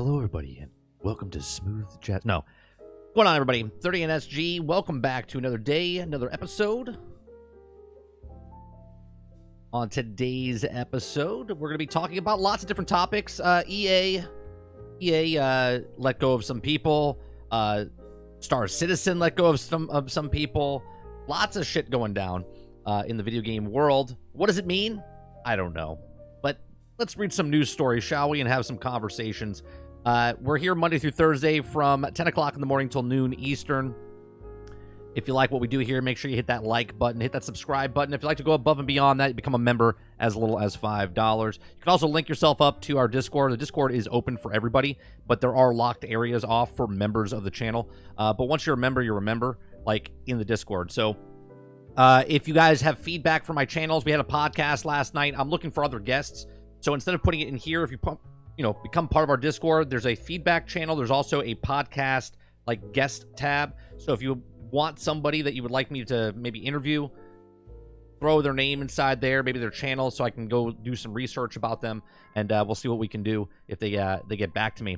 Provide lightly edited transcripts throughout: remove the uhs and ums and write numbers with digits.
Hello, everybody, and welcome to Smooth Jazz. No. What's going on, everybody? 30NSG, welcome back to another day, another episode. On today's episode, we're going to be talking about lots of different topics. EA let go of some people. Star Citizen let go of some people. Lots of shit going down in the video game world. What does it mean? I don't know. But let's read some news stories, shall we, and have some conversations. We're here Monday through Thursday from 10 o'clock in the morning till noon Eastern. If you like what we do here, make sure you hit that like button, hit that subscribe button. If you'd like to go above and beyond that, you become a member as little as $5. You can also link yourself up to our Discord. The Discord is open for everybody, but there are locked areas off for members of the channel. But once you're a member, like in the Discord. So if you guys have feedback for my channels, we had a podcast last night. I'm looking for other guests. So instead of putting it in here, if you become part of our Discord, there's a feedback channel. There's also a podcast like guest tab. So if you want somebody that you would like me to maybe interview, throw their name inside there, maybe their channel, so I can go do some research about them, and we'll see what we can do if they get back to me.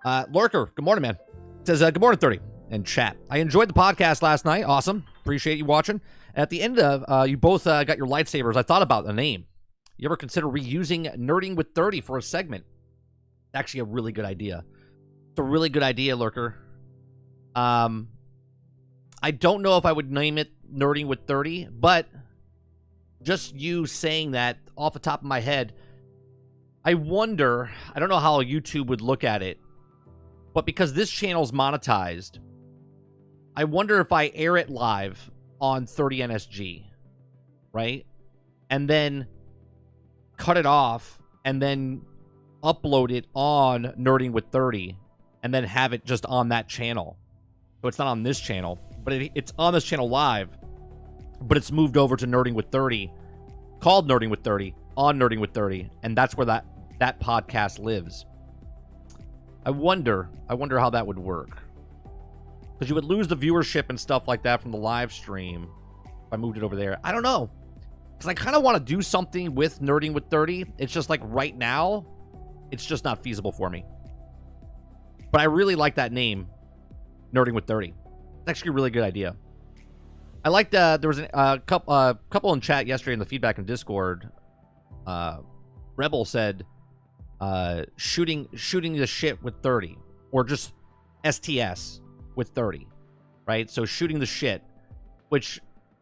Lurker, good morning, man. Says good morning, 30 in chat. I enjoyed the podcast last night. Awesome. Appreciate you watching. At the end of you both got your lightsabers. I thought about the name. You ever consider reusing Nerding with 30 for a segment? It's actually a really good idea. It's a really good idea, Lurker. I don't know if I would name it Nerding with 30, but just you saying that off the top of my head, I wonder, I don't know how YouTube would look at it, but because this channel's monetized, I wonder if I air it live on 30NSG, right? And then cut it off and then upload it on Nerding with 30 and then have it just on that channel. So it's not on this channel, but it's on this channel live, but it's moved over to Nerding with 30, called Nerding with 30, on Nerding with 30, and that's where that podcast lives. I wonder how that would work. Because you would lose the viewership and stuff like that from the live stream if I moved it over there. I don't know. Because I kind of want to do something with Nerding with 30. It's just like right now, it's just not feasible for me. But I really like that name, Nerding with 30. It's actually a really good idea. I liked, there was a couple in chat yesterday in the feedback in Discord. Rebel said, shooting the shit with 30. Or just STS with 30. Right? So shooting the shit, which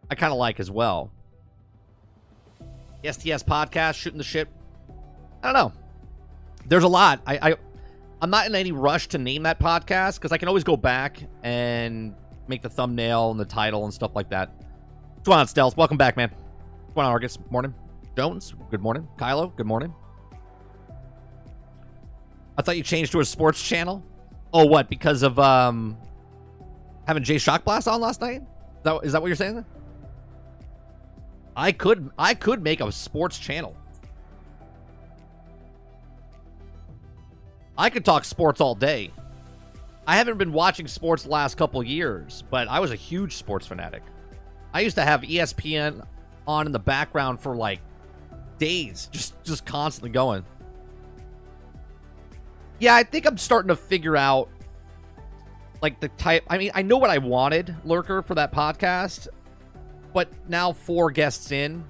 I kind of like as well. The STS podcast, shooting the shit. I don't know. There's a lot. I'm not in any rush to name that podcast because I can always go back and make the thumbnail and the title and stuff like that. What's going on, Stealth? Welcome back, man. What's going on, Argus? Morning. Jones, good morning. Kylo, good morning. I thought you changed to a sports channel. Oh, what? Because of having Jay Shockblast on last night? Is that what you're saying? I could make a sports channel. I could talk sports all day. I haven't been watching sports the last couple years, but I was a huge sports fanatic. I used to have ESPN on in the background for like days, just constantly going. Yeah, I think I'm starting to figure out like the type. I mean, I know what I wanted, Lurker, for that podcast, but now 4 guests in,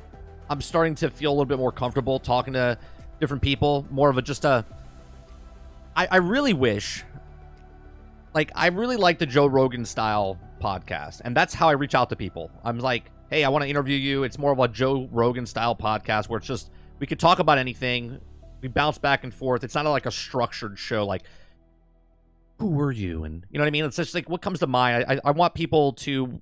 I'm starting to feel a little bit more comfortable talking to different people. More of a I really wish, like, I really like the Joe Rogan style podcast, and that's how I reach out to people. I'm like, hey, I want to interview you. It's more of a Joe Rogan style podcast where it's just, we could talk about anything. We bounce back and forth. It's not like a structured show, like, who were you? And you know what I mean? It's just like, what comes to mind? I want people to,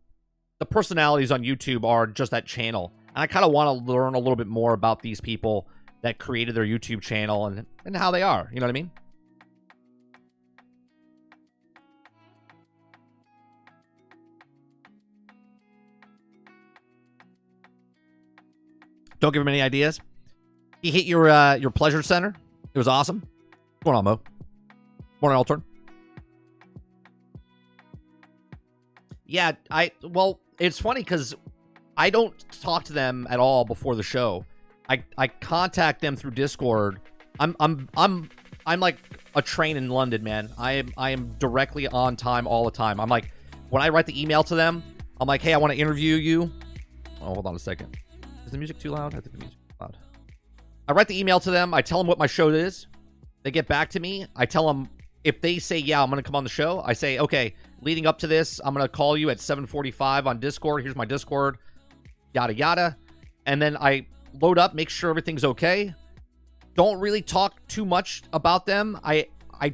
the personalities on YouTube are just that channel. And I kind of want to learn a little bit more about these people that created their YouTube channel and how they are. You know what I mean? Don't give him any ideas. He hit your pleasure center. It was awesome. What's going on, Mo? Morning, Altern. Yeah, well, it's funny because I don't talk to them at all before the show. I contact them through Discord. I'm like a train in London, man. I am directly on time all the time. I'm like, when I write the email to them, I'm like, hey, I want to interview you. Oh, hold on a second. Is the music too loud? I think the music is loud. I write the email to them. I tell them what my show is. They get back to me. I tell them, if they say, yeah, I'm going to come on the show, I say, okay, leading up to this, I'm going to call you at 7:45 on Discord. Here's my Discord, yada, yada. And then I load up, make sure everything's okay. Don't really talk too much about them. I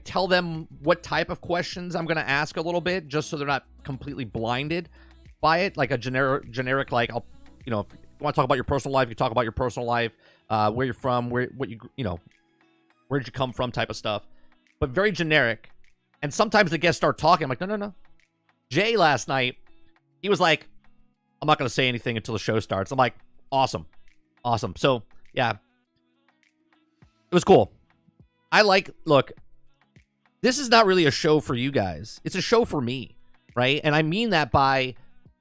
tell them what type of questions I'm going to ask a little bit, just so they're not completely blinded by it. Like a generic, like, I'll, you know, if you want to talk about your personal life, you talk about your personal life, where you're from, where'd you come from type of stuff. But very generic. And sometimes the guests start talking. I'm like, no. Jay last night, he was like, I'm not going to say anything until the show starts. I'm like, awesome. So, yeah. It was cool. Look, this is not really a show for you guys. It's a show for me, right? And I mean that by,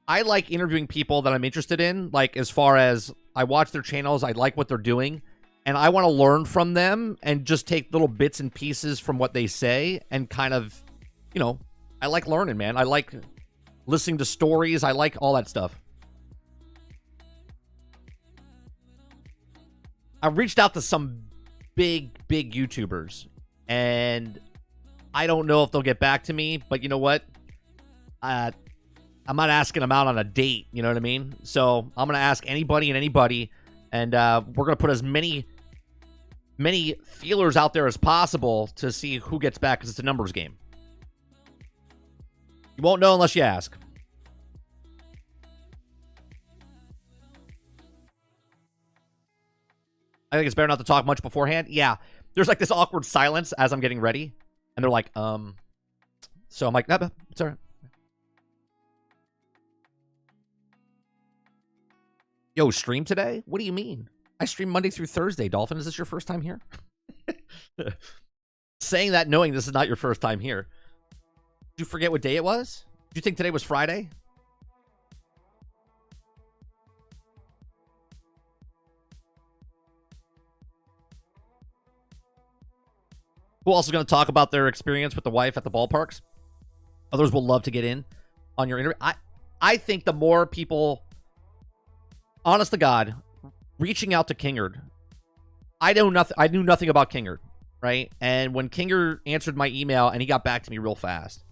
I like interviewing people that I'm interested in. Like, as far as I watch their channels, I like what they're doing. And I want to learn from them and just take little bits and pieces from what they say and kind of, you know, I like learning, man. I like listening to stories. I like all that stuff. I've reached out to some big YouTubers, and I don't know if they'll get back to me, but you know what? I'm not asking them out on a date, you know what I mean? So I'm going to ask anybody, and we're going to put as many feelers out there as possible to see who gets back, because it's a numbers game. You won't know unless you ask. I think it's better not to talk much beforehand. Yeah, there's like this awkward silence as I'm getting ready, and they're like, So I'm like, nah, it's all right. Yo, stream today? What do you mean? I stream Monday through Thursday, Dolphin. Is this your first time here? Saying that knowing this is not your first time here. Did you forget what day it was? Did you think today was Friday? Who else is going to talk about their experience with the wife at the ballparks? Others will love to get in on your interview. I think the more people, honest to God, reaching out to Kingard. I knew nothing about Kingard, right? And when Kingard answered my email, and he got back to me real fast,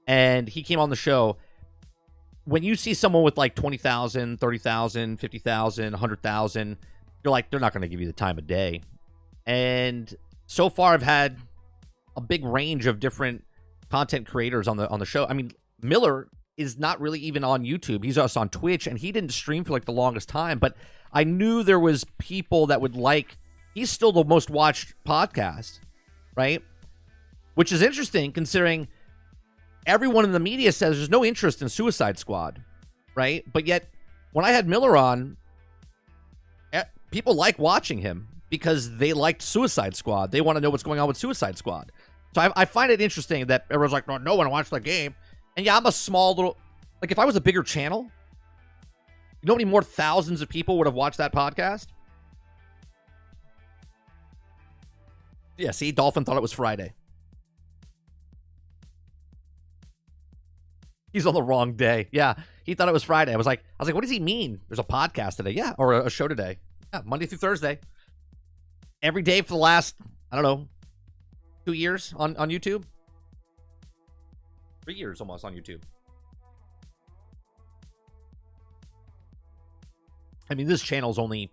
and he came on the show, when you see someone with like 20,000, 30,000, 50,000, 100,000, you're like, they're not going to give you the time of day. And so far, I've had a big range of different content creators on the show. I mean, Miller is not really even on YouTube. He's just on Twitch, and he didn't stream for like the longest time, but I knew there was people that would like, he's still the most watched podcast, right? Which is interesting considering everyone in the media says there's no interest in Suicide Squad, right? But yet, when I had Miller on, people like watching him because they liked Suicide Squad. They want to know what's going on with Suicide Squad. So I find it interesting that everyone's like, no one watched that game. And yeah, I'm a small little, like if I was a bigger channel, you know how many more thousands of people would have watched that podcast? Yeah, see, Dolphin thought it was Friday. He's on the wrong day. Yeah, he thought it was Friday. I was like, what does he mean? There's a podcast today. Yeah, or a show today. Yeah, Monday through Thursday. Every day for the last, I don't know, 2 years on YouTube. 3 years almost on YouTube. I mean, this channel's only,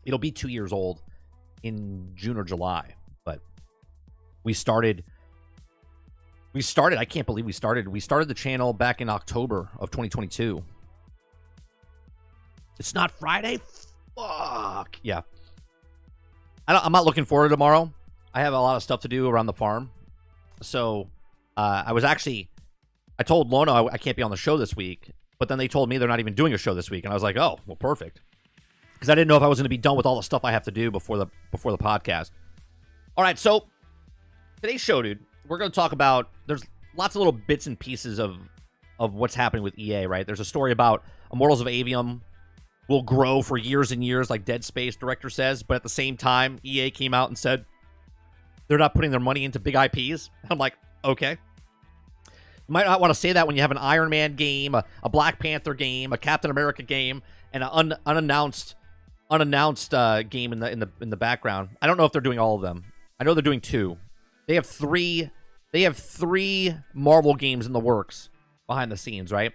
it'll be 2 years old in June or July, but we started, I can't believe we started the channel back in October of 2022. It's not Friday? Fuck. Yeah. I'm not looking forward to tomorrow. I have a lot of stuff to do around the farm. So, I told Lono I can't be on the show this week, but then they told me they're not even doing a show this week, and I was like, oh, well, perfect. Because I didn't know if I was going to be done with all the stuff I have to do before the podcast. All right, so today's show, dude, we're going to talk about, there's lots of little bits and pieces of what's happening with EA, right? There's a story about Immortals of Aveum will grow for years and years, like Dead Space director says, but at the same time, EA came out and said they're not putting their money into big IPs. I'm like, okay. You might not want to say that when you have an Iron Man game, a Black Panther game, a Captain America game, and an unannounced game in the background. I don't know if they're doing all of them. I know they're doing 2. They have 3. They have 3 Marvel games in the works behind the scenes, right?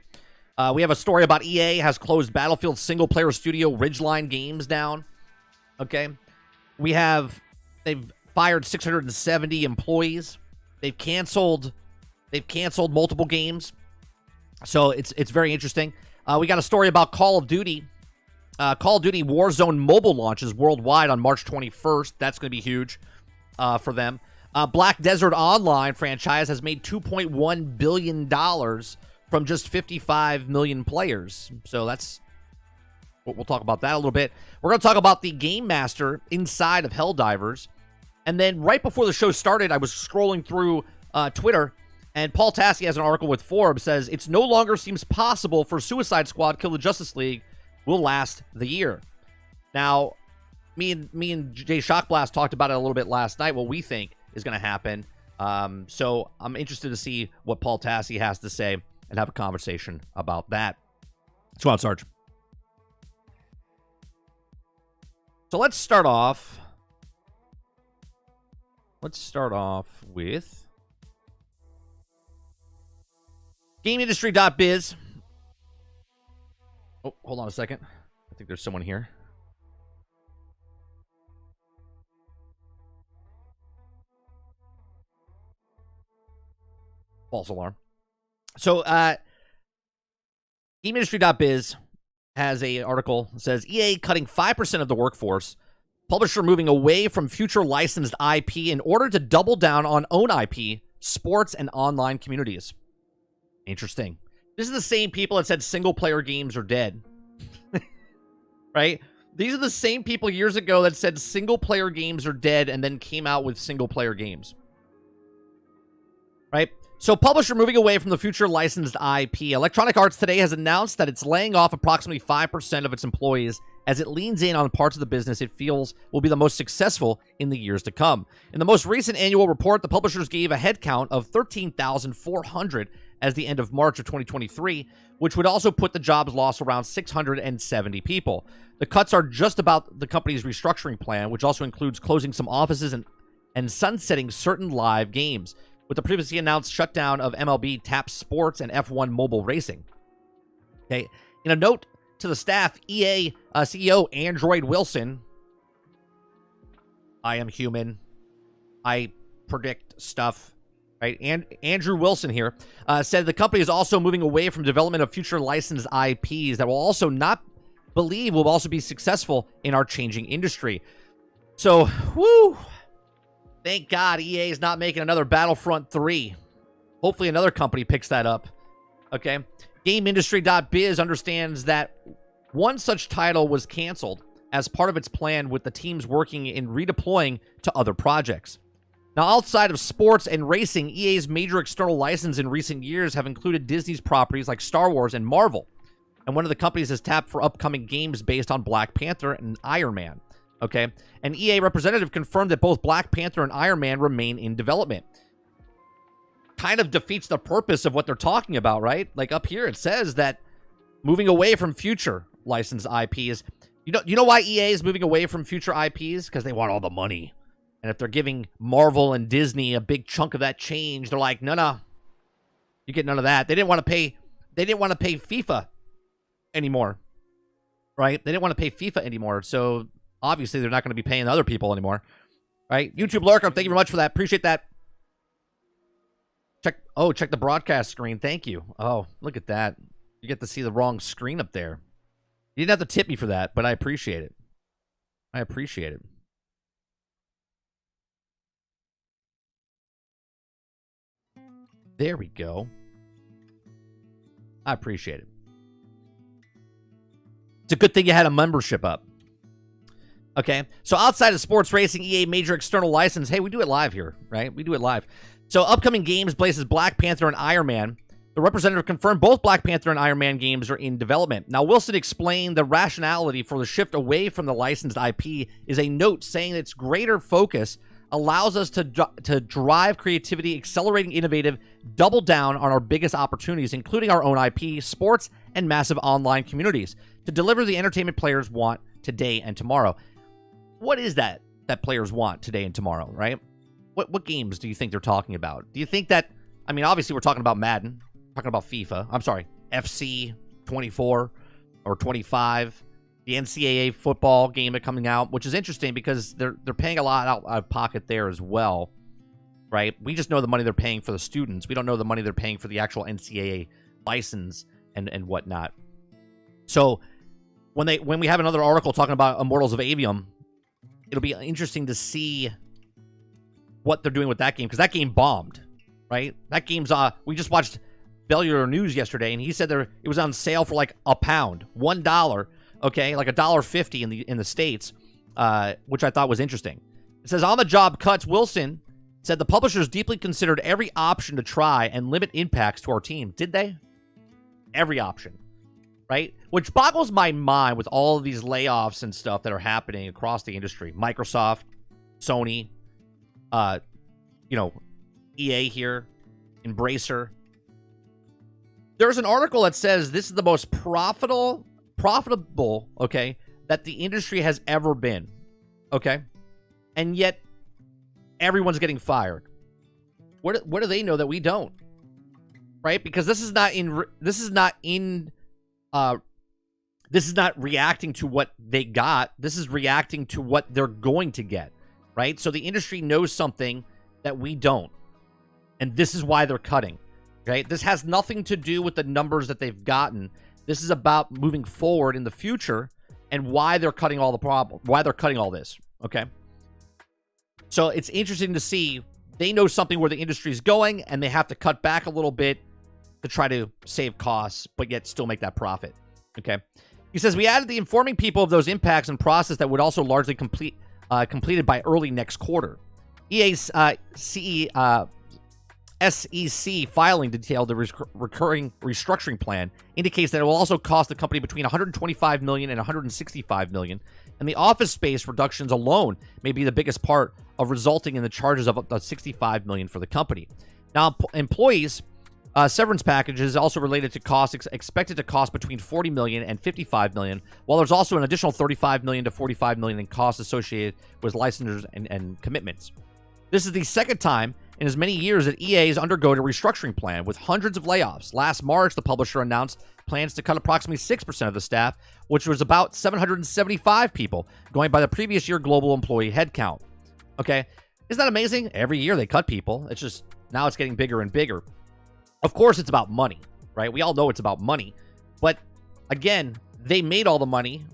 We have a story about EA has closed Battlefield single-player studio Ridgeline Games down. Okay. They've fired 670 employees. They've canceled multiple games. So it's very interesting. We got a story about Call of Duty. Call of Duty Warzone mobile launches worldwide on March 21st. That's going to be huge for them. Black Desert Online franchise has made $2.1 billion from just 55 million players. So we'll talk about that a little bit. We're going to talk about the Game Master inside of Helldivers. And then right before the show started, I was scrolling through Twitter, and Paul Tassi has an article with Forbes, says, "It's no longer seems possible for Suicide Squad Kill the Justice League will last the year." Now, me and Jay Shockblast talked about it a little bit last night, what we think is going to happen. So I'm interested to see what Paul Tassi has to say and have a conversation about that. Let's go on, Sarge. So let's start off with GameIndustry.biz. Oh, hold on a second. I think there's someone here. False alarm. So, GameIndustry.biz has an article that says EA cutting 5% of the workforce, publisher moving away from future licensed IP in order to double down on own IP, sports, and online communities. Interesting. This is the same people that said single-player games are dead. Right? These are the same people years ago that said single-player games are dead and then came out with single-player games. Right? So, publisher moving away from the future licensed IP. Electronic Arts today has announced that it's laying off approximately 5% of its employees as it leans in on parts of the business it feels will be the most successful in the years to come. In the most recent annual report, the publishers gave a headcount of 13,400 as the end of March of 2023, which would also put the jobs lost around 670 people. The cuts are just about the company's restructuring plan, which also includes closing some offices and sunsetting certain live games, with the previously announced shutdown of MLB Tap Sports and F1 Mobile Racing. Okay, in a note to the staff, EA CEO Android Wilson, I am human, I predict stuff, right? And Andrew Wilson here said the company is also moving away from development of future licensed IPs that will also will also be successful in our changing industry. So, whoo! Thank God EA is not making another Battlefront 3. Hopefully another company picks that up. Okay. GameIndustry.biz understands that one such title was canceled as part of its plan, with the teams working in redeploying to other projects. Now, outside of sports and racing, EA's major external licenses in recent years have included Disney's properties like Star Wars and Marvel. And one of the companies has tapped for upcoming games based on Black Panther and Iron Man. Okay, an EA representative confirmed that both Black Panther and Iron Man remain in development. Kind of defeats the purpose of what they're talking about, right? Like up here, it says that moving away from future licensed IPs. You know why EA is moving away from future IPs? Because they want all the money. And if they're giving Marvel and Disney a big chunk of that change, they're like, no, you get none of that. They didn't want to pay FIFA anymore, right? They didn't want to pay FIFA anymore, so obviously, they're not going to be paying other people anymore, right? YouTube Lurker, thank you very much for that. Appreciate that. Check the broadcast screen. Thank you. Oh, look at that. You get to see the wrong screen up there. You didn't have to tip me for that, but I appreciate it. I appreciate it. There we go. I appreciate it. It's a good thing you had a membership up. Okay, so outside of sports racing, EA major external license. Hey, we do it live here, right? We do it live. So upcoming games places Black Panther and Iron Man. The representative confirmed both Black Panther and Iron Man games are in development. Now, Wilson explained the rationality for the shift away from the licensed IP is a note saying its greater focus allows us to drive creativity, accelerating innovative, double down on our biggest opportunities, including our own IP, sports, and massive online communities, to deliver the entertainment players want today and tomorrow. What is that players want today and tomorrow, right? What games do you think they're talking about? Do you think that, I mean, obviously we're talking about Madden, talking about FIFA, I'm sorry, FC 24 or 25, the NCAA football game coming out, which is interesting because they're paying a lot out of pocket there as well, right? We just know the money they're paying for the students. We don't know the money they're paying for the actual NCAA license and whatnot. So when we have another article talking about Immortals of Aveum, it'll be interesting to see what they're doing with that game, because that game bombed, right? That game's we just watched Bellular News yesterday, and he said it was on sale for like £1, $1, okay, like $1.50 in the States, which I thought was interesting. It says, on the job cuts, Wilson said the publishers deeply considered every option to try and limit impacts to our team. Did they? Every option, right? Which boggles my mind with all of these layoffs and stuff that are happening across the industry. Microsoft, Sony, EA here, Embracer. There's an article that says this is the most profitable, okay, that the industry has ever been, okay? And yet, everyone's getting fired. What do they know that we don't? Right? Because this is not reacting to what they got. This is reacting to what they're going to get, right? So the industry knows something that we don't. And this is why they're cutting, okay? This has nothing to do with the numbers that they've gotten. This is about moving forward in the future and why they're cutting all this, okay? So it's interesting to see they know something where the industry is going, and they have to cut back a little bit to try to save costs, but yet still make that profit, okay? He says, we added the informing people of those impacts and process that would also largely completed by early next quarter. EA's SEC filing detailed the recurring restructuring plan indicates that it will also cost the company between $125 million and $165 million, and the office space reductions alone may be the biggest part of resulting in the charges of up to $65 million for the company. Now, employees' severance packages also related to costs expected to cost between $40 million and $55 million, while there's also an additional $35 million to $45 million in costs associated with licensures and commitments. This is the second time in as many years that EA has undergone a restructuring plan with hundreds of layoffs. Last March, the publisher announced plans to cut approximately 6% of the staff, which was about 775 people, going by the previous year global employee headcount. Okay, isn't that amazing? Every year they cut people. It's just, now it's getting bigger and bigger. Of course, it's about money, right? We all know it's about money. But again, they made all the money.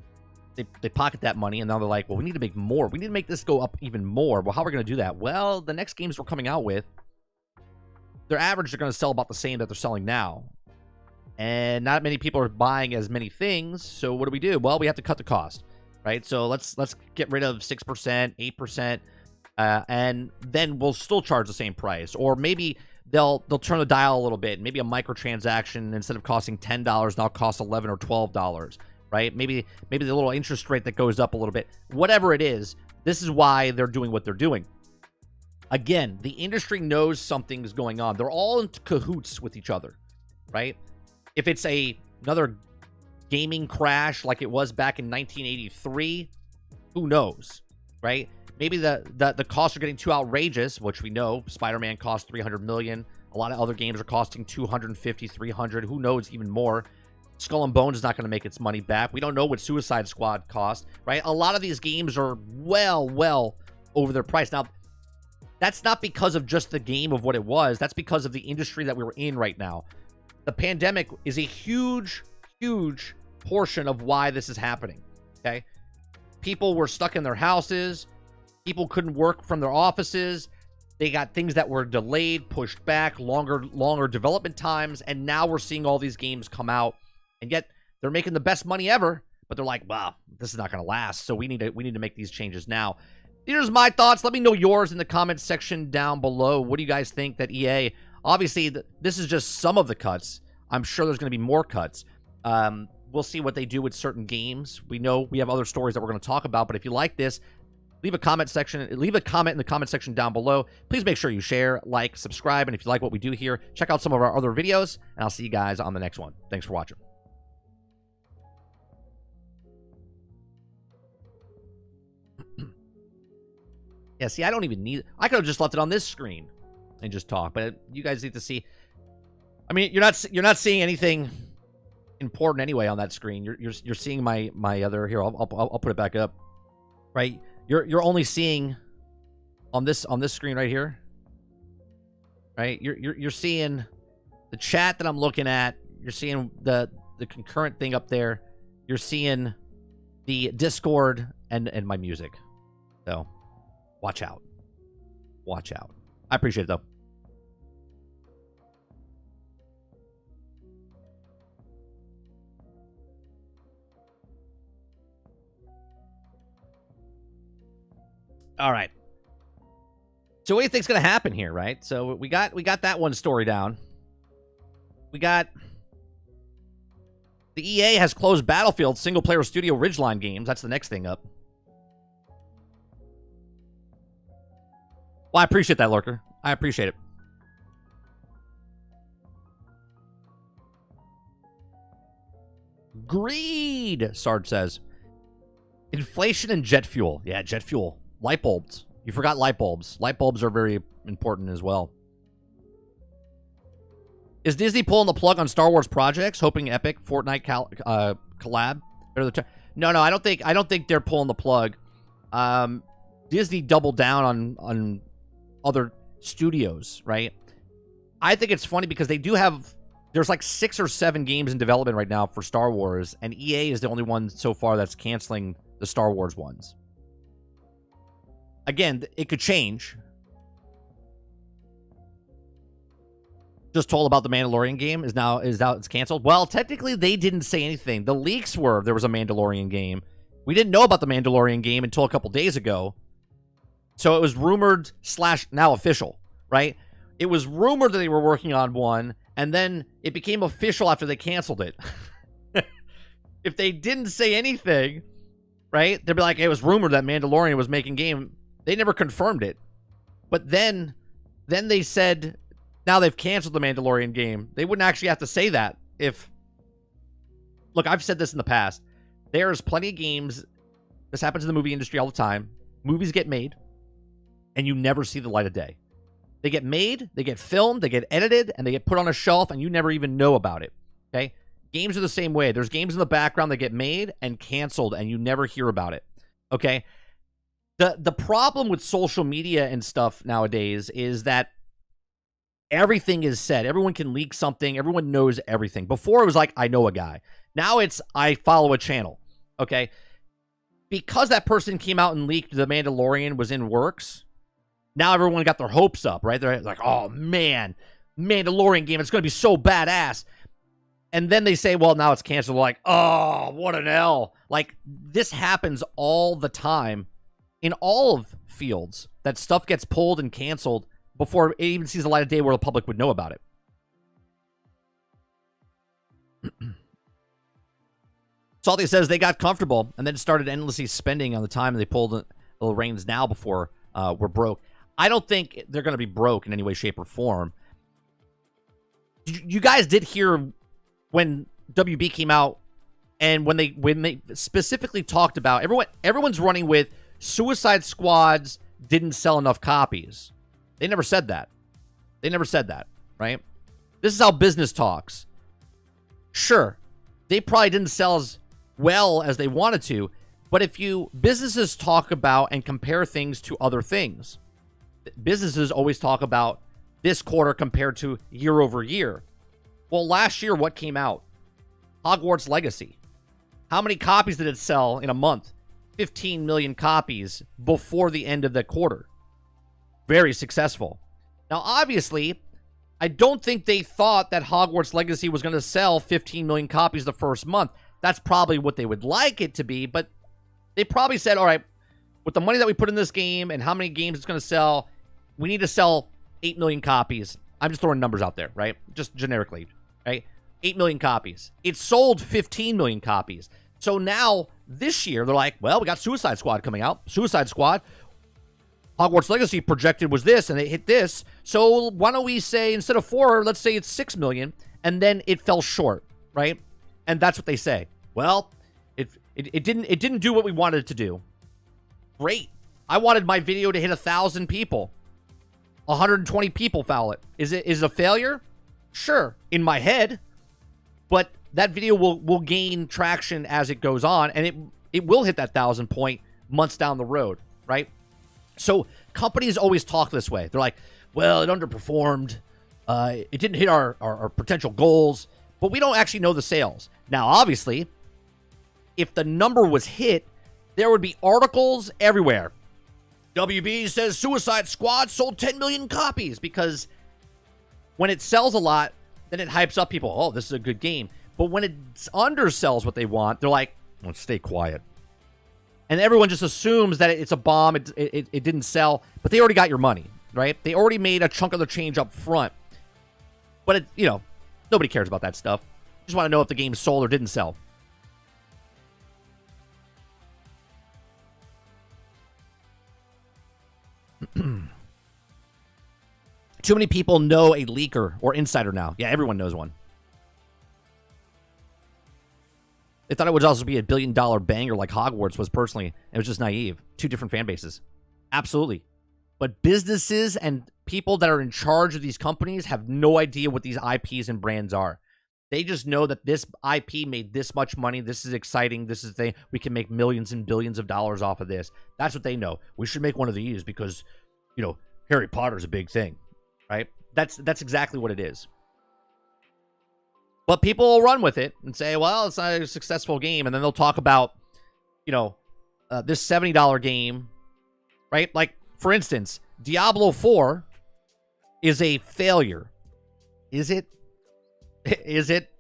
They pocket that money, and now they're like, well, we need to make more. We need to make this go up even more. Well, how are we going to do that? Well, the next games we're coming out with, their average are going to sell about the same that they're selling now. And not many people are buying as many things, so what do? Well, we have to cut the cost, right? So let's get rid of 6%, 8%, and then we'll still charge the same price. Or maybe they'll turn the dial a little bit. Maybe a microtransaction, instead of costing $10, now costs $11 or $12. Right? Maybe the little interest rate that goes up a little bit. Whatever it is, this is why they're doing what they're doing. Again, the industry knows something's going on. They're all in cahoots with each other, right? If it's another gaming crash like it was back in 1983, who knows, right? Maybe the costs are getting too outrageous, which we know. Spider-Man cost $300 million. A lot of other games are costing $250, $300. Who knows, even more. Skull and Bones is not going to make its money back. We don't know what Suicide Squad cost, right? A lot of these games are well over their price. Now, that's not because of just the game of what it was. That's because of the industry that we're in right now. The pandemic is a huge portion of why this is happening, okay? People were stuck in their houses. People couldn't work from their offices. They got things that were delayed, pushed back, longer development times, and now we're seeing all these games come out. And yet they're making the best money ever, but they're like, wow, this is not going to last. So we need to make these changes now. Here's my thoughts. Let me know yours in the comments section down below. What do you guys think that EA, obviously this is just some of the cuts. I'm sure there's going to be more cuts. We'll see what they do with certain games. We know we have other stories that we're going to talk about, but if you like this, Leave a comment in the comment section down below. Please make sure you share, like, subscribe, and if you like what we do here, check out some of our other videos, and I'll see you guys on the next one. Thanks for watching. Yeah, see, I don't even need... I could have just left it on this screen and just talk, but you guys need to see... I mean, you're not seeing anything important anyway on that screen. You're seeing my other... Here, I'll put it back up. Right? You're only seeing on this screen right here. Right? You're seeing the chat that I'm looking at. You're seeing the concurrent thing up there. You're seeing the Discord and my music. So... watch out. Watch out. I appreciate it, though. All right. So what do you think's going to happen here, right? So we got that one story down. We got... the EA has closed Battlefield single-player Studio Ridgeline games. That's the next thing up. Well, I appreciate that, Lurker. I appreciate it. Greed, Sarge says. Inflation and jet fuel. Yeah, jet fuel. Light bulbs. You forgot light bulbs. Light bulbs are very important as well. Is Disney pulling the plug on Star Wars projects, hoping Epic Fortnite collab? No, I don't think they're pulling the plug. Disney doubled down on other studios, right? I think it's funny because they do have... there's like 6 or 7 games in development right now for Star Wars, and EA is the only one so far that's canceling the Star Wars ones. Again, it could change. Just told about the Mandalorian game is now it's canceled. Well, technically they didn't say anything. The leaks were there was a Mandalorian game. We didn't know about the Mandalorian game until a couple days ago. So it was rumored / now official, right? It was rumored that they were working on one, and then it became official after they canceled it. If they didn't say anything, right, they'd be like, it was rumored that Mandalorian was making game. They never confirmed it. But then they said, now they've canceled the Mandalorian game. They wouldn't actually have to say that if... Look, I've said this in the past. There's plenty of games. This happens in the movie industry all the time. Movies get made, and you never see the light of day. They get made, they get filmed, they get edited, and they get put on a shelf, and you never even know about it. Okay? Games are the same way. There's games in the background that get made and canceled, and you never hear about it. Okay? The problem with social media and stuff nowadays is that everything is said. Everyone can leak something. Everyone knows everything. Before, it was like, I know a guy. Now it's, I follow a channel. Okay? Because that person came out and leaked The Mandalorian was in works, now everyone got their hopes up, right? They're like, oh, man, Mandalorian game, it's going to be so badass. And then they say, well, now it's canceled. They're like, oh, what an L. Like, this happens all the time in all of fields, that stuff gets pulled and canceled before it even sees the light of day where the public would know about it. Salty says they got comfortable and then started endlessly spending on the time, and they pulled the reins now before we're broke. I don't think they're going to be broke in any way, shape, or form. You guys did hear when WB came out, and when they specifically talked about everyone's running with Suicide Squads didn't sell enough copies. They never said that. They never said that, right? This is how business talks. Sure, they probably didn't sell as well as they wanted to, but if businesses talk about and compare things to other things, businesses always talk about this quarter compared to year over year. Well, last year, what came out? Hogwarts Legacy. How many copies did it sell in a month? 15 million copies before the end of the quarter. Very successful. Now, obviously, I don't think they thought that Hogwarts Legacy was going to sell 15 million copies the first month. That's probably what they would like it to be, but they probably said, all right, with the money that we put in this game and how many games it's going to sell, we need to sell 8 million copies. I'm just throwing numbers out there, right? Just generically, right? 8 million copies. It sold 15 million copies. So now, this year, they're like, well, we got Suicide Squad coming out. Suicide Squad, Hogwarts Legacy projected was this, and they hit this. So why don't we say, instead of 4, let's say it's 6 million, and then it fell short, right? And that's what they say. Well, it didn't do what we wanted it to do. Great. I wanted my video to hit 1,000 people. 120 people foul it. Is it a failure? Sure, in my head. But that video will gain traction as it goes on, and it will hit that 1,000 point months down the road, right? So companies always talk this way. They're like, well, it underperformed. It didn't hit our potential goals, but we don't actually know the sales. Now, obviously, if the number was hit, there would be articles everywhere. WB says Suicide Squad sold 10 million copies, because when it sells a lot, then it hypes up people. Oh, this is a good game. But when it undersells what they want, they're like, well, stay quiet. And everyone just assumes that it's a bomb. It didn't sell, but they already got your money, right? They already made a chunk of the change up front. But, nobody cares about that stuff. Just want to know if the game sold or didn't sell. Too many people know a leaker or insider now. Yeah, everyone knows one. They thought it would also be a $1 billion banger like Hogwarts was personally. It was just naive. 2 different fan bases. Absolutely. But businesses and people that are in charge of these companies have no idea what these IPs and brands are. They just know that this IP made this much money. This is exciting. This is the thing. We can make millions and billions of dollars off of this. That's what they know. We should make one of these because, Harry Potter's a big thing, right? That's exactly what it is. But people will run with it and say, well, it's not a successful game. And then they'll talk about, this $70 game, right? Like, for instance, Diablo 4 is a failure. Is it? Is it?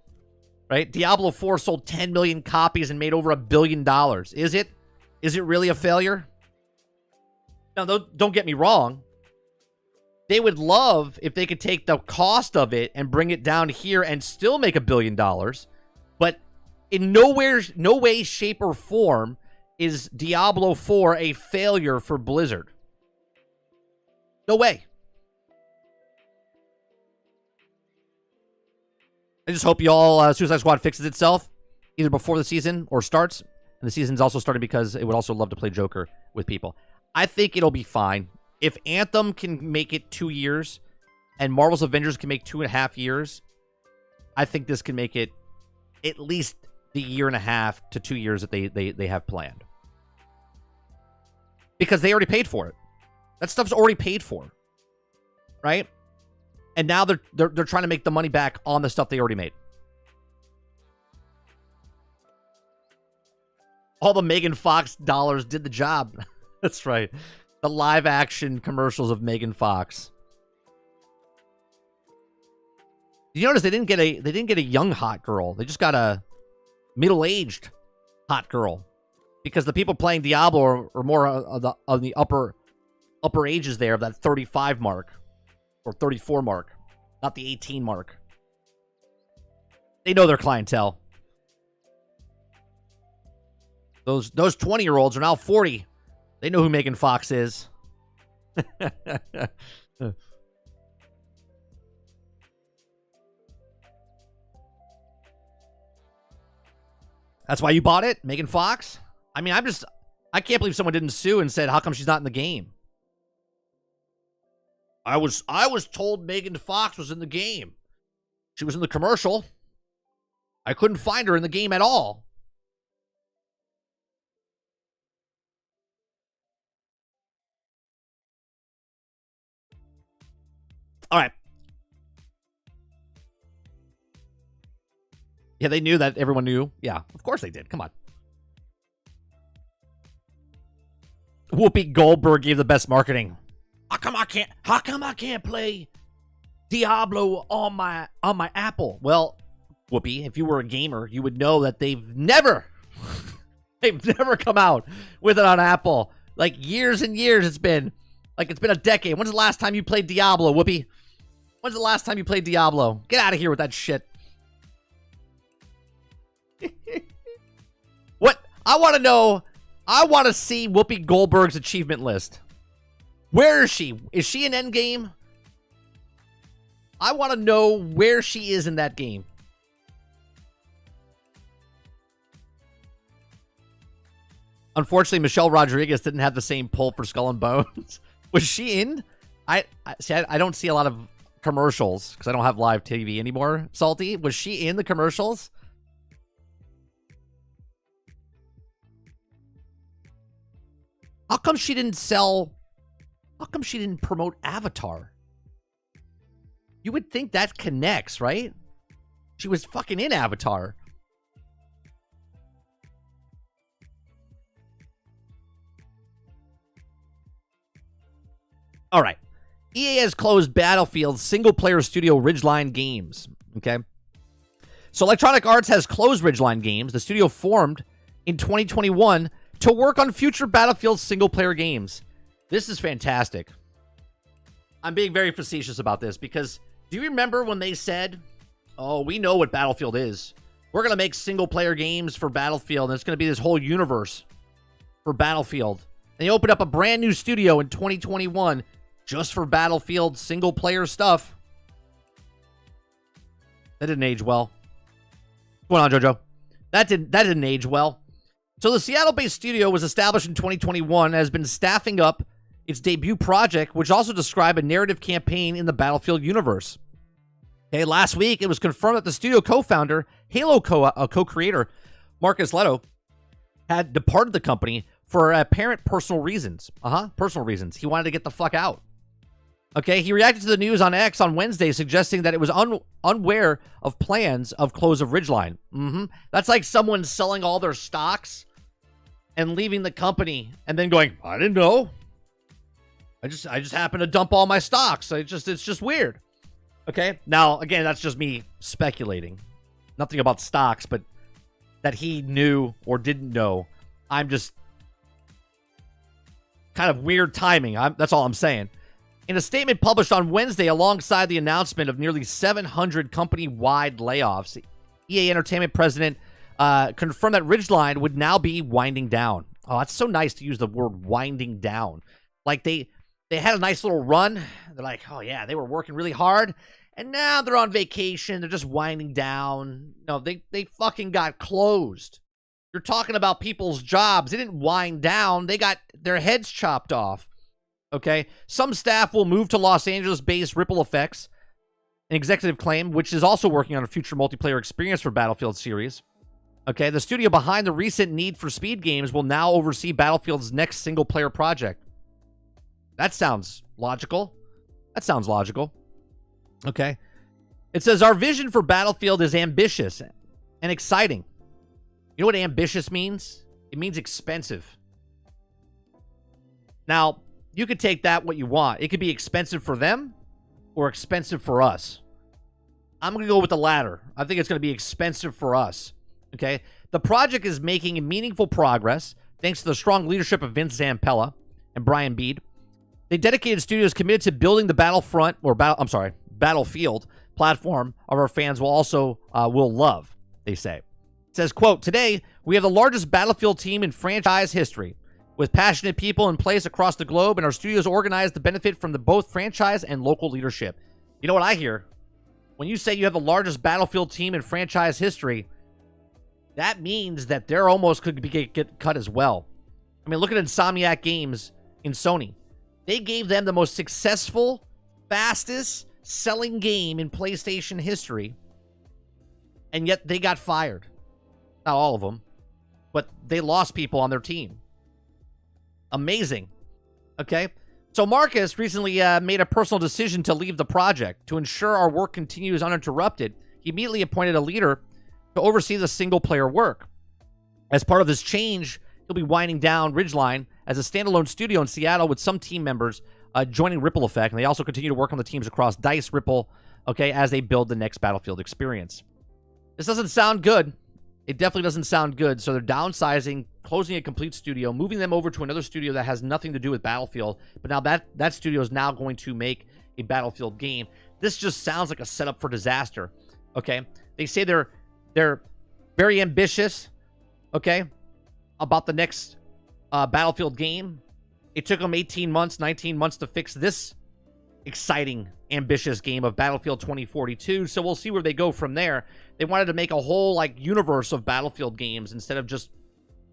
Right? Diablo 4 sold 10 million copies and made over $1 billion. Is it? Is it really a failure? Now, don't get me wrong. They would love if they could take the cost of it and bring it down here and still make $1 billion. But in no way, shape, or form is Diablo 4 a failure for Blizzard. No way. I just hope y'all Suicide Squad fixes itself either before the season or starts. And the season's also starting because it would also love to play Joker with people. I think it'll be fine. If Anthem can make it 2 years and Marvel's Avengers can make 2.5 years, I think this can make it at least the 1.5 to 2 years that they have planned. Because they already paid for it. That stuff's already paid for. Right? And now they're trying to make the money back on the stuff they already made. All the Megan Fox dollars did the job. That's right. The live action commercials of Megan Fox. You notice they didn't get a young hot girl. They just got a middle-aged hot girl. Because the people playing Diablo are more of the upper ages there, of that 35 mark. Or 34 mark. Not the 18 mark. They know their clientele. Those 20-year-olds are now 40. They know who Megan Fox is. That's why you bought it? Megan Fox? I mean, I can't believe someone didn't sue and said, how come she's not in the game? I was told Megan Fox was in the game. She was in the commercial. I couldn't find her in the game at all. All right. Yeah, they knew that everyone knew. Yeah, of course they did. Come on. Whoopi Goldberg gave the best marketing. How come I can't play Diablo on my Apple? Well, Whoopi, if you were a gamer, you would know that they've never come out with it on Apple. Like years and years it's been. Like it's been a decade. When's the last time you played Diablo, Whoopi? When's the last time you played Diablo? Get out of here with that shit. I want to know. I want to see Whoopi Goldberg's achievement list. Where is she? Is she in Endgame? I want to know where she is in that game. Unfortunately, Michelle Rodriguez didn't have the same pull for Skull and Bones. Was she in? I don't see a lot of commercials because I don't have live TV anymore. Salty, was she in the commercials? How come she didn't sell? How come she didn't promote Avatar? You would think that connects, right? She was fucking in Avatar. All right. EA has closed Battlefield's single-player studio Ridgeline Games. Okay. So Electronic Arts has closed Ridgeline Games. The studio formed in 2021 to work on future Battlefield single-player games. This is fantastic. I'm being very facetious about this because do you remember when they said, oh, we know what Battlefield is. We're going to make single-player games for Battlefield, and it's going to be this whole universe for Battlefield. And they opened up a brand new studio in 2021 just for Battlefield single-player stuff. That didn't age well. What's going on, JoJo? That didn't age well. So the Seattle-based studio was established in 2021 and has been staffing up its debut project, which also described a narrative campaign in the Battlefield universe. Okay, last week, it was confirmed that the studio co-founder, Halo co-creator, Marcus Leto, had departed the company for apparent personal reasons. Personal reasons. He wanted to get the fuck out. Okay, he reacted to the news on X on Wednesday, suggesting that it was unaware of plans of close of Ridgeline. That's like someone selling all their stocks and leaving the company and then going, I didn't know. I just happened to dump all my stocks. It's just weird. Okay, now again, that's just me speculating. Nothing about stocks, but that he knew or didn't know. I'm just kind of weird timing. That's all I'm saying. In a statement published on Wednesday alongside the announcement of nearly 700 company-wide layoffs, EA Entertainment president confirmed that Ridgeline would now be winding down. Oh, that's so nice to use the word winding down. Like they had a nice little run. They're like, oh yeah, they were working really hard. And now they're on vacation. They're just winding down. No, they fucking got closed. You're talking about people's jobs. They didn't wind down. They got their heads chopped off. Okay, some staff will move to Los Angeles-based Ripple Effects, an executive claim, which is also working on a future multiplayer experience for Battlefield series. Okay, the studio behind the recent Need for Speed games will now oversee Battlefield's next single-player project. That sounds logical. Okay. It says, our vision for Battlefield is ambitious and exciting. You know what ambitious means? It means expensive. Now, you could take that what you want. It could be expensive for them or expensive for us. I'm going to go with the latter. I think it's going to be expensive for us. Okay? The project is making meaningful progress thanks to the strong leadership of Vince Zampella and Brian Bead. The dedicated studio is committed to building the Battlefield platform of our fans will love, they say. It says, quote, today, we have the largest Battlefield team in franchise history, with passionate people in place across the globe, and our studios organized to benefit from both franchise and local leadership. You know what I hear? When you say you have the largest Battlefield team in franchise history, that means that they're almost could get cut as well. I mean, look at Insomniac Games in Sony. They gave them the most successful, fastest selling game in PlayStation history, and yet they got fired. Not all of them, but they lost people on their team. Amazing. Okay. So Marcus recently made a personal decision to leave the project. To ensure our work continues uninterrupted, he immediately appointed a leader to oversee the single-player work. As part of this change, he'll be winding down Ridgeline as a standalone studio in Seattle with some team members joining Ripple Effect, and they also continue to work on the teams across DICE, Ripple, okay, as they build the next Battlefield experience. This doesn't sound good. It definitely doesn't sound good. So they're downsizing, closing a complete studio, moving them over to another studio that has nothing to do with Battlefield. But now that studio is now going to make a Battlefield game. This just sounds like a setup for disaster. Okay, they say they're very ambitious. Okay, about the next Battlefield game. It took them 18 months, 19 months to fix this exciting, ambitious game of Battlefield 2042. So we'll see where they go from there. They wanted to make a whole like universe of Battlefield games instead of just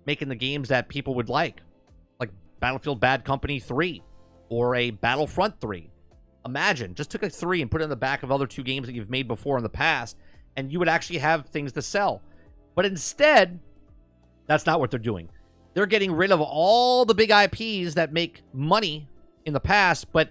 making the games that people would like Battlefield Bad Company 3 or a Battlefront 3. Imagine, just took a 3 and put it in the back of other 2 games that you've made before in the past, and you would actually have things to sell. But instead, that's not what they're doing. They're getting rid of all the big IPs that make money in the past, but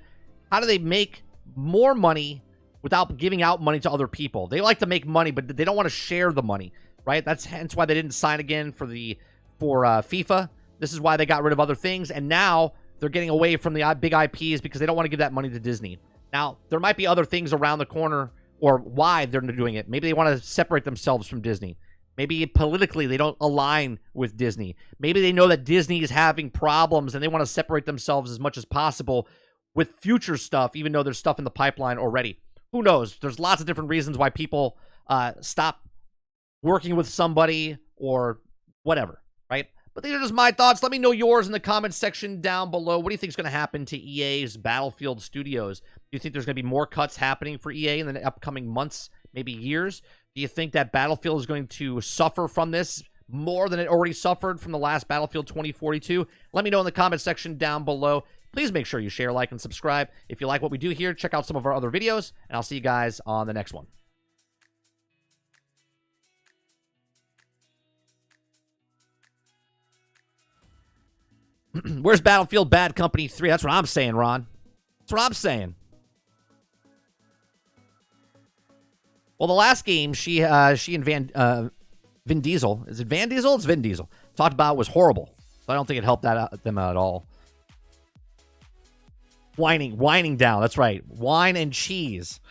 how do they make more money without giving out money to other people? They like to make money, but they don't want to share the money, right? That's hence why they didn't sign again for FIFA. This is why they got rid of other things, and now they're getting away from the big IPs because they don't want to give that money to Disney. Now, there might be other things around the corner or why they're doing it. Maybe they want to separate themselves from Disney. Maybe politically they don't align with Disney. Maybe they know that Disney is having problems and they want to separate themselves as much as possible with future stuff, even though there's stuff in the pipeline already. Who knows? There's lots of different reasons why people stop working with somebody or whatever, right? But these are just my thoughts. Let me know yours in the comments section down below. What do you think is going to happen to EA's Battlefield Studios? Do you think there's going to be more cuts happening for EA in the upcoming months, maybe years? Do you think that Battlefield is going to suffer from this more than it already suffered from the last Battlefield 2042? Let me know in the comments section down below. Please make sure you share, like, and subscribe. If you like what we do here, check out some of our other videos, and I'll see you guys on the next one. Where's Battlefield Bad Company 3? That's what I'm saying, Ron. That's what I'm saying. Well, the last game she and Vin Diesel, is it Van Diesel? It's Vin Diesel. Talked about was horrible. So I don't think it helped them out at all. Whining down. That's right. Wine and cheese.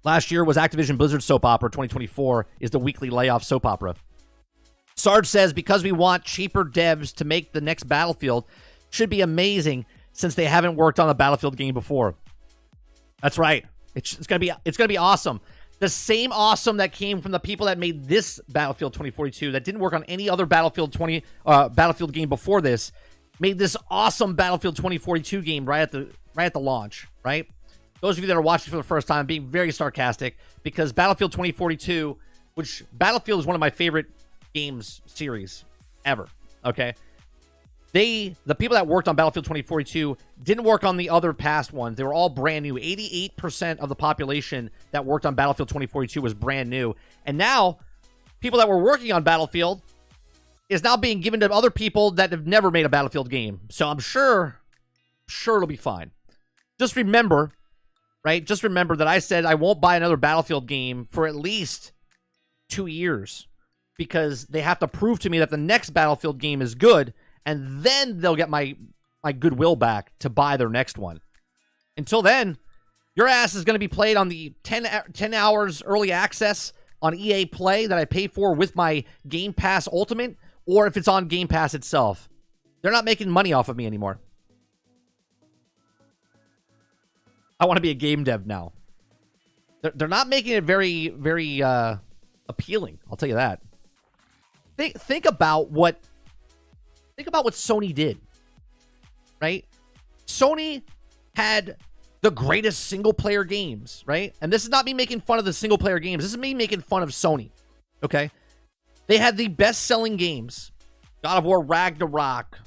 Last year was Activision Blizzard soap opera. 2024 is the weekly layoff soap opera. Sarge says, because we want cheaper devs to make the next Battlefield, should be amazing since they haven't worked on a Battlefield game before. That's right. It's gonna be awesome. The same awesome that came from the people that made this Battlefield 2042 that didn't work on any other Battlefield game before this, made this awesome Battlefield 2042 game right at the launch, right? Those of you that are watching for the first time, I'm being very sarcastic because Battlefield 2042, which Battlefield is one of my favorite games series ever, okay? The people that worked on Battlefield 2042 didn't work on the other past ones. They were all brand new. 88% of the population that worked on Battlefield 2042 was brand new. And now, people that were working on Battlefield is now being given to other people that have never made a Battlefield game. So I'm sure it'll be fine. Just remember, right? Just remember that I said I won't buy another Battlefield game for at least 2 years. Because they have to prove to me that the next Battlefield game is good, and then they'll get my goodwill back to buy their next one. Until then, your ass is going to be played on the 10 hours early access on EA Play that I pay for with my Game Pass Ultimate, or if it's on Game Pass itself. They're not making money off of me anymore. I want to be a game dev now. They're not making it very, very appealing. I'll tell you that. Think about what Sony did, right? Sony had the greatest single-player games, right? And this is not me making fun of the single-player games. This is me making fun of Sony, okay? They had the best-selling games. God of War Ragnarok,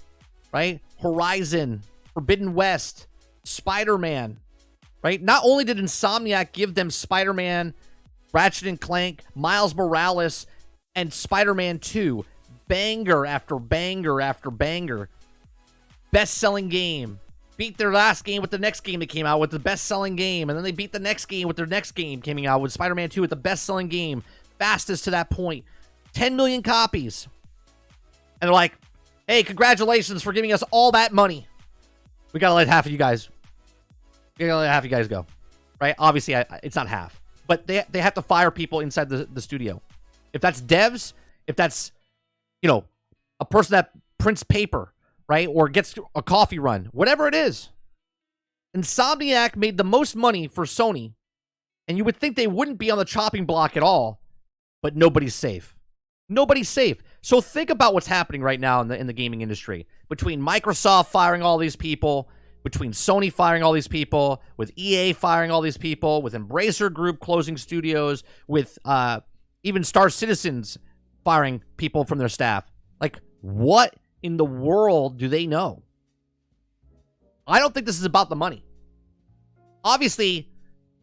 right? Horizon, Forbidden West, Spider-Man, right? Not only did Insomniac give them Spider-Man, Ratchet & Clank, Miles Morales, and Spider-Man 2, banger after banger after banger. Best-selling game. Beat their last game with the next game that came out with the best-selling game. And then they beat the next game with their next game coming out with Spider-Man 2 with the best-selling game. Fastest to that point. 10 million copies. And they're like, hey, congratulations for giving us all that money. We gotta let half of you guys go. Right? Obviously, it's not half. But they have to fire people inside the studio. If that's devs, if that's, a person that prints paper, right, or gets a coffee run, whatever it is. Insomniac made the most money for Sony, and you would think they wouldn't be on the chopping block at all, but nobody's safe. Nobody's safe. So think about what's happening right now in the gaming industry. Between Microsoft firing all these people, between Sony firing all these people, with EA firing all these people, with Embracer Group closing studios, with even Star Citizens firing people from their staff. Like, what in the world do they know? I don't think this is about the money. Obviously,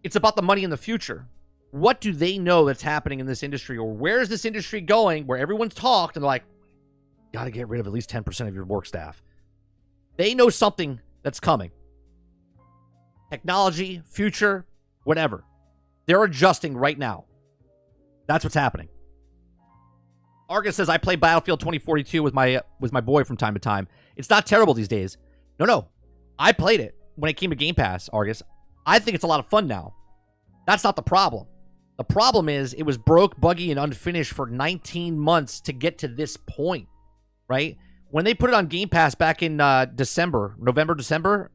it's about the money in the future. What do they know that's happening in this industry, or where is this industry going where everyone's talked and they're like, got to get rid of at least 10% of your work staff? They know something that's coming. Technology, future, whatever. They're adjusting right now. That's what's happening. Argus says, I play Battlefield 2042 with my boy from time to time. It's not terrible these days. No. I played it when it came to Game Pass, Argus. I think it's a lot of fun now. That's not the problem. The problem is it was broke, buggy, and unfinished for 19 months to get to this point, right? When they put it on Game Pass back in November, December,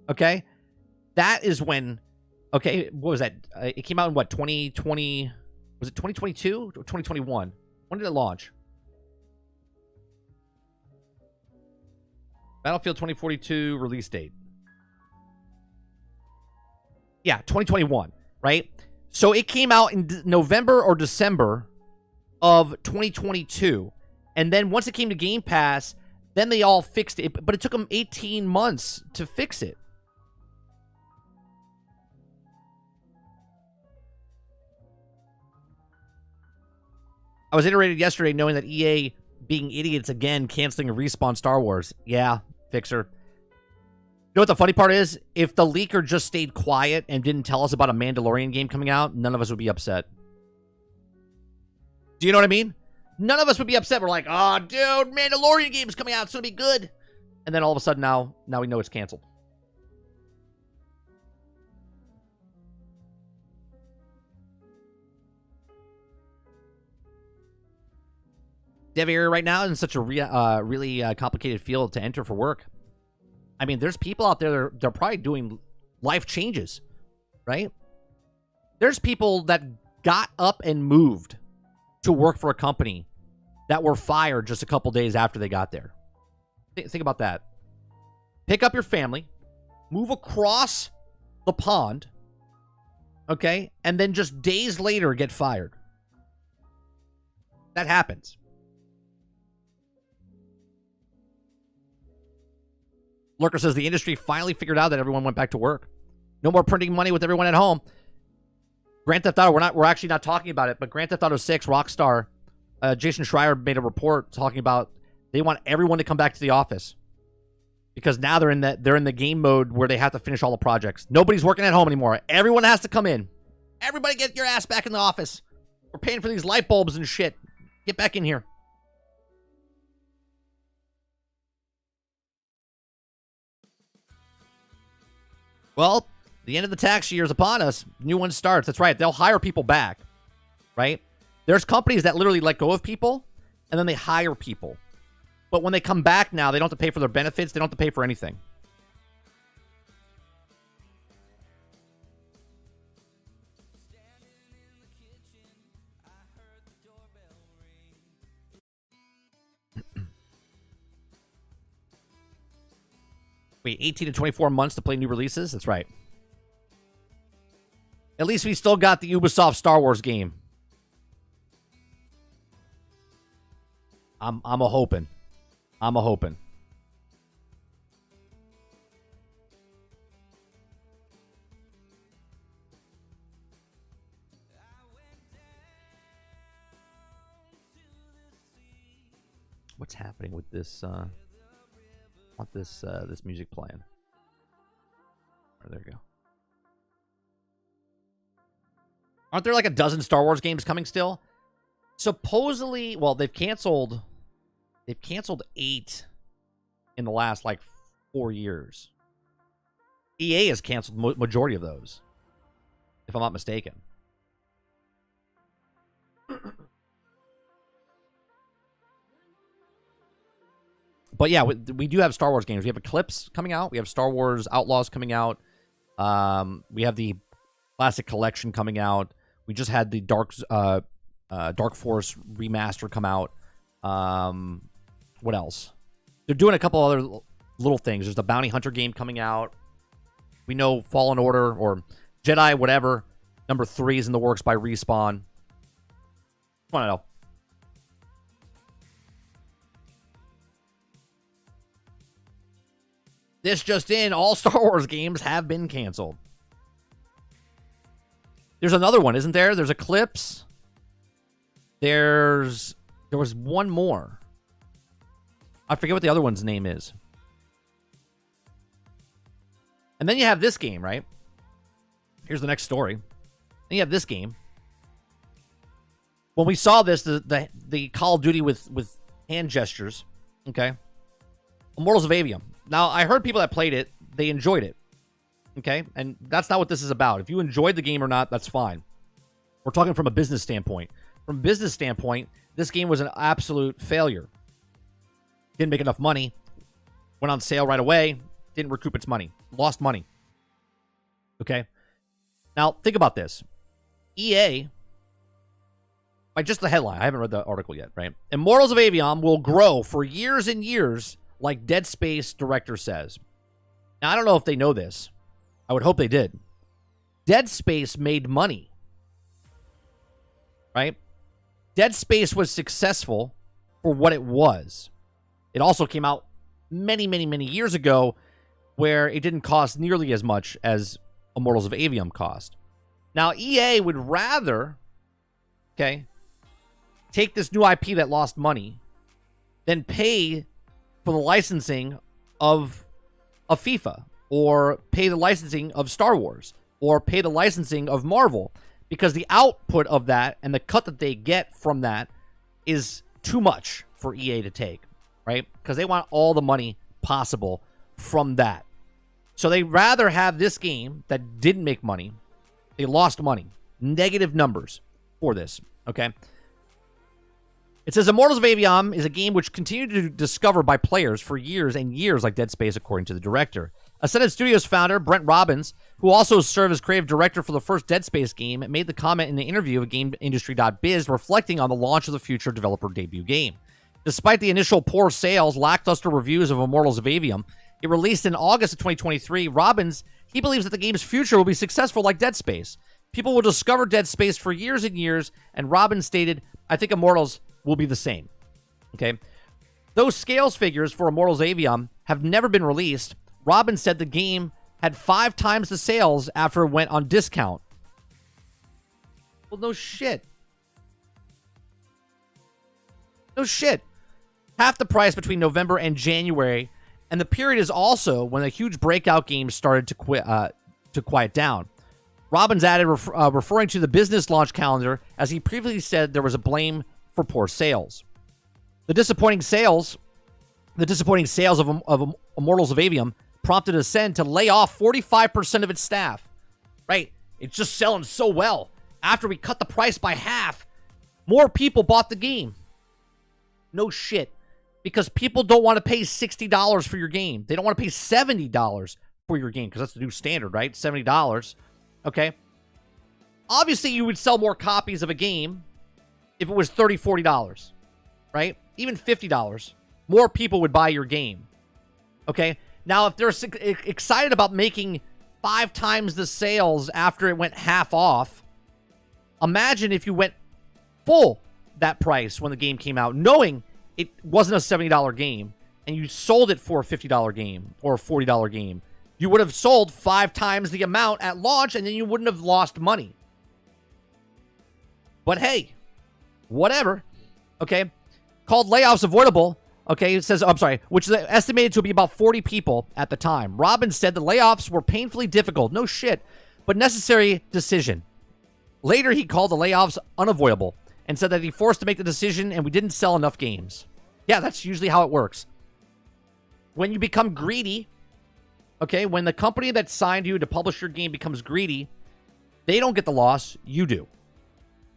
okay? That is when, okay, what was that? It came out in what, 2020? Was it 2022 or 2021? When did it launch? Battlefield 2042 release date. Yeah, 2021, right? So it came out in November or December of 2022. And then once it came to Game Pass, then they all fixed it. But it took them 18 months to fix it. I was iterated yesterday knowing that EA being idiots again, canceling a Respawn Star Wars. Yeah, fixer. You know what the funny part is? If the leaker just stayed quiet and didn't tell us about a Mandalorian game coming out, none of us would be upset. Do you know what I mean? None of us would be upset. We're like, oh, dude, Mandalorian game is coming out. It's going to be good. And then all of a sudden now we know it's canceled. Dev area right now is in such a really complicated field to enter for work. I mean, there's people out there, they're probably doing life changes, right? There's people that got up and moved to work for a company that were fired just a couple days after they got there. Think about that. Pick up your family, move across the pond, okay? And then just days later get fired. That happens. Lurker says the industry finally figured out that everyone went back to work. No more printing money with everyone at home. Grand Theft Auto, we're actually not talking about it, but Grand Theft Auto 6, Rockstar, Jason Schreier made a report talking about they want everyone to come back to the office because now they're in the game mode where they have to finish all the projects. Nobody's working at home anymore. Everyone has to come in. Everybody get your ass back in the office. We're paying for these light bulbs and shit. Get back in here. Well, the end of the tax year is upon us. New one starts. That's right. They'll hire people back, right? There's companies that literally let go of people, and then they hire people. But when they come back now, they don't have to pay for their benefits. They don't have to pay for anything. Wait, 18 to 24 months to play new releases? That's right. At least we still got the Ubisoft Star Wars game. I'm a hoping. What's happening with this? I want this music playing. Oh, there you go. Aren't there like a dozen Star Wars games coming still? Supposedly, well, they've canceled 8 in the last like 4 years. EA has canceled majority of those, if I'm not mistaken. But yeah, we do have Star Wars games. We have Eclipse coming out. We have Star Wars Outlaws coming out. We have the Classic Collection coming out. We just had the Dark Force remaster come out. What else? They're doing a couple other little things. There's the Bounty Hunter game coming out. We know Fallen Order or Jedi, whatever. Number 3 is in the works by Respawn. I want to know. This just in, all Star Wars games have been canceled. There's another one, isn't there? There's Eclipse. There was one more. I forget what the other one's name is. And then you have this game, right? Here's the next story. Then you have this game. When we saw this, the Call of Duty with hand gestures, okay? Immortals of Aveum. Now, I heard people that played it, they enjoyed it, okay? And that's not what this is about. If you enjoyed the game or not, that's fine. We're talking from a business standpoint. From a business standpoint, this game was an absolute failure. Didn't make enough money. Went on sale right away. Didn't recoup its money. Lost money. Okay? Now, think about this. EA, by just the headline, I haven't read the article yet, right? Immortals of Aveum will grow for years and years, like Dead Space director says. Now, I don't know if they know this. I would hope they did. Dead Space made money. Right? Dead Space was successful for what it was. It also came out many, many, many years ago where it didn't cost nearly as much as Immortals of Aveum cost. Now, EA would rather, okay, take this new IP that lost money than pay for the licensing of FIFA, or pay the licensing of Star Wars, or pay the licensing of Marvel, because the output of that and the cut that they get from that is too much for EA to take, right? Because they want all the money possible from that. So they'd rather have this game that didn't make money. They lost money. Negative numbers for this, okay? It says Immortals of Aveum is a game which continued to be discovered by players for years and years, like Dead Space, according to the director. Ascended Studios founder Brent Robbins, who also served as creative director for the first Dead Space game, made the comment in the interview with GameIndustry.biz, reflecting on the launch of the future developer debut game. Despite the initial poor sales, lackluster reviews of Immortals of Aveum, it released in August of 2023. Robbins, he believes that the game's future will be successful like Dead Space. People will discover Dead Space for years and years, and Robbins stated, I think Immortals will be the same. Okay? Those scales figures for Immortals Aveum have never been released. Robbins said the game had 5 times the sales after it went on discount. Well, no shit. No shit. Half the price between November and January, and the period is also when the huge breakout games started to quiet down. Robbins added, referring to the business launch calendar, as he previously said there was a blame for poor sales. The disappointing sales of Immortals of Aveum prompted Ascend to lay off 45% of its staff. Right? It's just selling so well. After we cut the price by half, more people bought the game. No shit. Because people don't want to pay $60 for your game. They don't want to pay $70 for your game, because that's the new standard, right? $70. Okay? Obviously, you would sell more copies of a game if it was $30, $40, right? Even $50. More people would buy your game. Okay? Now, if they're excited about making 5 times the sales after it went half off, imagine if you went full that price when the game came out, knowing it wasn't a $70 game, and you sold it for a $50 game or a $40 game. You would have sold 5 times the amount at launch, and then you wouldn't have lost money. But hey, whatever. Okay? Called Layoffs Avoidable. Okay, it says, I'm sorry, which is estimated to be about 40 people at the time. Robbins said the layoffs were painfully difficult, no shit, but necessary decision. Later, he called the layoffs unavoidable and said that he forced to make the decision and we didn't sell enough games. Yeah, that's usually how it works. When you become greedy, okay, when the company that signed you to publish your game becomes greedy, they don't get the loss, you do.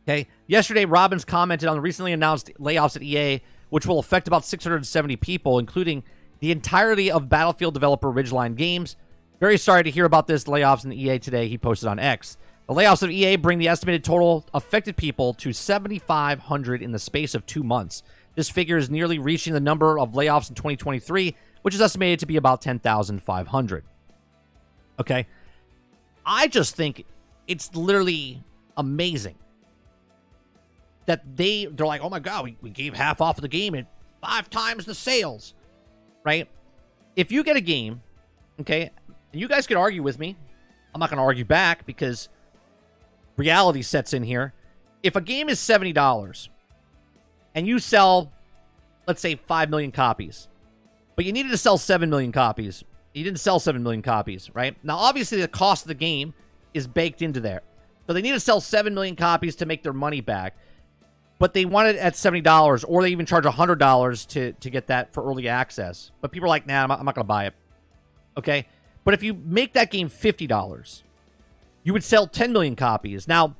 Okay, yesterday, Robbins commented on the recently announced layoffs at EA, which will affect about 670 people, including the entirety of Battlefield developer Ridgeline Games. Very sorry to hear about this layoffs in EA today, he posted on X. The layoffs of EA bring the estimated total affected people to 7,500 in the space of 2 months. This figure is nearly reaching the number of layoffs in 2023, which is estimated to be about 10,500. Okay? I just think it's literally amazing that they're like, oh my God, we gave half off of the game at 5 times the sales, right? If you get a game, okay, and you guys could argue with me. I'm not going to argue back because reality sets in here. If a game is $70 and you sell, let's say, 5 million copies, but you needed to sell 7 million copies, you didn't sell 7 million copies, right? Now, obviously, the cost of the game is baked into there. So they need to sell 7 million copies to make their money back. But they want it at $70, or they even charge $100 to get that for early access. But people are like, nah, I'm not going to buy it. Okay? But if you make that game $50, you would sell 10 million copies. Now,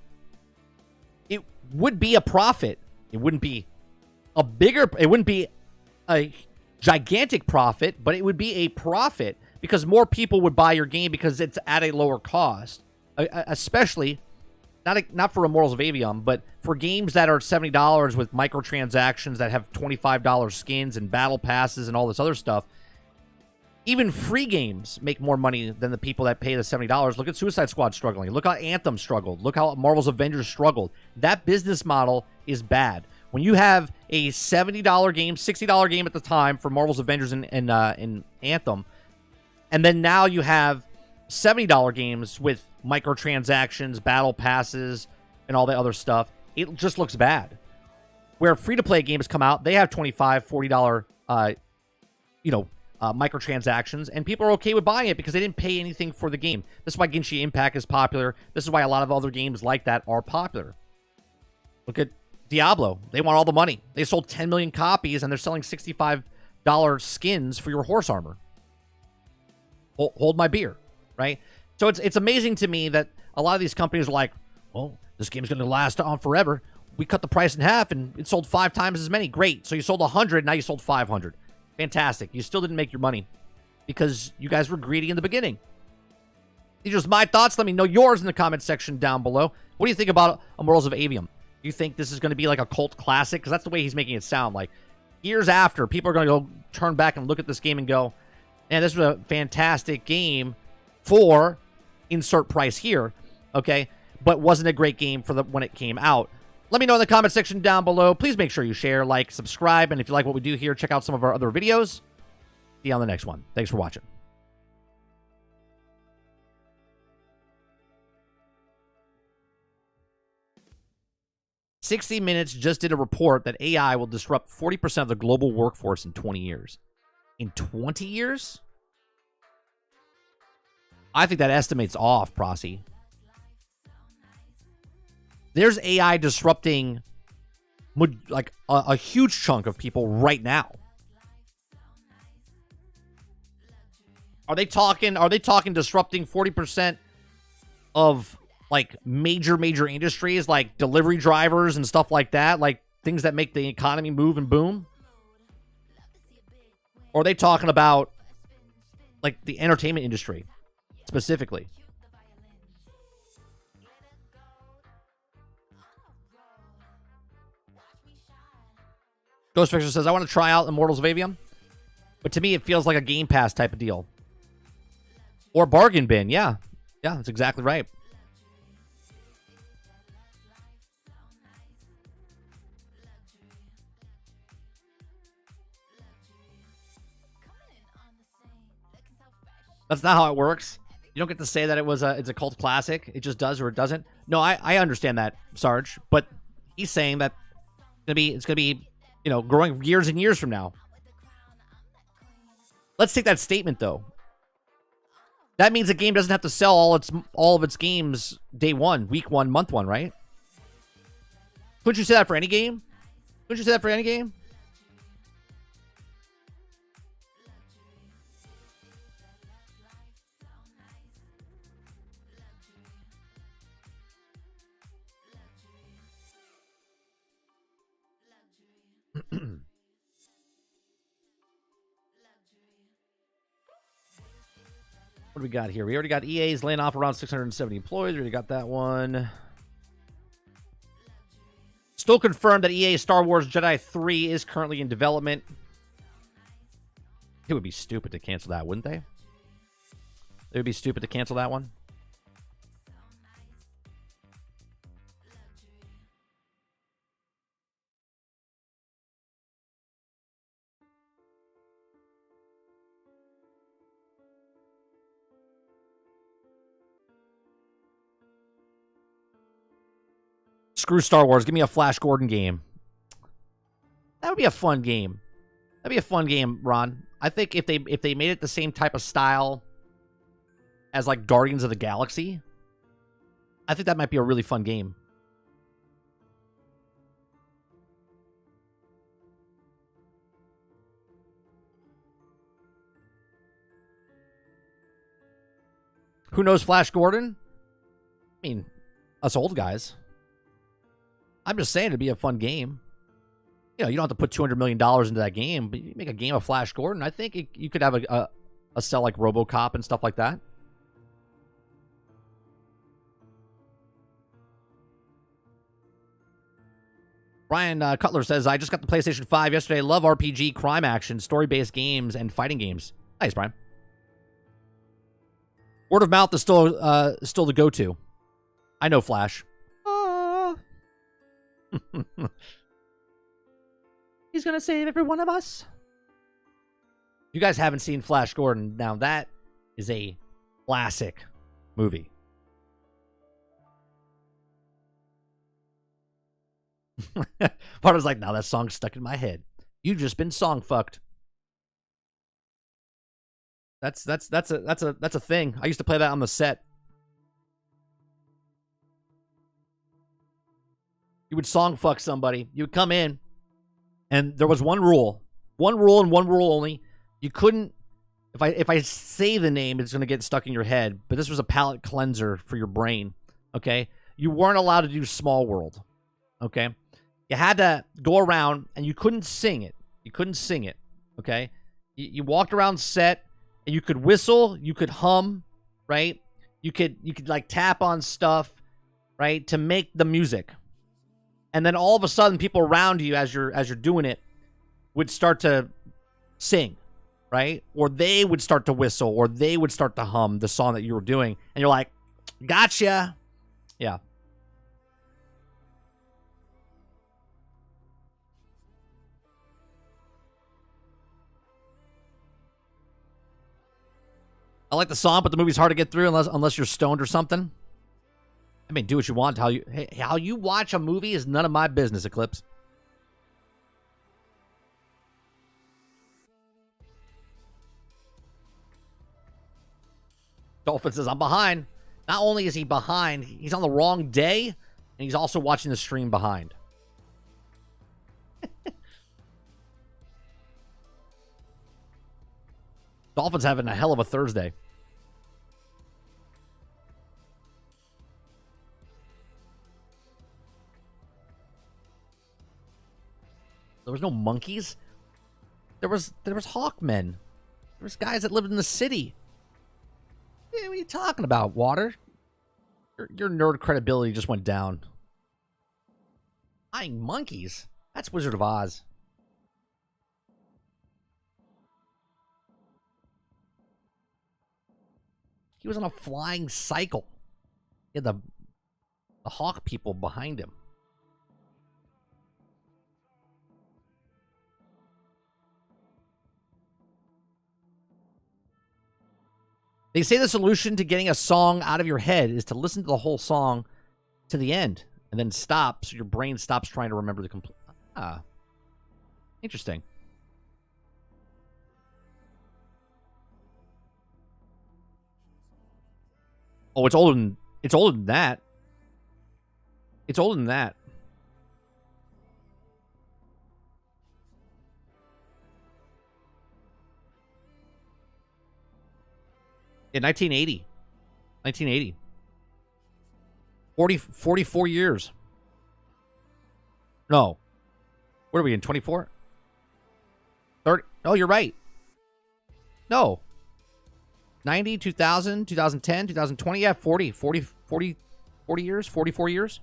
it would be a profit. It wouldn't be it wouldn't be a gigantic profit, but it would be a profit because more people would buy your game because it's at a lower cost. Especially, not for Immortals of Aveum, but for games that are $70 with microtransactions that have $25 skins and battle passes and all this other stuff. Even free games make more money than the people that pay the $70. Look at Suicide Squad struggling. Look how Anthem struggled. Look how Marvel's Avengers struggled. That business model is bad. When you have a $70 game, $60 game at the time for Marvel's Avengers and Anthem, and then now you have $70 games with microtransactions, battle passes, and all that other stuff, it just looks bad. Where free-to-play games come out, they have $25, $40, microtransactions, and people are okay with buying it because they didn't pay anything for the game. This is why Genshin Impact is popular. This is why a lot of other games like that are popular. Look at Diablo. They want all the money. They sold 10 million copies, and they're selling $65 skins for your horse armor. Hold my beer, right? So it's amazing to me that a lot of these companies are like, well, this game's going to last on forever. We cut the price in half, and it sold 5 times as many. Great. So you sold 100, now you sold 500. Fantastic. You still didn't make your money because you guys were greedy in the beginning. These are just my thoughts. Let me know yours in the comment section down below. What do you think about Immortals of Aveum? Do you think this is going to be like a cult classic? Because that's the way he's making it sound. Like, years after, people are going to go turn back and look at this game and go, man, this was a fantastic game for insert price here, okay? But wasn't a great game for when it came out. Let me know in the comment section down below. Please make sure you share, like, subscribe, and if you like what we do here, check out some of our other videos. See you on the next one. Thanks for watching. "60 Minutes just did a report that AI will disrupt 40% of the global workforce in 20 years. In 20 years? I think that estimate's off, Prosy. There's AI disrupting like a huge chunk of people right now. Are they talking disrupting 40% of like major industries like delivery drivers and stuff like that, like things that make the economy move and boom? Or are they talking about like the entertainment industry specifically? Ghostfixer says, I want to try out Immortals of Aveum, but to me it feels like a Game Pass type of deal. Or bargain bin, yeah. Yeah, that's exactly right. That's not how it works. You don't get to say that it's a cult classic. It just does or it doesn't. No, I understand that, Sarge, but he's saying that it's gonna be growing years and years from now. Let's take that statement though. That means a game doesn't have to sell all of its games day one, week one, month one, right? Couldn't you say that for any game? Couldn't you say that for any game? What do we got here? We already got EA's laying off around 670 employees. We already got that one. Still confirmed that EA Star Wars Jedi 3 is currently in development. It would be stupid to cancel that, wouldn't they? It would be stupid to cancel that one. Screw Star Wars. Give me a Flash Gordon game. That would be a fun game. That'd be a fun game, Ron. I think if they made it the same type of style as like Guardians of the Galaxy, I think that might be a really fun game. Who knows Flash Gordon? I mean, us old guys. I'm just saying it'd be a fun game. You know, you don't have to put $200 million into that game, but you make a game of Flash Gordon. I think you could have a cell like RoboCop and stuff like that. Brian Cutler says, I just got the PlayStation 5 yesterday. Love RPG, crime action, story-based games, and fighting games. Nice, Brian. Word of mouth is still the go-to. I know Flash. He's gonna save every one of us. You guys haven't seen Flash Gordon. Now that is a classic movie. Part was like, now that song's stuck in my head. You've just been song fucked. That's a thing. I used to play that on the set. You would song fuck somebody. You would come in, and there was one rule and one rule only. You couldn't. If I say the name, it's gonna get stuck in your head. But this was a palate cleanser for your brain. Okay, you weren't allowed to do Small World. Okay, you had to go around, and you couldn't sing it. You couldn't sing it. Okay, you walked around set, and you could whistle, you could hum, right? You could like tap on stuff, right, to make the music. And then all of a sudden, people around you, as you're doing it, would start to sing, right? Or they would start to whistle, or they would start to hum the song that you were doing, and you're like, "Gotcha!" Yeah. I like the song, but the movie's hard to get through unless you're stoned or something. I mean, do what you want. How you watch a movie is none of my business, Eclipse. Dolphin says, I'm behind. Not only is he behind, he's on the wrong day, and he's also watching the stream behind. Dolphin's having a hell of a Thursday. There was no monkeys. There was hawkmen. There was guys that lived in the city. Yeah, what are you talking about, Water? Your nerd credibility just went down. Flying monkeys? That's Wizard of Oz. He was on a flying cycle. He had the hawk people behind him. They say the solution to getting a song out of your head is to listen to the whole song to the end and then stop so your brain stops trying to remember the complete. Ah. Interesting. Oh, it's older than that. It's older than that. In 1980. 1980. 44 years. No. What are we in, 24? 30? Oh, you're right. No. 90, 2000, 2010, 2020. Yeah, 40 years, 44 years.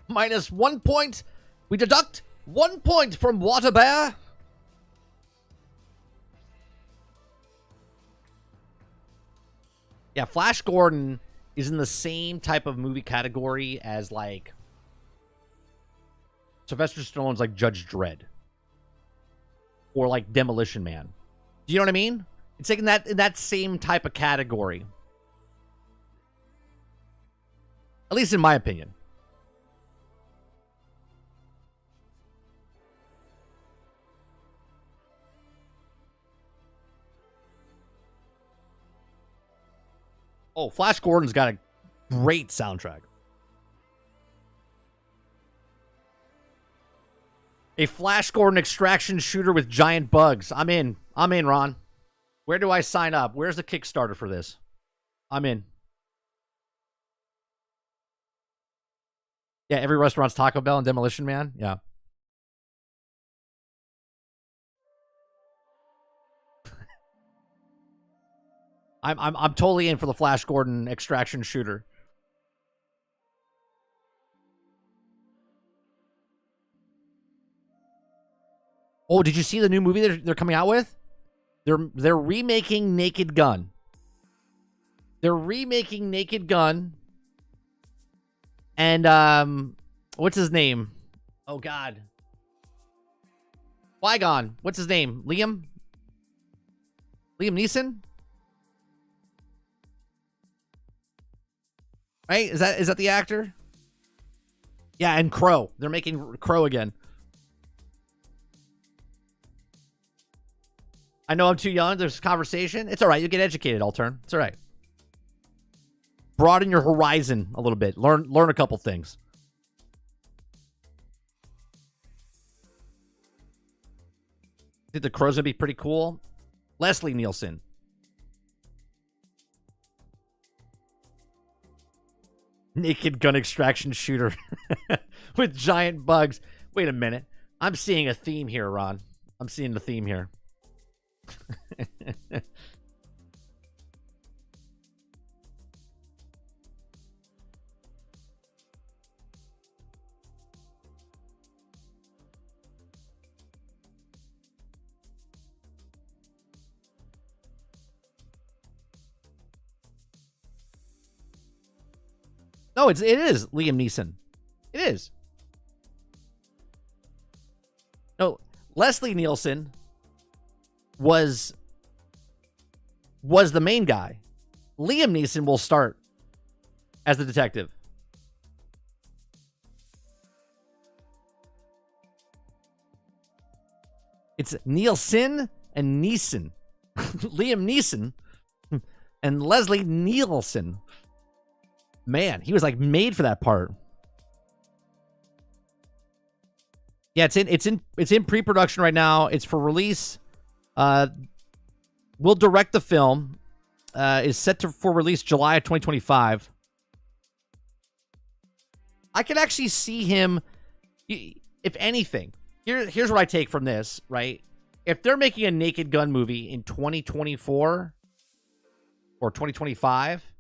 Minus 1 point. We deduct 1 point from Water Bear. Yeah, Flash Gordon is in the same type of movie category as, like, Sylvester Stallone's, like, Judge Dredd. Or, like, Demolition Man. Do you know what I mean? It's like in that same type of category. At least in my opinion. Oh, Flash Gordon's got a great soundtrack. A Flash Gordon extraction shooter with giant bugs. I'm in. I'm in, Ron. Where do I sign up? Where's the Kickstarter for this? I'm in. Yeah, every restaurant's Taco Bell and Demolition Man. Yeah. I'm totally in for the Flash Gordon extraction shooter. Oh, did you see the new movie they're coming out with? They're remaking Naked Gun. They're remaking Naked Gun. And what's his name? Oh God. Qui-Gon. What's his name? Liam Neeson? Right? Is that the actor? Yeah, and Crow. They're making Crow again. I know I'm too young. There's conversation. It's all right. You get educated, Altern. It's all right. Broaden your horizon a little bit. Learn a couple things. I think the Crow's gonna be pretty cool. Leslie Nielsen. Naked gun extraction shooter with giant bugs. Wait a minute. I'm seeing a theme here, Ron. I'm seeing the theme here. No, it is Liam Neeson. It is. No, Leslie Nielsen was the main guy. Liam Neeson will start as the detective. It's Nielsen and Neeson. Liam Neeson and Leslie Nielsen. Man, he was like made for that part. Yeah, it's in pre-production right now. It's for release. Will direct the film. Is set for release July of 2025. I could actually see him. If anything, here's what I take from this. Right, if they're making a Naked Gun movie in 2024 or 2025.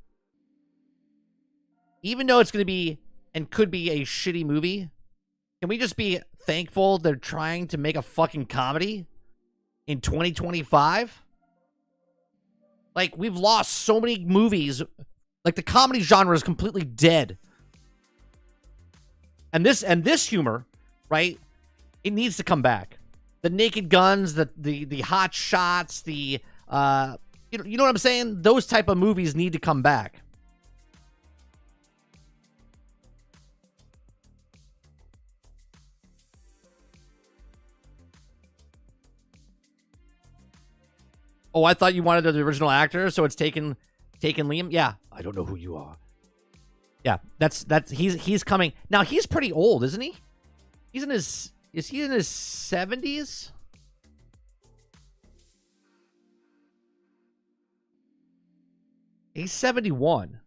Even though it's going to be and could be a shitty movie, can we just be thankful they're trying to make a fucking comedy in 2025? Like, we've lost so many movies. Like, the comedy genre is completely dead. And this humor, right? It needs to come back. The Naked Guns, the hot shots, you know what I'm saying? Those type of movies need to come back. Oh, I thought you wanted the original actor, so it's taken Liam. Yeah, I don't know who you are. Yeah, that's he's coming now. He's pretty old, isn't he? Is he in his 70s? He's 71.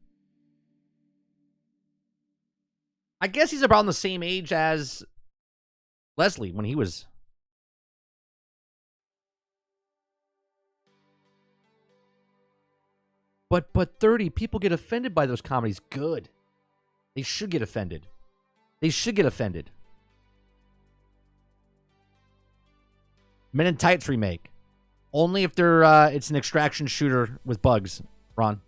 I guess he's around the same age as Leslie when he was. But 30 people get offended by those comedies. Good. They should get offended. They should get offended. Men in Tights remake. Only if they're it's an extraction shooter with bugs, Ron.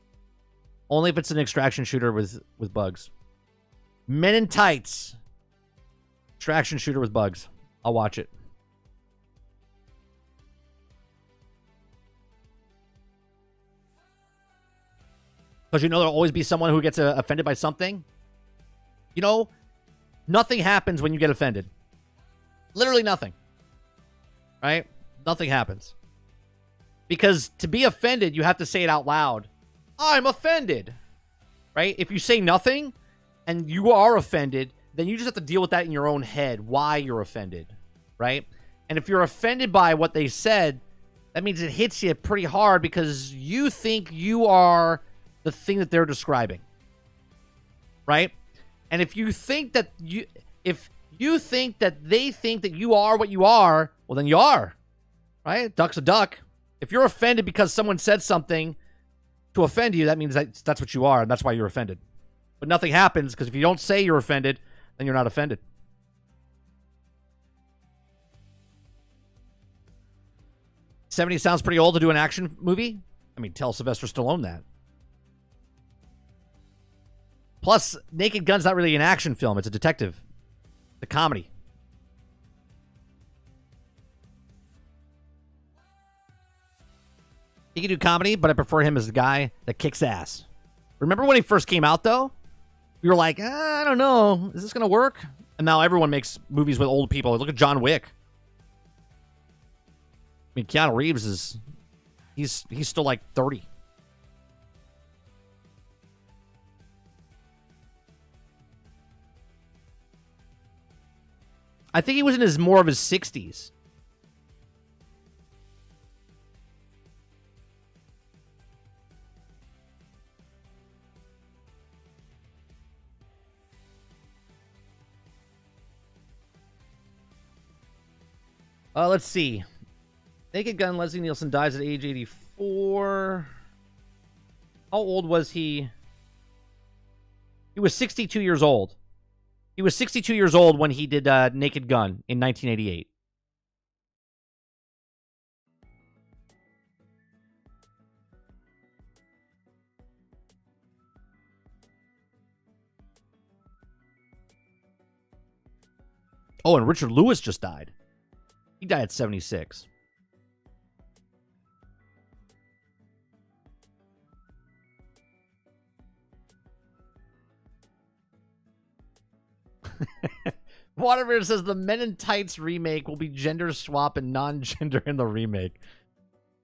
Only if it's an extraction shooter with bugs. Men in Tights. Extraction shooter with bugs. I'll watch it. Because you know there'll always be someone who gets offended by something. You know, nothing happens when you get offended. Literally nothing. Right? Nothing happens. Because to be offended, you have to say it out loud. I'm offended. Right? If you say nothing and you are offended, then you just have to deal with that in your own head, why you're offended. Right? And if you're offended by what they said, that means it hits you pretty hard because you think you are the thing that they're describing. Right? And if you think that if you think that they think that you are what you are, well, then you are. Right? Duck's a duck. If you're offended because someone said something to offend you, that means that's what you are, and that's why you're offended. But nothing happens, because if you don't say you're offended, then you're not offended. '70s sounds pretty old to do an action movie. I mean, tell Sylvester Stallone that. Plus, Naked Gun's not really an action film. It's a detective. It's a comedy. He can do comedy, but I prefer him as the guy that kicks ass. Remember when he first came out, though? We were like, I don't know. Is this going to work? And now everyone makes movies with old people. Look at John Wick. I mean, Keanu Reeves is... He's still like 30. I think he was in more of his 60s. Let's see. Naked Gun, Leslie Nielsen dies at age 84. How old was he? He was 62 years old. He was 62 years old when he did Naked Gun in 1988. Oh, and Richard Lewis just died. He died at 76. Waterbeard says the Men in Tights remake will be gender swap and non-gender in the remake.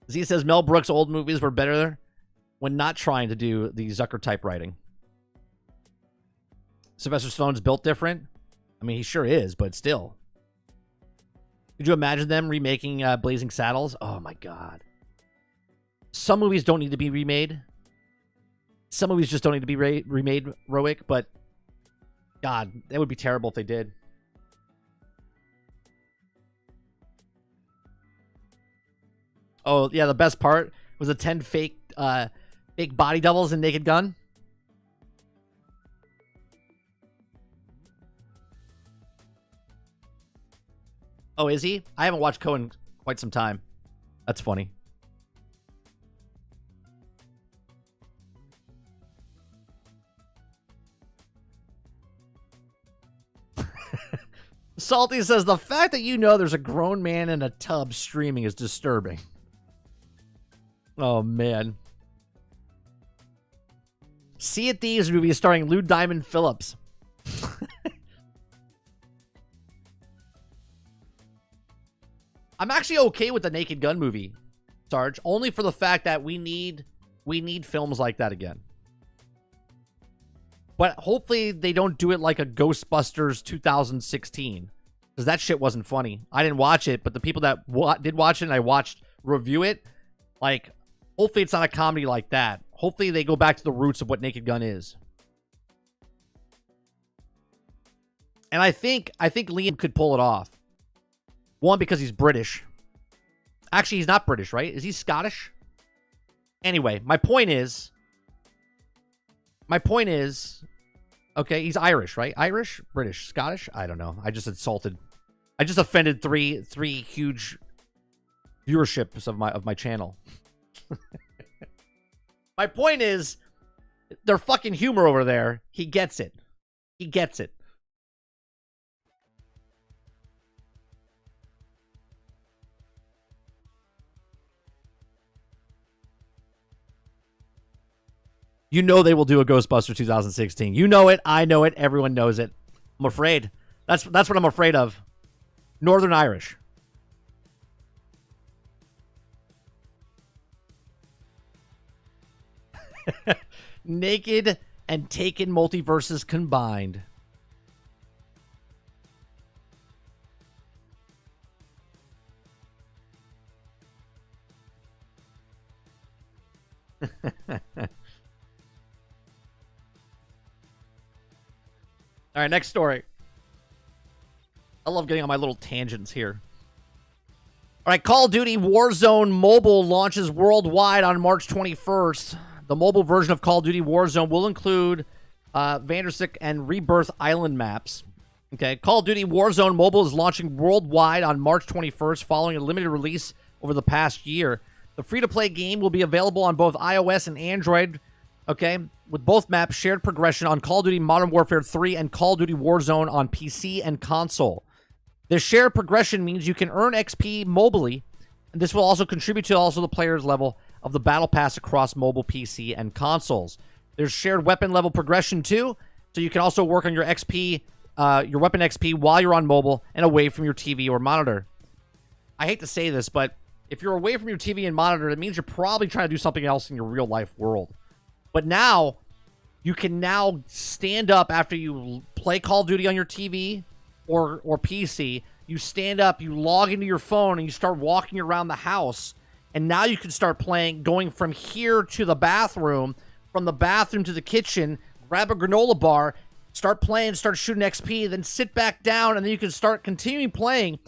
Z says Mel Brooks' old movies were better when not trying to do the Zucker type writing. Sylvester Stallone's built different. I mean, he sure is, but still. Could you imagine them remaking Blazing Saddles? Oh, my God. Some movies don't need to be remade. Some movies just don't need to be remade, Roic, but God, that would be terrible if they did. Oh, yeah, the best part was the 10 fake body doubles in Naked Gun. Oh, is he? I haven't watched Cohen quite some time. That's funny. Salty says, the fact that you know there's a grown man in a tub streaming is disturbing. Oh, man. Sea of Thieves movie starring Lou Diamond Phillips. I'm actually okay with the Naked Gun movie, Sarge, only for the fact that we need films like that again. But hopefully they don't do it like a Ghostbusters 2016, because that shit wasn't funny. I didn't watch it, but the people that did watch it and I watched review it, like, hopefully it's not a comedy like that. Hopefully they go back to the roots of what Naked Gun is. And I think Liam could pull it off. One, because he's British. Actually, he's not British, right? Is he Scottish? Anyway, my point is, Okay, he's Irish, right? Irish? British? Scottish? I don't know. I just offended three huge viewerships of my channel. My point is, their fucking humor over there, he gets it. He gets it. You know they will do a Ghostbuster 2016. You know it. I know it. Everyone knows it. I'm afraid. That's what I'm afraid of. Northern Irish. Naked and Taken multiverses combined. All right, next story. I love getting on my little tangents here. All right, Call of Duty Warzone Mobile launches worldwide on March 21st. The mobile version of Call of Duty Warzone will include Vandersik and Rebirth Island maps. Okay, Call of Duty Warzone Mobile is launching worldwide on March 21st following a limited release over the past year. The free-to-play game will be available on both iOS and Android, okay, with both maps shared progression on Call of Duty Modern Warfare 3 and Call of Duty Warzone on PC and console. This shared progression means you can earn XP mobilely, and this will also contribute to the player's level of the Battle Pass across mobile, PC, and consoles. There's shared weapon level progression too, so you can also work on your XP, your weapon XP while you're on mobile and away from your TV or monitor. I hate to say this, but if you're away from your TV and monitor, it means you're probably trying to do something else in your real life world. But now, you can now stand up after you play Call of Duty on your TV or PC. You stand up, you log into your phone, and you start walking around the house. And now you can start playing, going from here to the bathroom, from the bathroom to the kitchen, grab a granola bar, start playing, start shooting XP, then sit back down, and then you can start continuing playing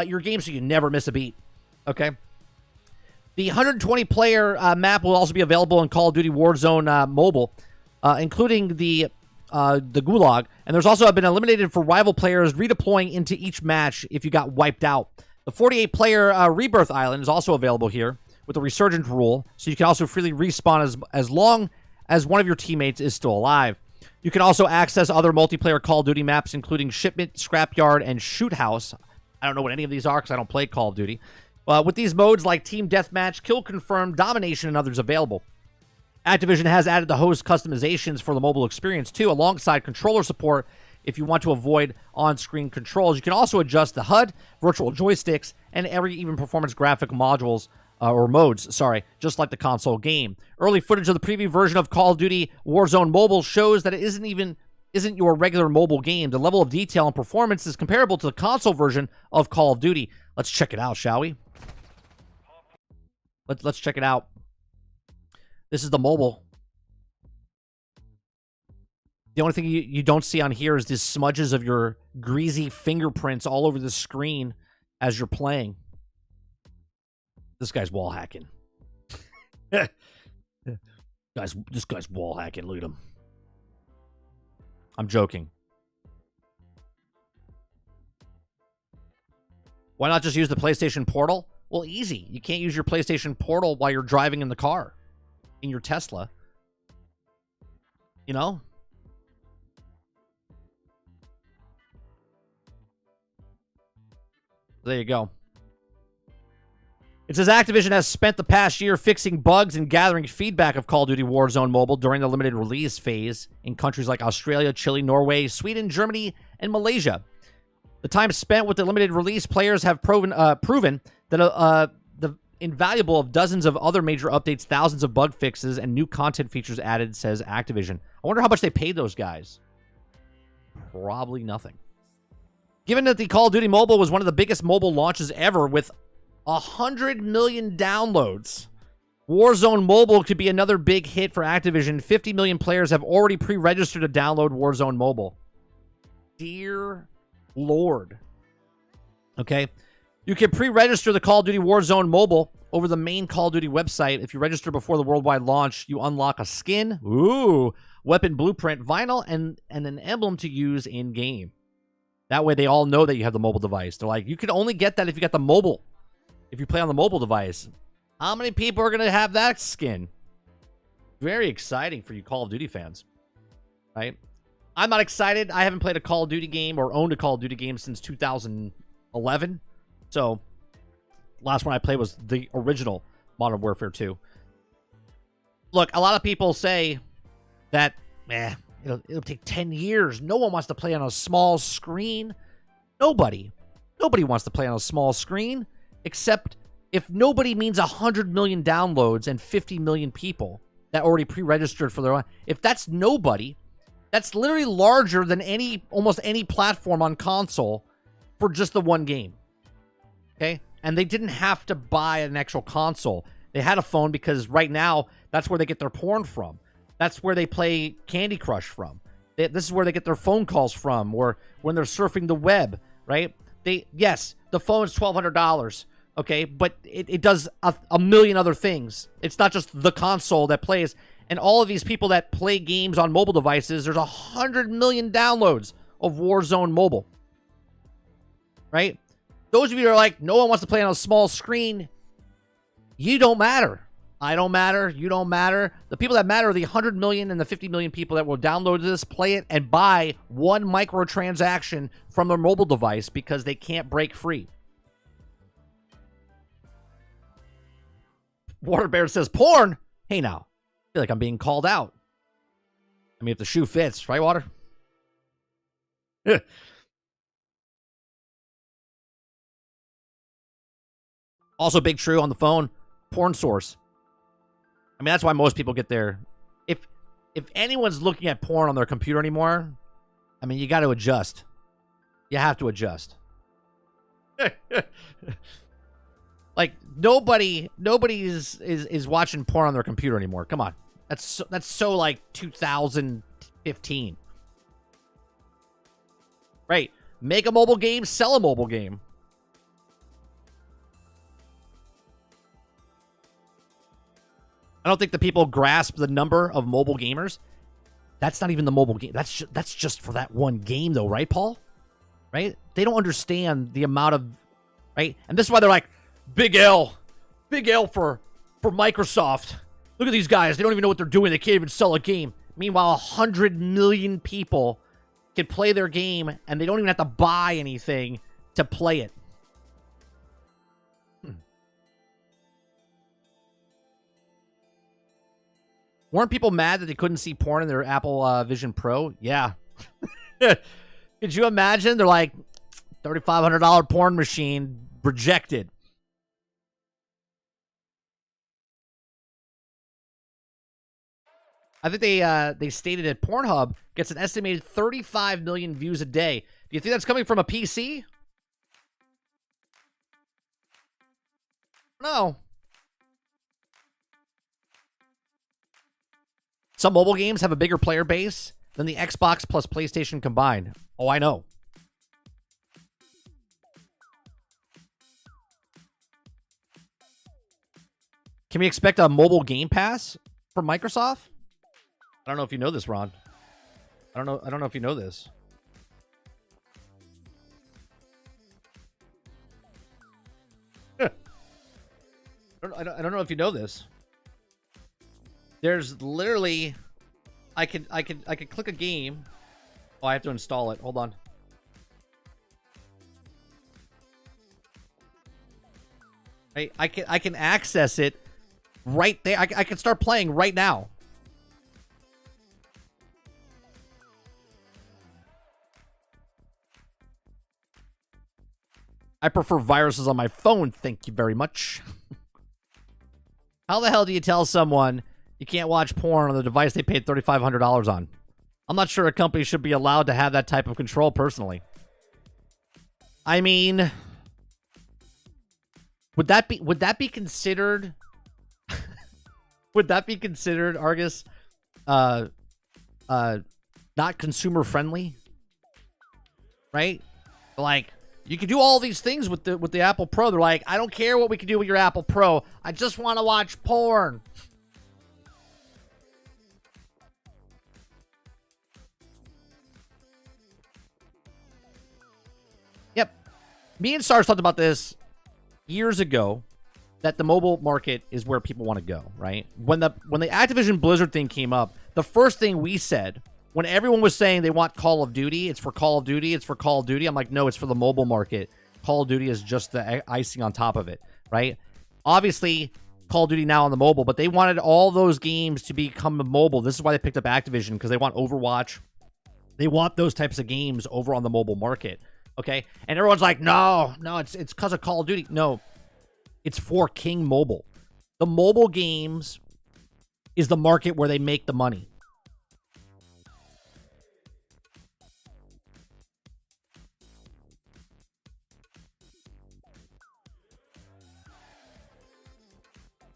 your game so you never miss a beat. Okay? The 120-player map will also be available in Call of Duty Warzone Mobile, including the Gulag. And there's also been eliminated for rival players redeploying into each match if you got wiped out. The 48-player Rebirth Island is also available here with the resurgence rule, so you can also freely respawn as long as one of your teammates is still alive. You can also access other multiplayer Call of Duty maps, including Shipment, Scrapyard, and Shoot House. I don't know what any of these are because I don't play Call of Duty. With these modes like Team Deathmatch, Kill Confirmed, Domination, and others available. Activision has added the host customizations for the mobile experience too, alongside controller support if you want to avoid on-screen controls. You can also adjust the HUD, virtual joysticks, and even performance graphic modules, or modes, sorry, just like the console game. Early footage of the preview version of Call of Duty Warzone Mobile shows that it isn't your regular mobile game. The level of detail and performance is comparable to the console version of Call of Duty. Let's check it out, shall we? Let's check it out. This is the mobile. The only thing you don't see on here is these smudges of your greasy fingerprints all over the screen as you're playing. This guy's wall hacking. This guy's wall hacking. Look at him. I'm joking. Why not just use the PlayStation Portal? Well, easy. You can't use your PlayStation Portal while you're driving in the car. In your Tesla. You know? There you go. It says Activision has spent the past year fixing bugs and gathering feedback of Call of Duty Warzone Mobile during the limited release phase in countries like Australia, Chile, Norway, Sweden, Germany, and Malaysia. The time spent with the limited release, players have proven that the invaluable of dozens of other major updates, thousands of bug fixes, and new content features added, says Activision. I wonder how much they paid those guys. Probably nothing. Given that the Call of Duty Mobile was one of the biggest mobile launches ever with 100 million downloads, Warzone Mobile could be another big hit for Activision. 50 million players have already pre-registered to download Warzone Mobile. Dear Lord. Okay. You can pre-register the Call of Duty Warzone Mobile over the main Call of Duty website. If you register before the worldwide launch, you unlock a skin. Ooh. weapon blueprint, vinyl, and an emblem to use in game. That way they all know that you have the mobile device. They're like, you can only get that if you got the mobile. If you play on the mobile device. How many people are going to have that skin? Very exciting for you Call of Duty fans. Right? I'm not excited. I haven't played a Call of Duty game or owned a Call of Duty game since 2011. So, last one I played was the original Modern Warfare 2. Look, a lot of people say that, it'll take 10 years. No one wants to play on a small screen. Nobody wants to play on a small screen, except if nobody means 100 million downloads and 50 million people that already pre-registered for their own. If that's nobody, that's literally larger than almost any platform on console for just the one game. Okay? And they didn't have to buy an actual console. They had a phone because right now, that's where they get their porn from. That's where they play Candy Crush from. This is where they get their phone calls from, or when they're surfing the web, right? Yes, the phone's $1,200, okay? But it does a million other things. It's not just the console that plays. And all of these people that play games on mobile devices, there's 100 million downloads of Warzone Mobile, right? Those of you that are like, no one wants to play on a small screen, you don't matter. I don't matter. You don't matter. The people that matter are the 100 million and the 50 million people that will download this, play it, and buy one microtransaction from their mobile device because they can't break free. Water Bear says, porn? Hey, now. I feel like I'm being called out. I mean, if the shoe fits, right, Water? Also, Big True on the phone, porn source. I mean, that's why most people get their... If anyone's looking at porn on their computer anymore, I mean, you got to adjust. You have to adjust. Like, nobody is watching porn on their computer anymore. Come on. That's so like 2015. Right. Make a mobile game, sell a mobile game. I don't think the people grasp the number of mobile gamers. That's not even the mobile game. That's just for that one game, though, right, Paul? Right? They don't understand the amount of... Right? And this is why they're like, Big L for Microsoft. Look at these guys. They don't even know what they're doing. They can't even sell a game. Meanwhile, 100 million people can play their game, and they don't even have to buy anything to play it. Weren't people mad that they couldn't see porn in their Apple Vision Pro? Yeah. Could you imagine? They're like, $3,500 porn machine rejected. I think they stated that Pornhub gets an estimated 35 million views a day. Do you think that's coming from a PC? No. Some mobile games have a bigger player base than the Xbox plus PlayStation combined. Oh, I know. Can we expect a mobile Game Pass from Microsoft? I don't know if you know this, Ron. I don't know if you know this. I don't know if you know this. There's literally, I could click a game. Oh, I have to install it. Hold on. I can access it right there. I can start playing right now. I prefer viruses on my phone. Thank you very much. How the hell do you tell someone you can't watch porn on the device they paid $3,500 on? I'm not sure a company should be allowed to have that type of control personally. I mean, would that be considered would that be considered, Argus, not consumer friendly? Right? Like, you can do all these things with the Apple Pro. They're like, I don't care what we can do with your Apple Pro. I just want to watch porn. Me and Sarge talked about this years ago, that the mobile market is where people want to go, right? When the Activision Blizzard thing came up, the first thing we said, when everyone was saying they want Call of Duty, it's for Call of Duty, it's for Call of Duty, I'm like, no, it's for the mobile market. Call of Duty is just the icing on top of it, right? Obviously, Call of Duty now on the mobile, but they wanted all those games to become mobile. This is why they picked up Activision, because they want Overwatch. They want those types of games over on the mobile market, okay? And everyone's like, no, it's because of Call of Duty. No. It's for King Mobile. The mobile games is the market where they make the money.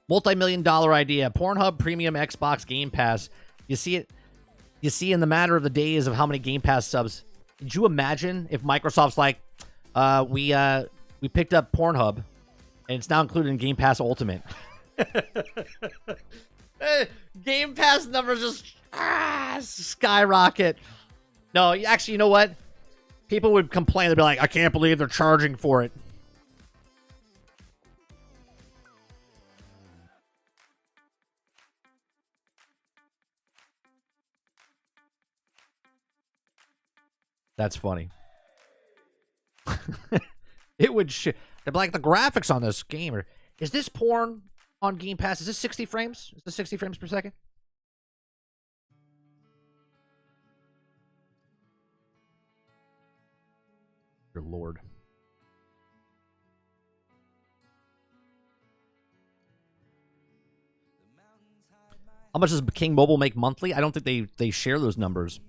Multi-million-dollar idea. Pornhub Premium Xbox Game Pass. You see it. You see in the matter of the days of how many Game Pass subs. Did you imagine if Microsoft's like, we picked up Pornhub, and it's now included in Game Pass Ultimate. Game Pass numbers just skyrocket. No, actually, you know what? People would complain. They'd be like, I can't believe they're charging for it. That's funny. It would like the graphics on this game. Is this porn on Game Pass? Is this 60 frames? Is this 60 frames per second? Dear Lord. How much does King Mobile make monthly? I don't think they share those numbers.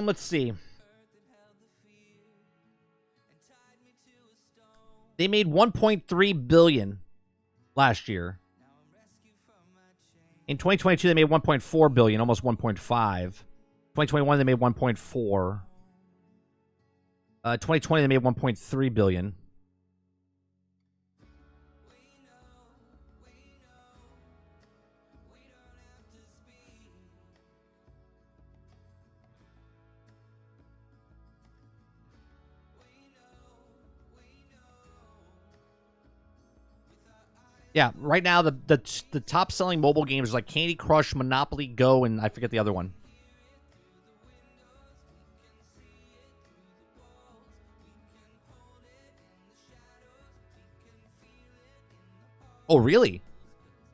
Let's see. They made 1.3 billion last year. In 2022, they made 1.4 billion, almost 1.5. 2021, they made 1.4. 2020, they made 1.3 billion. Yeah, right now the top selling mobile games are like Candy Crush, Monopoly Go, and I forget the other one. Oh, really?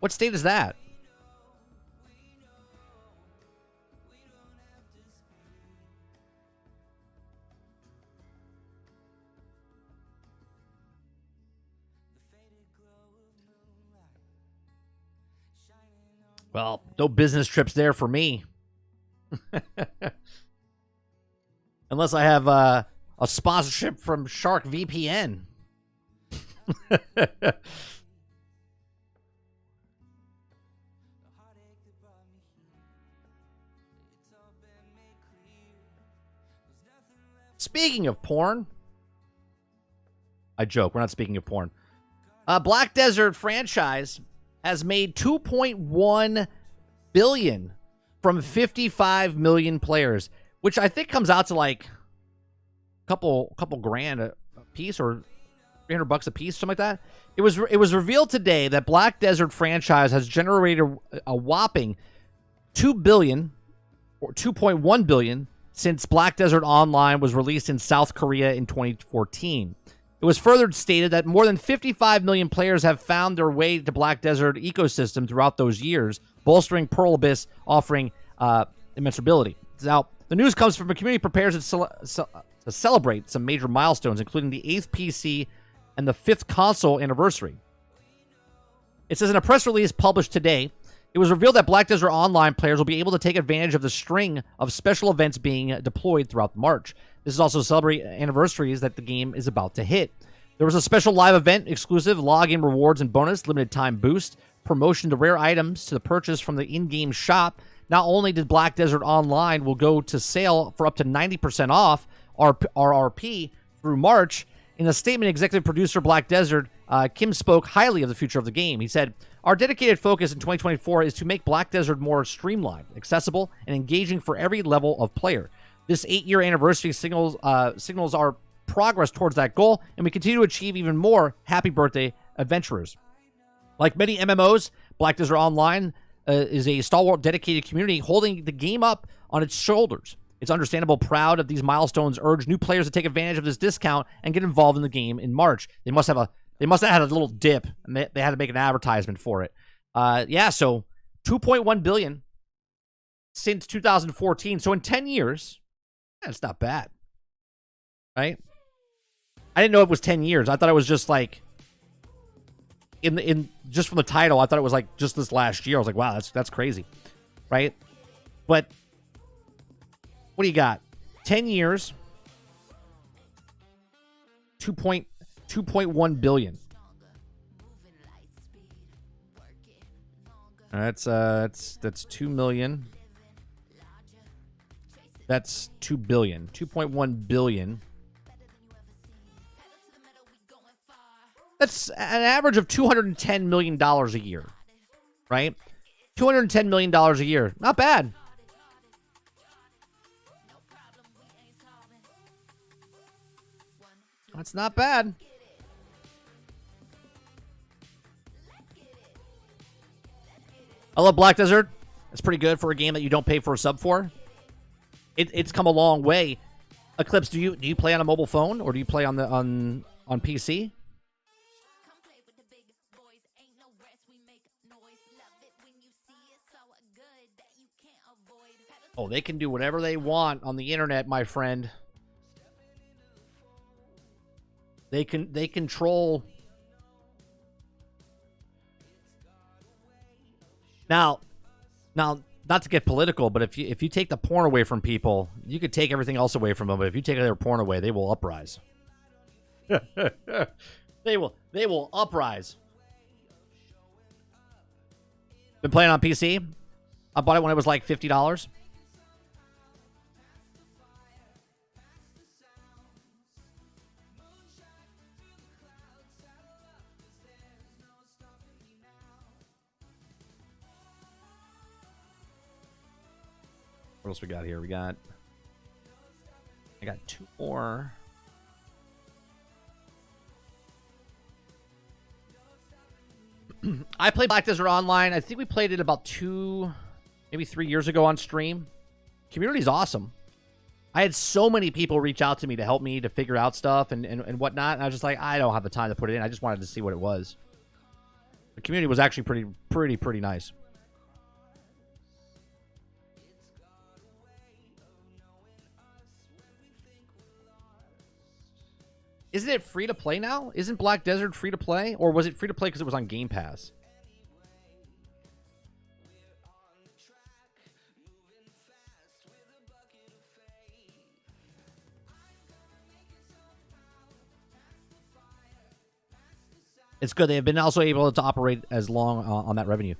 What state is that? Well, no business trips there for me. Unless I have a sponsorship from Shark VPN. Speaking of porn. I joke, we're not speaking of porn. Black Desert franchise has made 2.1 billion from 55 million players, which I think comes out to like a couple grand a piece, or $300 a piece, something like that. It was revealed today that Black Desert franchise has generated a whopping 2 billion or 2.1 billion since Black Desert Online was released in South Korea in 2014. It was further stated that more than 55 million players have found their way to Black Desert ecosystem throughout those years, bolstering Pearl Abyss, offering immeasurability. Now, the news comes from a community prepares to celebrate some major milestones, including the 8th PC and the 5th console anniversary. It says in a press release published today, it was revealed that Black Desert Online players will be able to take advantage of the string of special events being deployed throughout March. This is also to celebrate anniversaries that the game is about to hit. There was a special live event, exclusive login rewards and bonus, limited time boost, promotion to rare items to the purchase from the in-game shop. Not only did Black Desert Online will go to sale for up to 90% off RRP through March. In a statement, executive producer Black Desert, Kim spoke highly of the future of the game. He said, "Our dedicated focus in 2024 is to make Black Desert more streamlined, accessible, and engaging for every level of player. This 8-year anniversary signals our progress towards that goal, and we continue to achieve even more. Happy birthday, adventurers." Like many MMOs, Black Desert Online is a stalwart, dedicated community holding the game up on its shoulders. It's understandable proud of these milestones urge new players to take advantage of this discount and get involved in the game in March. They must have had a little dip, and they had to make an advertisement for it. Yeah, so $2.1 billion since 2014. So in 10 years, that's not bad, right? I didn't know it was 10 years. I thought it was just like in just from the title. I thought it was like just this last year. I was like, wow, that's crazy, right? But what do you got? 10 years, 2.1 billion. That's 2 million. That's 2 billion. 2.1 billion. That's an average of $210 million a year, right? $210 million a year. Not bad. That's not bad. I love Black Desert. It's pretty good for a game that you don't pay for a sub for. It's come a long way. Eclipse, do you play on a mobile phone or do you play on PC? Oh, they can do whatever they want on the internet, my friend. They control. Now, not to get political, but if you take the porn away from people, you could take everything else away from them. But if you take their porn away, they will uprise. They will uprise. Been playing on PC. I bought it when it was like $50. What else we got here? I got 2 more. I played Black Desert Online. I think we played it about 2, maybe 3 years ago on stream. Community's awesome. I had so many people reach out to me to help me to figure out stuff and whatnot. And I was just like, I don't have the time to put it in. I just wanted to see what it was. The community was actually pretty nice. Isn't it free to play now? Isn't Black Desert free to play? Or was it free to play because it was on Game Pass? It's good. They've been also able to operate as long on that revenue.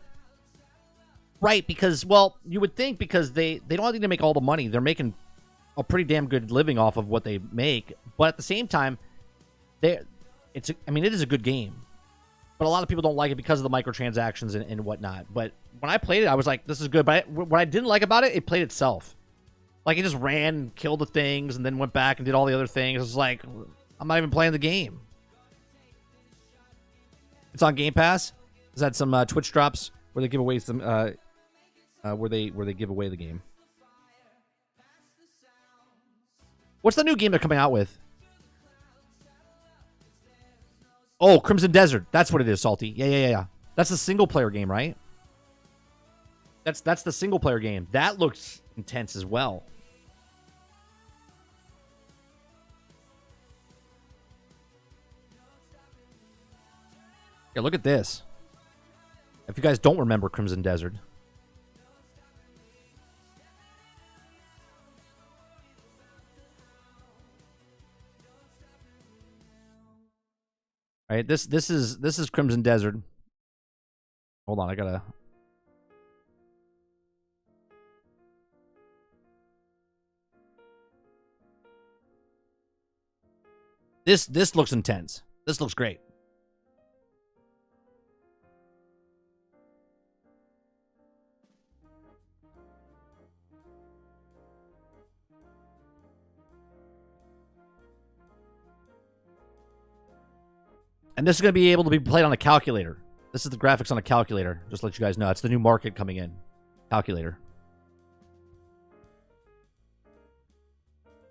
Right, because, well, you would think because they don't need to make all the money. They're making a pretty damn good living off of what they make. But at the same time, it is a good game, but a lot of people don't like it because of the microtransactions and whatnot. But when I played it, I was like, this is good. But what I didn't like about it, it played itself. Like, it just ran, killed the things, and then went back and did all the other things. It was like, I'm not even playing the game. It's on Game Pass. Is that some Twitch drops where they give away some where they give away the game? What's the new game they're coming out with? Oh, Crimson Desert. That's what it is, Salty. Yeah. That's the single-player game, right? That's the single-player game. That looks intense as well. Yeah, look at this. If you guys don't remember Crimson Desert. All right, this is Crimson Desert. Hold on, I gotta. This looks intense. This looks great. And this is going to be able to be played on a calculator. This is the graphics on a calculator. Just to let you guys know. It's the new market coming in. Calculator.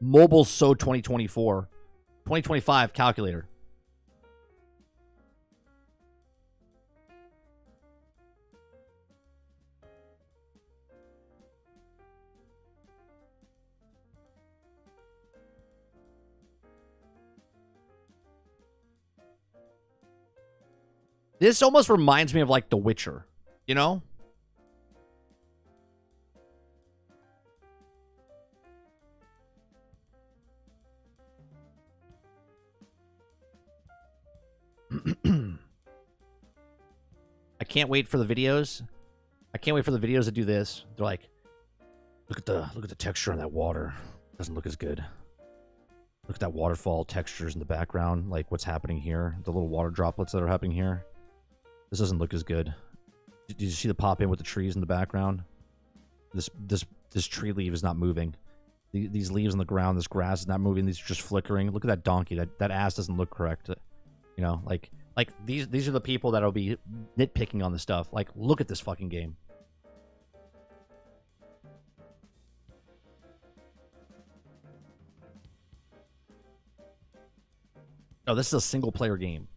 Mobile So 2024. 2025 calculator. This almost reminds me of like The Witcher, you know? I can't wait for the videos. I can't wait for the videos to do this. They're like, look at the texture on that water. Doesn't look as good. Look at that waterfall textures in the background, like what's happening here. The little water droplets that are happening here. This doesn't look as good. Did you see the pop in with the trees in the background? This tree leaf is not moving. These leaves on the ground, this grass is not moving. These are just flickering. Look at that donkey. That ass doesn't look correct. You know, like these are the people that'll be nitpicking on the stuff. Like, look at this fucking game. Oh, this is a single player game.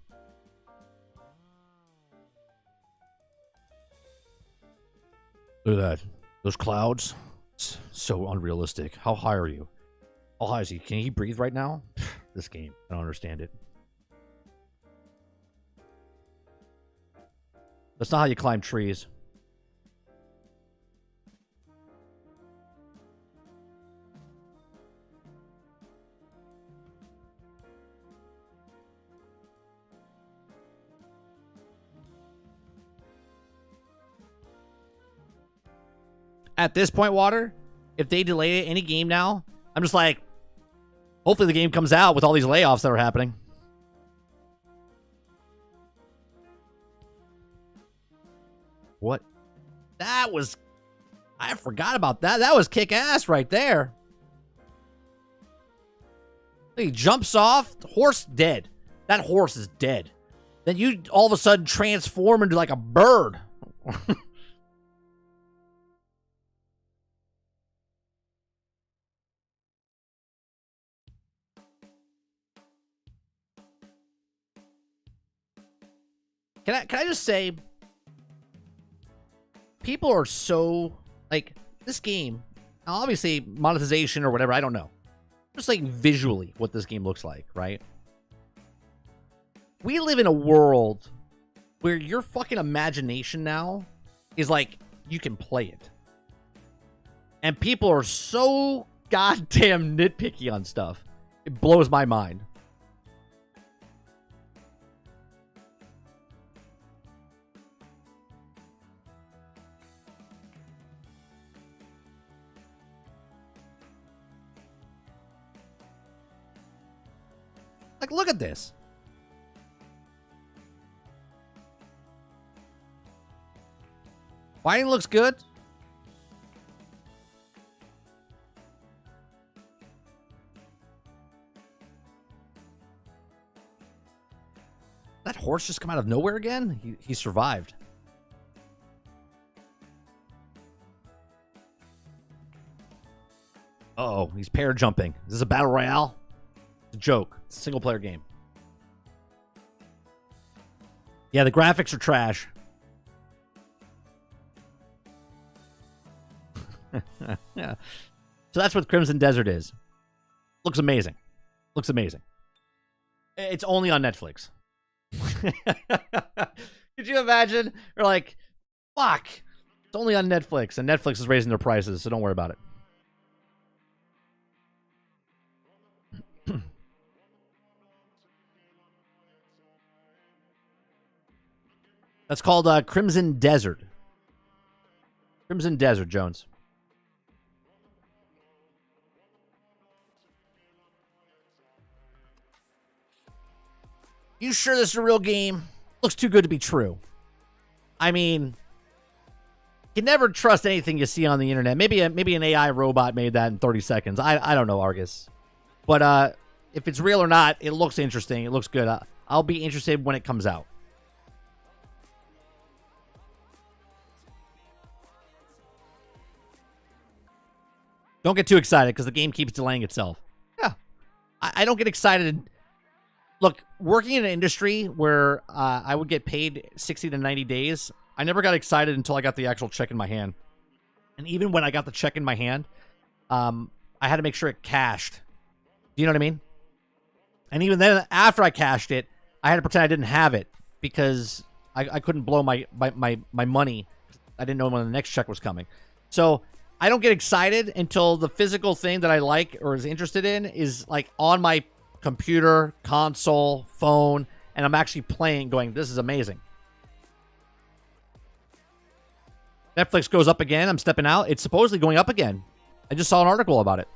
Look at that. Those clouds. It's so unrealistic. How high are you? How high is he? Can he breathe right now? This game. I don't understand it. That's not how you climb trees. At this point, Water, if they delay any game now, I'm just like, hopefully the game comes out with all these layoffs that are happening. What? That was... I forgot about that. That was kick-ass right there. He jumps off. The horse dead. That horse is dead. Then you all of a sudden transform into like a bird. Can I just say, people are so, like, this game, obviously monetization or whatever, I don't know. Just like visually what this game looks like, right? We live in a world where your fucking imagination now is like, you can play it. And people are so goddamn nitpicky on stuff. It blows my mind. Like, look at this. Fighting looks good. That horse just come out of nowhere again? He survived. Uh-oh, he's pair jumping. Is this a battle royale? It's a joke. It's a single player game. Yeah, the graphics are trash. Yeah. So that's what Crimson Desert is. Looks amazing. Looks amazing. It's only on Netflix. Could you imagine? You're like, fuck. It's only on Netflix, and Netflix is raising their prices, so don't worry about it. That's called Crimson Desert. Crimson Desert, Jones. You sure this is a real game? Looks too good to be true. I mean, you can never trust anything you see on the internet. Maybe an AI robot made that in 30 seconds. I don't know, Argus. But if it's real or not, it looks interesting. It looks good. I'll be interested when it comes out. Don't get too excited because the game keeps delaying itself. Yeah. I don't get excited. Look, working in an industry where I would get paid 60 to 90 days, I never got excited until I got the actual check in my hand. And even when I got the check in my hand, I had to make sure it cashed. Do you know what I mean? And even then, after I cashed it, I had to pretend I didn't have it because I couldn't blow my money. I didn't know when the next check was coming. So I don't get excited until the physical thing that I like or is interested in is like on my computer, console, phone, and I'm actually playing going, this is amazing. Netflix goes up again. I'm stepping out. It's supposedly going up again. I just saw an article about it.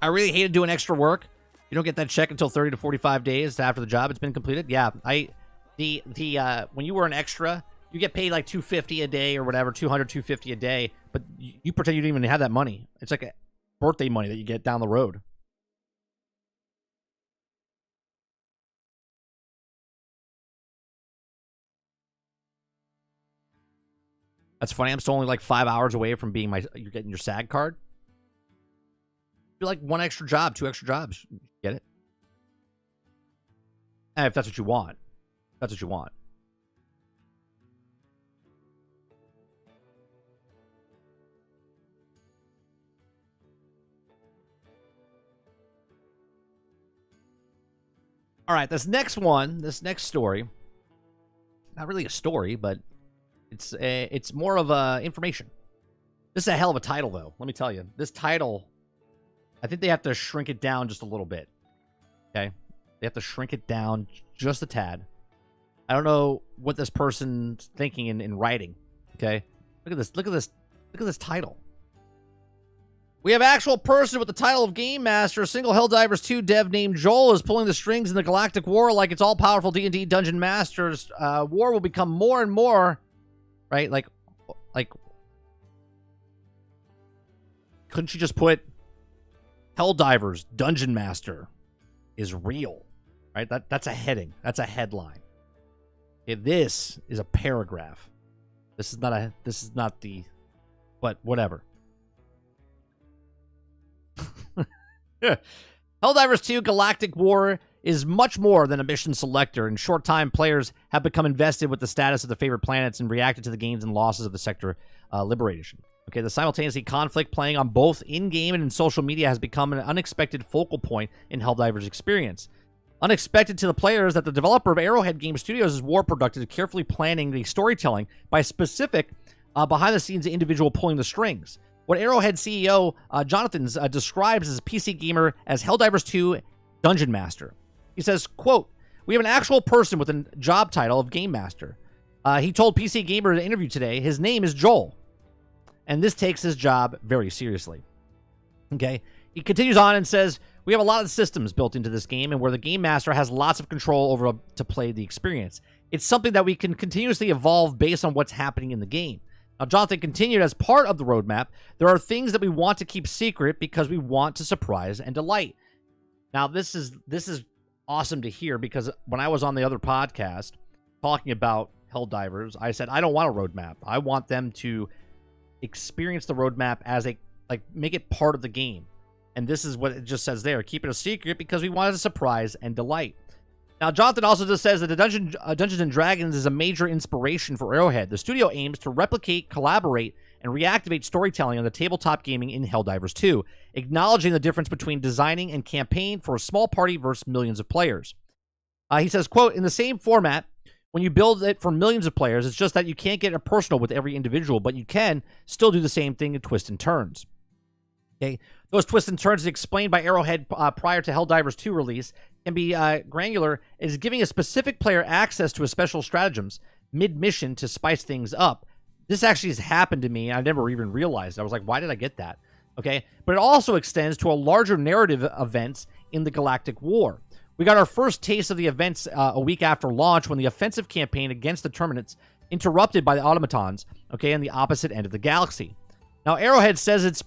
I really hated doing extra work. You don't get that check until 30 to 45 days after the job has been completed. Yeah, when you were an extra, you get paid like $250 a day or whatever, $250 a day, but you pretend you didn't even have that money. It's like a birthday money that you get down the road. That's funny. I'm still only like 5 hours away from being you're getting your SAG card. Do like one extra job, 2 extra jobs. Get it? And if that's what you want. That's what you want. All right, this next story, not really a story, but it's more of information. This is a hell of a title, though. Let me tell you, this title, I think they have to shrink it down just a little bit. Okay, they have to shrink it down just a tad. I don't know what this person's thinking in writing. Okay, look at this. Look at this. Look at this title. We have actual person with the title of Game Master. Single Helldivers 2 dev named Joel is pulling the strings in the Galactic War like it's all-powerful D&D Dungeon Masters. War will become more and more, right? Like, couldn't you just put Helldivers Dungeon Master is real, right? That's a heading. That's a headline. Okay, this is a paragraph. This is not the, but whatever. Helldivers 2 Galactic War is much more than a mission selector. In short time, players have become invested with the status of their favorite planets and reacted to the gains and losses of the sector liberation. Okay, the simultaneously conflict playing on both in-game and in social media has become an unexpected focal point in Helldivers' experience. Unexpected to the players that the developer of Arrowhead Game Studios' War product is carefully planning the storytelling by specific behind-the-scenes individual pulling the strings. What Arrowhead CEO Jonathan describes as a PC gamer as Helldivers 2 Dungeon Master. He says, quote, "We have an actual person with a job title of Game Master. He told PC Gamer in an interview today his name is Joel, and this takes his job very seriously." Okay. He continues on and says, "We have a lot of systems built into this game and where the Game Master has lots of control over to play the experience. It's something that we can continuously evolve based on what's happening in the game." Now, Jonathan continued, as part of the roadmap, there are things that we want to keep secret because we want to surprise and delight. Now, this is awesome to hear because when I was on the other podcast talking about Helldivers, I said, I don't want a roadmap. I want them to experience the roadmap as make it part of the game. And this is what it just says there. Keep it a secret because we wanted to surprise and delight. Now, Jonathan also just says that the Dungeons & Dragons is a major inspiration for Arrowhead. The studio aims to replicate, collaborate, and reactivate storytelling on the tabletop gaming in Helldivers 2, acknowledging the difference between designing and campaign for a small party versus millions of players. He says, quote, "In the same format, when you build it for millions of players, it's just that you can't get personal with every individual, but you can still do the same thing in twists and turns." Okay, those twists and turns is explained by Arrowhead prior to Helldivers 2 release. can be granular, is giving a specific player access to a special stratagems mid-mission to spice things up. This actually has happened to me. I never even realized. I was like, why did I get that? Okay. But it also extends to a larger narrative events in the Galactic War. We got our first taste of the events a week after launch when the offensive campaign against the Terminates interrupted by the automatons, okay, on the opposite end of the galaxy. Now, Arrowhead says its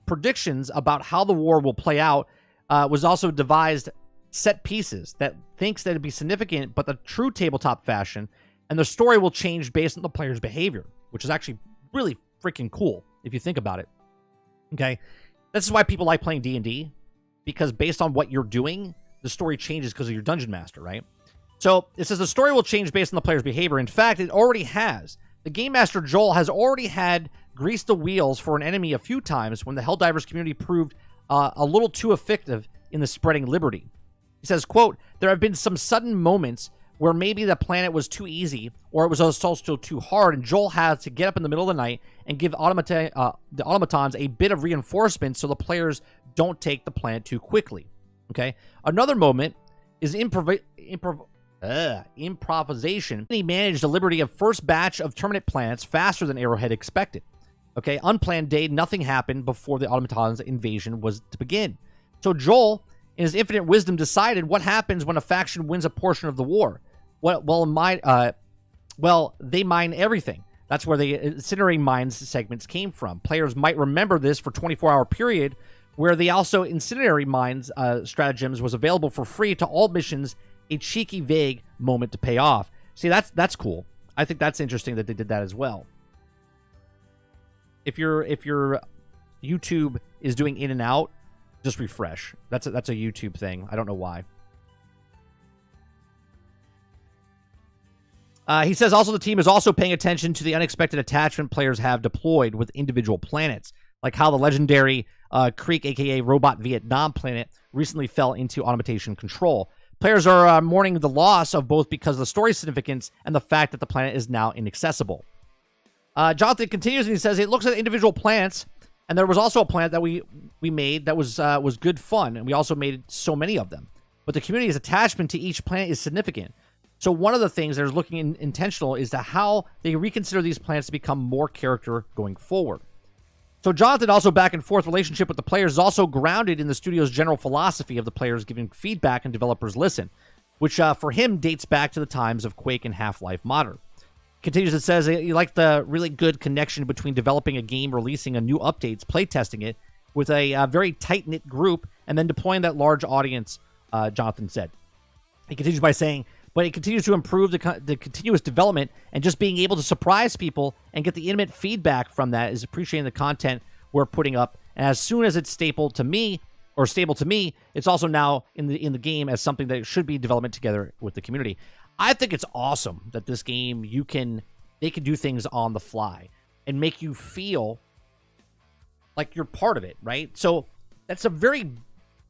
predictions about how the war will play out was also devised set pieces that thinks that it'd be significant, but the true tabletop fashion, and the story will change based on the player's behavior, which is actually really freaking cool if you think about it. Okay, this is why people like playing D&D, because based on what you're doing, the story changes because of your dungeon master, right? So it says the story will change based on the player's behavior. In fact, it already has. The game master Joel has already had greased the wheels for an enemy a few times when the Helldivers community proved a little too effective in the spreading liberty. He says, quote, there have been some sudden moments where maybe the planet was too easy or it was also too hard, and Joel has to get up in the middle of the night and give the automatons a bit of reinforcement so the players don't take the planet too quickly. Okay? Another moment is improvisation. He managed the liberty of first batch of Terminate planets faster than Arrowhead expected. Okay? Unplanned day, nothing happened before the automatons invasion was to begin. So Joel, in his infinite wisdom, decided what happens when a faction wins a portion of the war. Well, they mine everything. That's where the incinerating mines segments came from. Players might remember this for 24-hour period, where the also incendiary mines stratagems was available for free to all missions, a cheeky, vague moment to pay off. See, that's cool. I think that's interesting that they did that as well. If your YouTube is doing in and out, just refresh. That's a YouTube thing. I don't know why. He says also the team is also paying attention to the unexpected attachment players have deployed with individual planets, like how the legendary Creek, aka Robot Vietnam planet, recently fell into automation control. Players are mourning the loss of both because of the story significance and the fact that the planet is now inaccessible. Jonathan continues and he says it looks at individual planets, and there was also a planet that we made that was good fun, and we also made so many of them. But the community's attachment to each planet is significant. So one of the things that is looking intentional is to how they reconsider these planets to become more character going forward. So Jonathan also back and forth relationship with the players is also grounded in the studio's general philosophy of the players giving feedback and developers listen, which for him dates back to the times of Quake and Half-Life Modern. Continues, it says you like the really good connection between developing a game, releasing a new updates, playtesting it with a very tight-knit group, and then deploying that large audience, Jonathan said. He continues by saying, but it continues to improve the continuous development, and just being able to surprise people and get the intimate feedback from that is appreciating the content we're putting up. And as soon as it's stable to me, it's also now in the game as something that should be development together with the community. I think it's awesome that this game they can do things on the fly and make you feel like you're part of it, right? So that's a very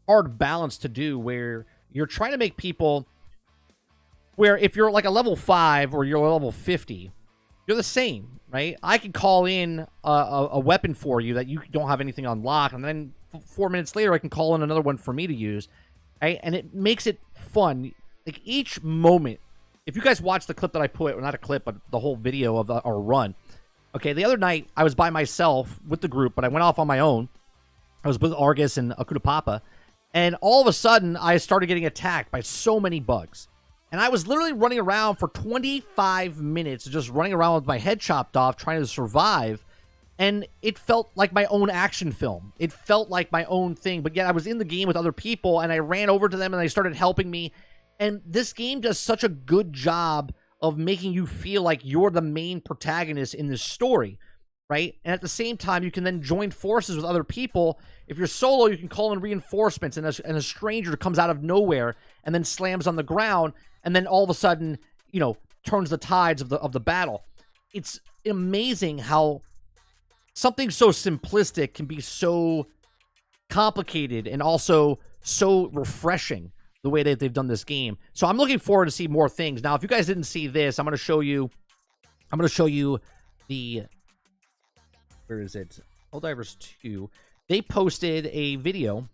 hard balance to do, where you're trying to make people, where if you're like a level 5 or you're a level 50, you're the same, right? I can call in a weapon for you that you don't have anything unlocked, and then 4 minutes later I can call in another one for me to use, right? And it makes it fun. Like each moment, if you guys watch the clip that I put, or not a clip, but the whole video of our run. Okay, the other night I was by myself with the group, but I went off on my own. I was with Argus and Akuta Papa, and all of a sudden I started getting attacked by so many bugs. And I was literally running around for 25 minutes, just running around with my head chopped off, trying to survive. And it felt like my own action film. It felt like my own thing. But yet I was in the game with other people, and I ran over to them, and they started helping me. And this game does such a good job of making you feel like you're the main protagonist in this story, right? And at the same time, you can then join forces with other people. If you're solo, you can call in reinforcements, and a stranger comes out of nowhere and then slams on the ground, and then all of a sudden, turns the tides of the battle. It's amazing how something so simplistic can be so complicated and also so refreshing, the way that they've done this game. So I'm looking forward to see more things. Now, if you guys didn't see this, I'm going to show you the, where is it? Helldivers 2. They posted a video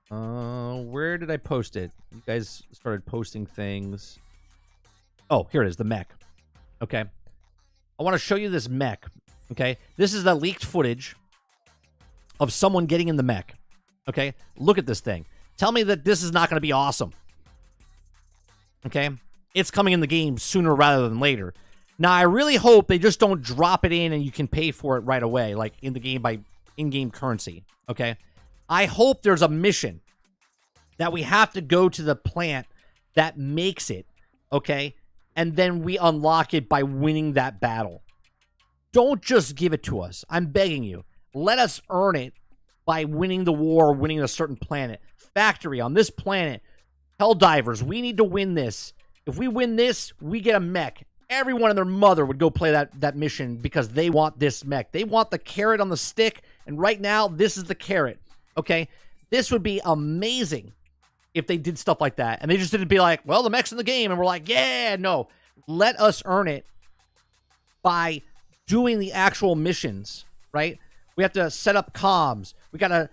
Where did I post it? You guys started posting things. Oh, here it is, the mech. Okay. I want to show you this mech. Okay. This is the leaked footage of someone getting in the mech. Okay. Look at this thing. Tell me that this is not going to be awesome. Okay. It's coming in the game sooner rather than later. Now, I really hope they just don't drop it in and you can pay for it right away, like in the game by in-game currency. Okay. I hope there's a mission that we have to go to the plant that makes it. Okay. And then we unlock it by winning that battle. Don't just give it to us. I'm begging you. Let us earn it by winning the war or winning a certain planet. Factory on this planet. Helldivers, we need to win this. If we win this, we get a mech. Everyone and their mother would go play that mission because they want this mech. They want the carrot on the stick, and right now, this is the carrot. Okay? This would be amazing if they did stuff like that. And they just didn't be like, well, the mech's in the game, and we're like, yeah, no. Let us earn it by doing the actual missions, right? We have to set up comms. We got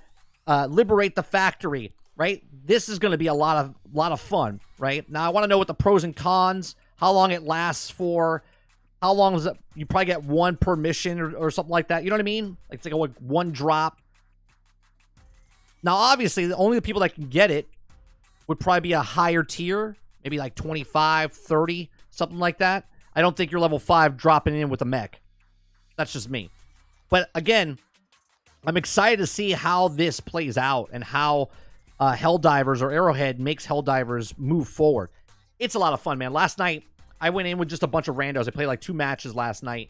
to liberate the factory, right? This is going to be a lot of fun, right? Now, I want to know what the pros and cons, how long it lasts for, how long is it? You probably get one per mission or something like that. You know what I mean? Like it's like a one drop. Now, obviously, only the people that can get it would probably be a higher tier, maybe like 25, 30, something like that. I don't think you're level 5 dropping in with a mech. That's just me. But again, I'm excited to see how this plays out and how Helldivers or Arrowhead makes Helldivers move forward. It's a lot of fun, man. Last night, I went in with just a bunch of randos. I played like 2 matches last night.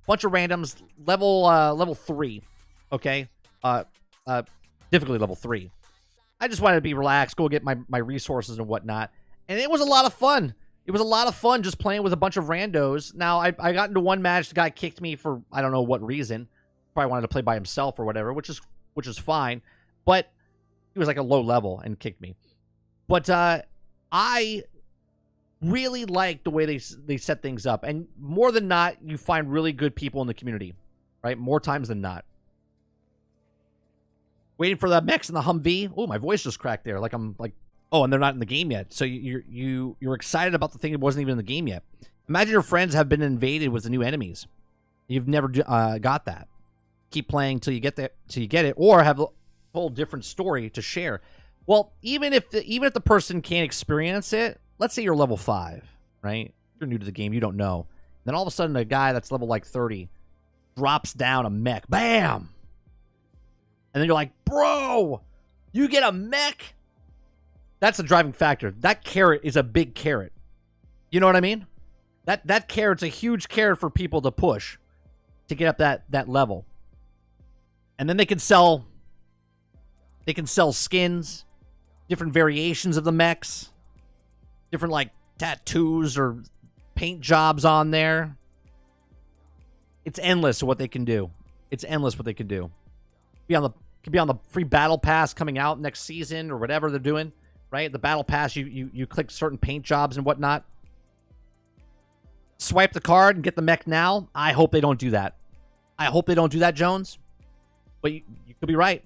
Bunch of randoms, level 3. Okay? Difficulty level 3. I just wanted to be relaxed, go get my resources and whatnot. And it was a lot of fun. It was a lot of fun just playing with a bunch of randos. Now, I got into one match. The guy kicked me for I don't know what reason. Probably wanted to play by himself or whatever, which is fine. But he was like a low level and kicked me. But I really like the way they set things up. And more than not, you find really good people in the community. Right? More times than not. Waiting for the mechs and the Humvee. Oh, my voice just cracked there. Like I'm like, oh, and they're not in the game yet. So you're excited about the thing that wasn't even in the game yet. Imagine your friends have been invaded with the new enemies. You've never got that. Keep playing till you get it, or have a whole different story to share. Well, even if the person can't experience it, let's say you're level 5, right? You're new to the game, you don't know. Then all of a sudden, a guy that's level like 30 drops down a mech, bam, and then you're like, bro, you get a mech. That's the driving factor. That carrot is a big carrot. You know what I mean? That carrot's a huge carrot for people to push to get up that level. And then they can sell skins, different variations of the mechs, different like tattoos or paint jobs on there. It's endless what they can do. It's endless what they can do. Could be on the free battle pass coming out next season or whatever they're doing, right? The battle pass, you click certain paint jobs and whatnot. Swipe the card and get the mech now. I hope they don't do that. I hope they don't do that, Jones. But you could be right.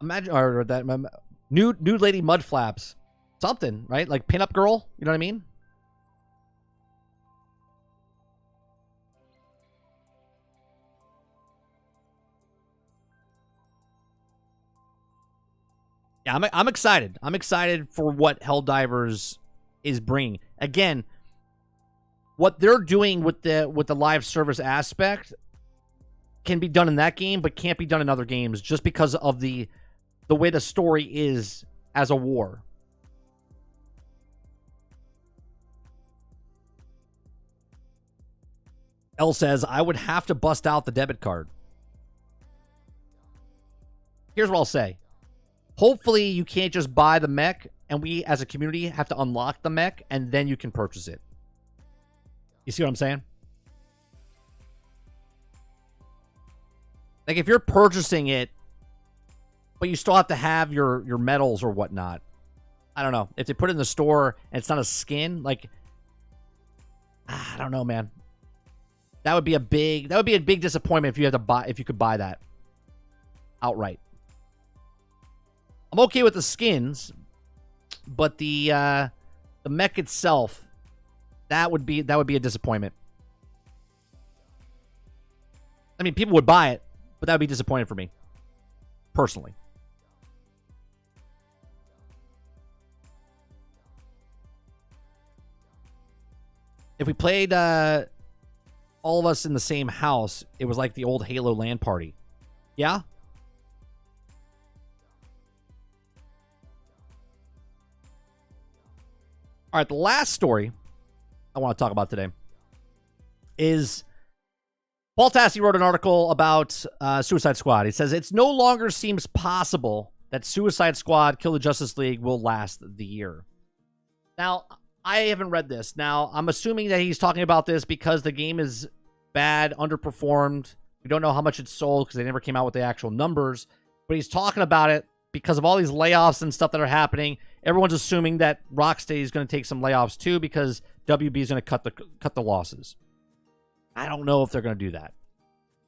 Imagine or that nude lady mud flaps, something, right? Like pinup girl. You know what I mean? Yeah, I'm excited. I'm excited for what Helldivers is bringing. Again, what they're doing with the live service aspect can be done in that game, but can't be done in other games just because of the way the story is as a war. L says, I would have to bust out the debit card. Here's what I'll say. Hopefully you can't just buy the mech and we as a community have to unlock the mech and then you can purchase it. You see what I'm saying? Like if you're purchasing it, but you still have to have your medals or whatnot. I don't know. If they put it in the store and it's not a skin, like, I don't know, man. That would be a big disappointment if you could buy that outright. I'm okay with the skins, but the mech itself, that would be a disappointment. I mean, people would buy it, but that would be disappointing for me, personally. If we played all of us in the same house, it was like the old Halo LAN party. Yeah? All right, the last story I want to talk about today is Paul Tassi wrote an article about Suicide Squad. He says, it no longer seems possible that Suicide Squad Kill the Justice League will last the year. Now, I haven't read this. Now, I'm assuming that he's talking about this because the game is bad, underperformed. We don't know how much it sold because they never came out with the actual numbers. But he's talking about it because of all these layoffs and stuff that are happening. Everyone's assuming that Rocksteady is going to take some layoffs too because WB is going to cut the losses. I don't know if they're going to do that.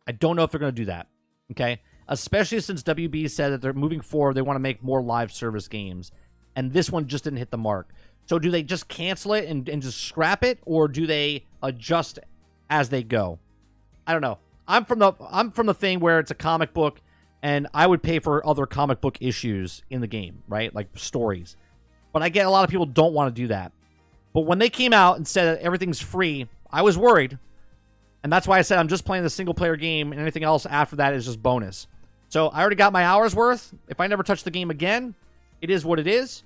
I don't know if they're going to do that. Okay? Especially since WB said that they're moving forward. They want to make more live service games. And this one just didn't hit the mark. So do they just cancel it and just scrap it? Or do they adjust as they go? I don't know. I'm from the thing where it's a comic book. And I would pay for other comic book issues in the game. Right? Like stories. But I get a lot of people don't want to do that. But when they came out and said that everything's free, I was worried. And that's why I said I'm just playing the single-player game, and anything else after that is just bonus. So I already got my hours worth. If I never touch the game again, it is what it is.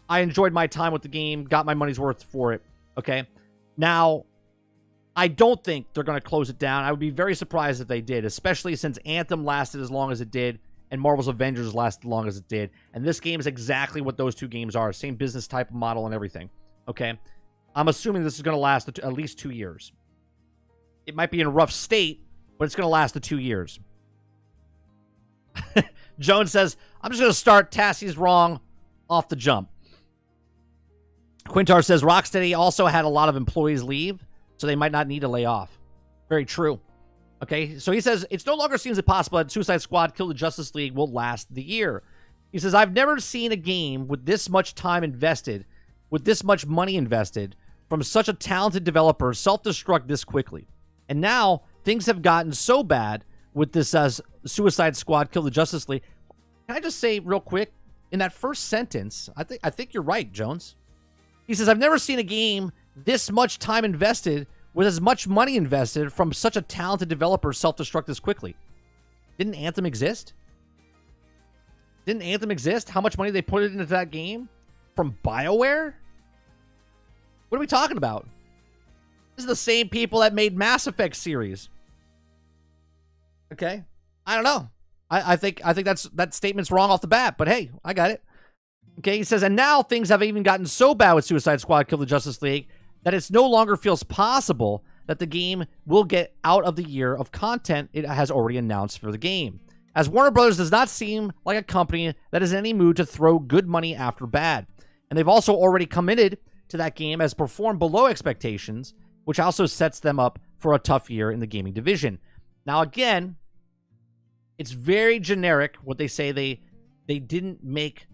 I enjoyed my time with the game, got my money's worth for it. Okay? Now, I don't think they're going to close it down. I would be very surprised if they did, especially since Anthem lasted as long as it did, and Marvel's Avengers lasted as long as it did. And this game is exactly what those two games are. Same business type of model and everything. Okay? I'm assuming this is going to last at least 2 years. It might be in a rough state, but it's going to last the 2 years. Jones says, I'm just going to start Tassie's wrong off the jump. Quintar says, Rocksteady also had a lot of employees leave, so they might not need to lay off. Very true. Okay, so he says, it no longer seems impossible that Suicide Squad Kill the Justice League will last the year. He says, I've never seen a game with this much time invested, with this much money invested, from such a talented developer self-destruct this quickly. And now, things have gotten so bad with this Suicide Squad Kill the Justice League. Can I just say real quick, in that first sentence, I think you're right, Jones. He says, I've never seen a game this much time invested with as much money invested from such a talented developer self-destruct this quickly. Didn't Anthem exist? Didn't Anthem exist? How much money they put into that game? From BioWare? What are we talking about? This is the same people that made Mass Effect series. Okay? I don't know. I think that statement's wrong off the bat, but hey, I got it. Okay, he says, and now things have even gotten so bad with Suicide Squad Kill the Justice League that it no longer feels possible that the game will get out of the year of content it has already announced for the game. As Warner Brothers does not seem like a company that is in any mood to throw good money after bad. And they've also already committed to that game as performed below expectations, which also sets them up for a tough year in the gaming division. Now, again, it's very generic what they say they didn't make,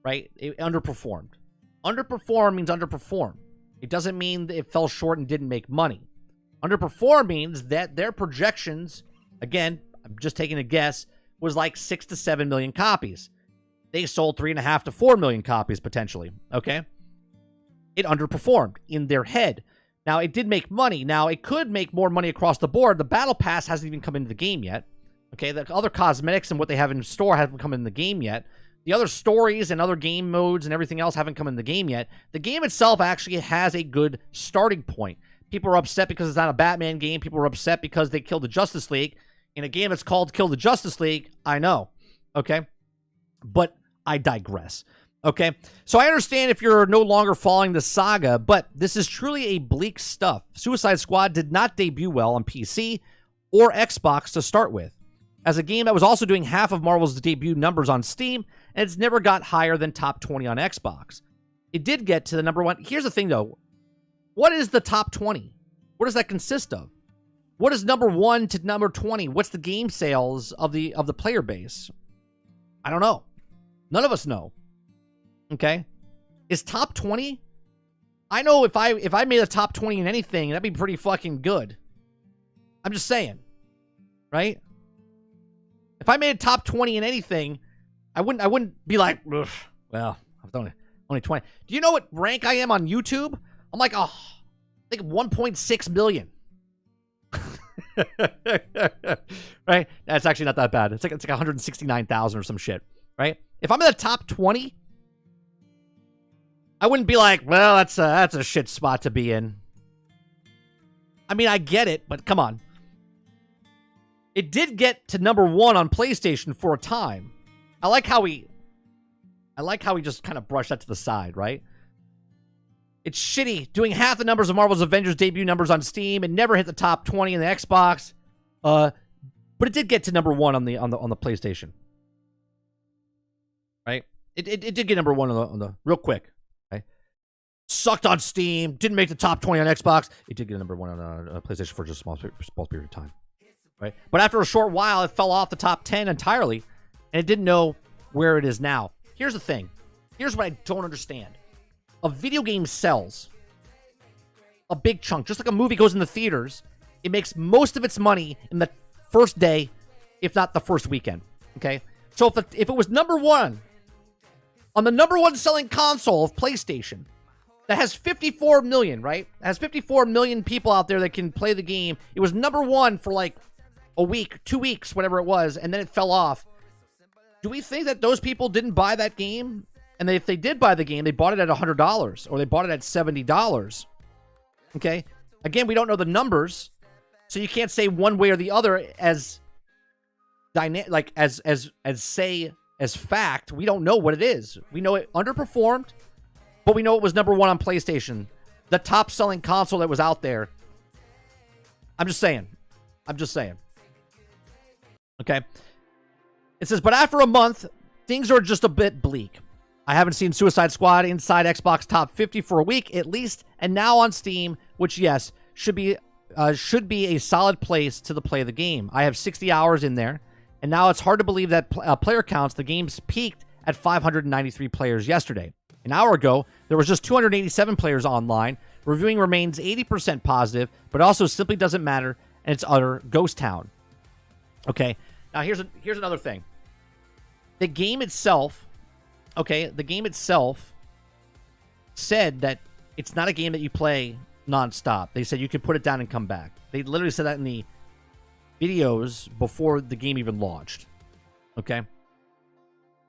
right? It underperformed. Underperform means underperform. It doesn't mean that it fell short and didn't make money. Underperform means that their projections, again, I'm just taking a guess, was like 6 to 7 million copies. They sold 3.5 to 4 million copies potentially, okay? It underperformed in their head. Now, it did make money. Now, it could make more money across the board. The Battle Pass hasn't even come into the game yet. Okay, the other cosmetics and what they have in store haven't come in the game yet. The other stories and other game modes and everything else haven't come in the game yet. The game itself actually has a good starting point. People are upset because it's not a Batman game. People are upset because they killed the Justice League. In a game that's called Kill the Justice League, I know. Okay? But I digress. Okay? So I understand if you're no longer following the saga, but this is truly a bleak stuff. Suicide Squad did not debut well on PC or Xbox to start with. As a game that was also doing half of Marvel's debut numbers on Steam, and it's never got higher than top 20 on Xbox. It did get to the number one. Here's the thing, though. What is the top 20? What does that consist of? What is number 1 to number 20? What's the game sales of the player base? I don't know. None of us know. Okay? Is top 20? I know if I made a top 20 in anything, that'd be pretty fucking good. I'm just saying. Right? If I made a top 20 in anything, I wouldn't be like, ugh, well, I've done only 20. Do you know what rank I am on YouTube? I'm like, I think 1.6 million. Right? That's actually not that bad. It's like 169,000 or some shit. Right? If I'm in the top 20, I wouldn't be like, well, that's a shit spot to be in. I mean, I get it, but come on. It did get to number 1 on PlayStation for a time. I like how we just kind of brushed that to the side, right? It's shitty doing half the numbers of Marvel's Avengers debut numbers on Steam and never hit the top 20 in the Xbox. But it did get to number 1 on the PlayStation. Right? It did get number 1 on the real quick. Okay? Sucked on Steam, didn't make the top 20 on Xbox. It did get number 1 on PlayStation for just a small period of time. Right? But after a short while, it fell off the top 10 entirely, and it didn't know where it is now. Here's the thing. Here's what I don't understand. A video game sells a big chunk. Just like a movie goes in the theaters, it makes most of its money in the first day, if not the first weekend. Okay? So if it was number 1 on the number 1 selling console of PlayStation, that has 54 million, right? It has 54 million people out there that can play the game. It was number 1 for like a week, 2 weeks, whatever it was, and then it fell off. Do we think that those people didn't buy that game? And if they did buy the game, they bought it at $100 or they bought it at $70. Okay? Again, we don't know the numbers, so you can't say one way or the other as fact. We don't know what it is. We know it underperformed, but we know it was number 1 on PlayStation, the top selling console that was out there. I'm just saying. Okay. It says, but after a month, things are just a bit bleak. I haven't seen Suicide Squad inside Xbox top 50 for a week at least, and now on Steam, which yes, should be a solid place to play the game. I have 60 hours in there, and now it's hard to believe that player counts. The game's peaked at 593 players yesterday. An hour ago, there was just 287 players online. Reviewing remains 80% positive, but also simply doesn't matter, and it's utter ghost town. Okay. Now, here's another thing. The game itself, said that it's not a game that you play nonstop. They said you could put it down and come back. They literally said that in the videos before the game even launched. Okay?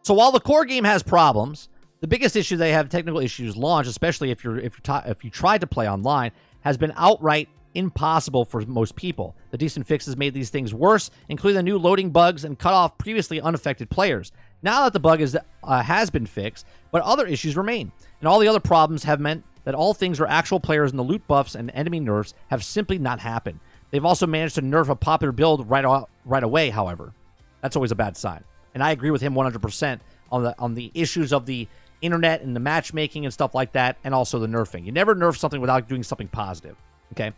So while the core game has problems, the biggest issue they have technical issues launch, especially if you tried to play online, has been outright impossible for most people. The decent fixes made these things worse, including the new loading bugs and cut off previously unaffected players. Now that the bug has been fixed, but other issues remain. And all the other problems have meant that all things where actual players and the loot buffs and enemy nerfs have simply not happened. They've also managed to nerf a popular build right away, however. That's always a bad sign. And I agree with him 100% on the issues of the internet and the matchmaking and stuff like that, and also the nerfing. You never nerf something without doing something positive. Okay?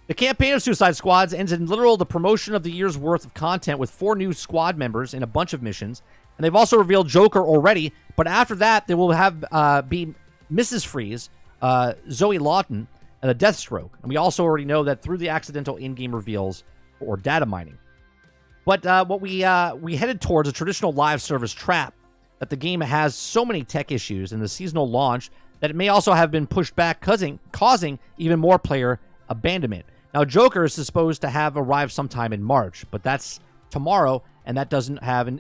The campaign of Suicide Squads ends in literal the promotion of the year's worth of content with 4 new squad members in a bunch of missions. And they've also revealed Joker already, but after that, they will have be Mrs. Freeze, Zoe Lawton, and the Deathstroke. And we also already know that through the accidental in-game reveals or data mining. But what we headed towards a traditional live service trap, that the game has so many tech issues in the seasonal launch that it may also have been pushed back, causing even more player abandonment. Now, Joker is supposed to have arrived sometime in March, but that's tomorrow, and that doesn't have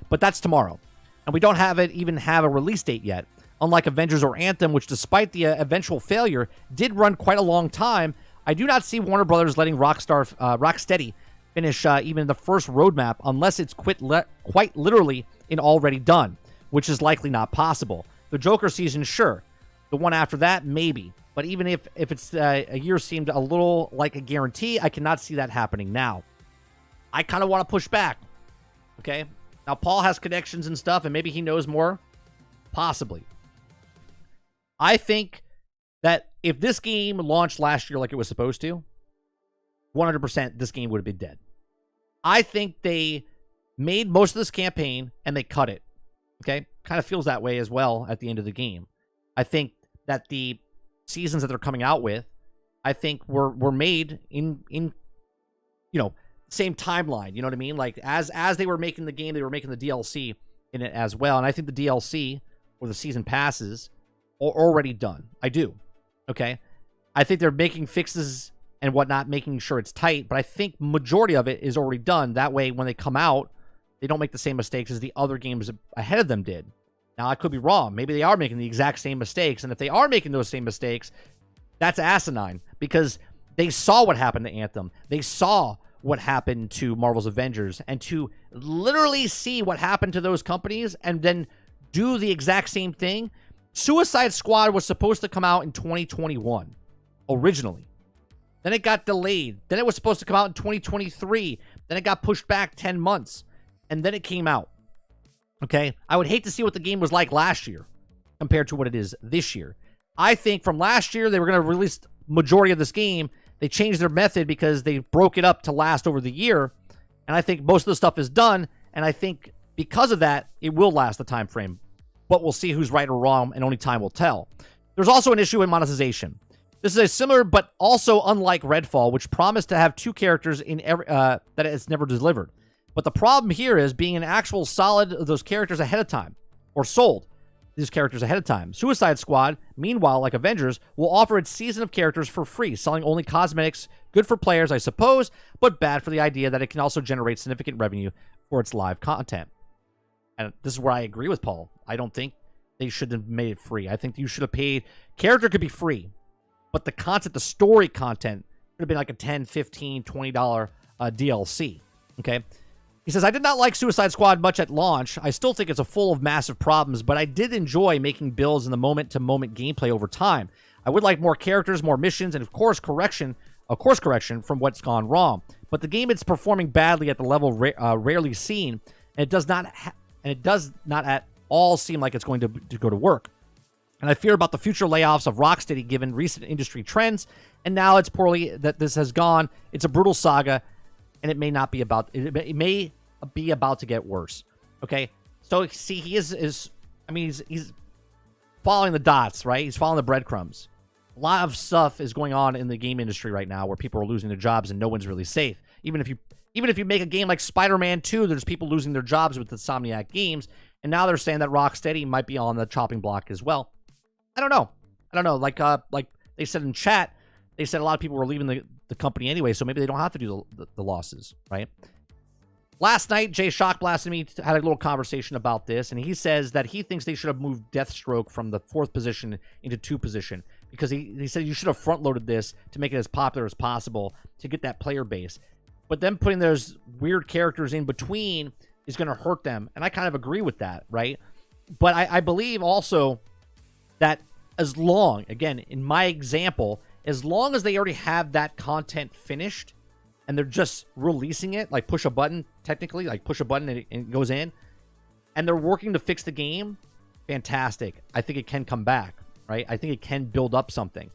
but that's tomorrow. And we don't even have a release date yet. Unlike Avengers or Anthem, which despite the eventual failure, did run quite a long time, I do not see Warner Brothers letting Rocksteady finish even the first roadmap unless it's quite literally in already done, which is likely not possible. The Joker season, sure. The one after that, maybe. But even if it's a year seemed a little like a guarantee, I cannot see that happening now. I kind of want to push back. Okay? Now, Paul has connections and stuff, and maybe he knows more. Possibly. I think that if this game launched last year like it was supposed to, 100% this game would have been dead. I think they made most of this campaign and they cut it. Okay? Kind of feels that way as well at the end of the game. I think that the seasons that they're coming out with, I think were made in same timeline. You know what I mean? Like as they were making the game, they were making the DLC in it as well. And I think the DLC or the season passes are already done. I do. Okay? I think they're making fixes and whatnot, making sure it's tight, but I think majority of it is already done. That way, when they come out, they don't make the same mistakes as the other games ahead of them did. Now, I could be wrong. Maybe they are making the exact same mistakes, and if they are making those same mistakes, that's asinine, because they saw what happened to Anthem. They saw what happened to Marvel's Avengers, and to literally see what happened to those companies and then do the exact same thing. Suicide Squad was supposed to come out in 2021, originally. Then it got delayed. Then it was supposed to come out in 2023. Then it got pushed back 10 months. And then it came out. Okay? I would hate to see what the game was like last year compared to what it is this year. I think from last year, they were going to release majority of this game. They changed their method because they broke it up to last over the year. And I think most of the stuff is done. And I think because of that, it will last the time frame. But we'll see who's right or wrong, and only time will tell. There's also an issue in monetization. This is a similar but also unlike Redfall, which promised to have 2 characters in every that it's never delivered. But the problem here is being an actual solid of those characters ahead of time, or sold these characters ahead of time. Suicide Squad, meanwhile, like Avengers, will offer its season of characters for free, selling only cosmetics. Good for players, I suppose, but bad for the idea that it can also generate significant revenue for its live content. And this is where I agree with Paul. I don't think they should have made it free. I think you should have paid. Character could be free, but the content, the story content, could have been like a $10, $15, $20 DLC. Okay? He says, I did not like Suicide Squad much at launch. I still think it's full of massive problems, but I did enjoy making builds in the moment-to-moment gameplay over time. I would like more characters, more missions, and of course correction from what's gone wrong. But the game is performing badly at the level rarely seen, and it does not at all seem like it's going to go to work. And I fear about the future layoffs of Rocksteady given recent industry trends, and now it's poorly that this has gone. It's a brutal saga, and it may not be about. It may be about to get worse. Okay, so see, he is. I mean, he's following the dots, right? He's following the breadcrumbs. A lot of stuff is going on in the game industry right now where people are losing their jobs and no one's really safe. Even if you make a game like Spider-Man 2, there's people losing their jobs with Insomniac Games, and now they're saying that Rocksteady might be on the chopping block as well. I don't know. Like they said in chat, they said a lot of people were leaving the company anyway, so maybe they don't have to do the losses, right? Last night, Jay Shock blasted me, had a little conversation about this, and he says that he thinks they should have moved Deathstroke from the 4th position into 2 position, because he said you should have front-loaded this to make it as popular as possible to get that player base. But then putting those weird characters in between is going to hurt them, and I kind of agree with that, right? But I believe also that as long, again, in my example, as long as they already have that content finished and they're just releasing it, like push a button, technically, like push a button and it goes in, and they're working to fix the game, fantastic. I think it can come back, right? I think it can build up something,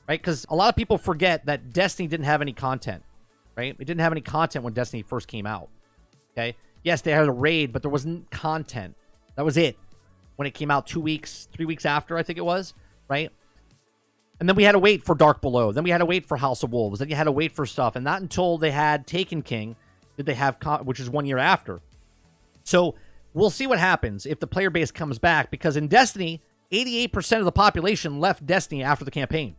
right? Because a lot of people forget that Destiny didn't have any content, right? It didn't have any content when Destiny first came out, okay? Yes, they had a raid, but there wasn't content. That was it. When it came out 3 weeks after, I think it was, right? And then we had to wait for Dark Below. Then we had to wait for House of Wolves. Then you had to wait for stuff. And not until they had Taken King did they have, which is 1 year after. So we'll see what happens if the player base comes back. Because in Destiny, 88% of the population left Destiny after the campaign.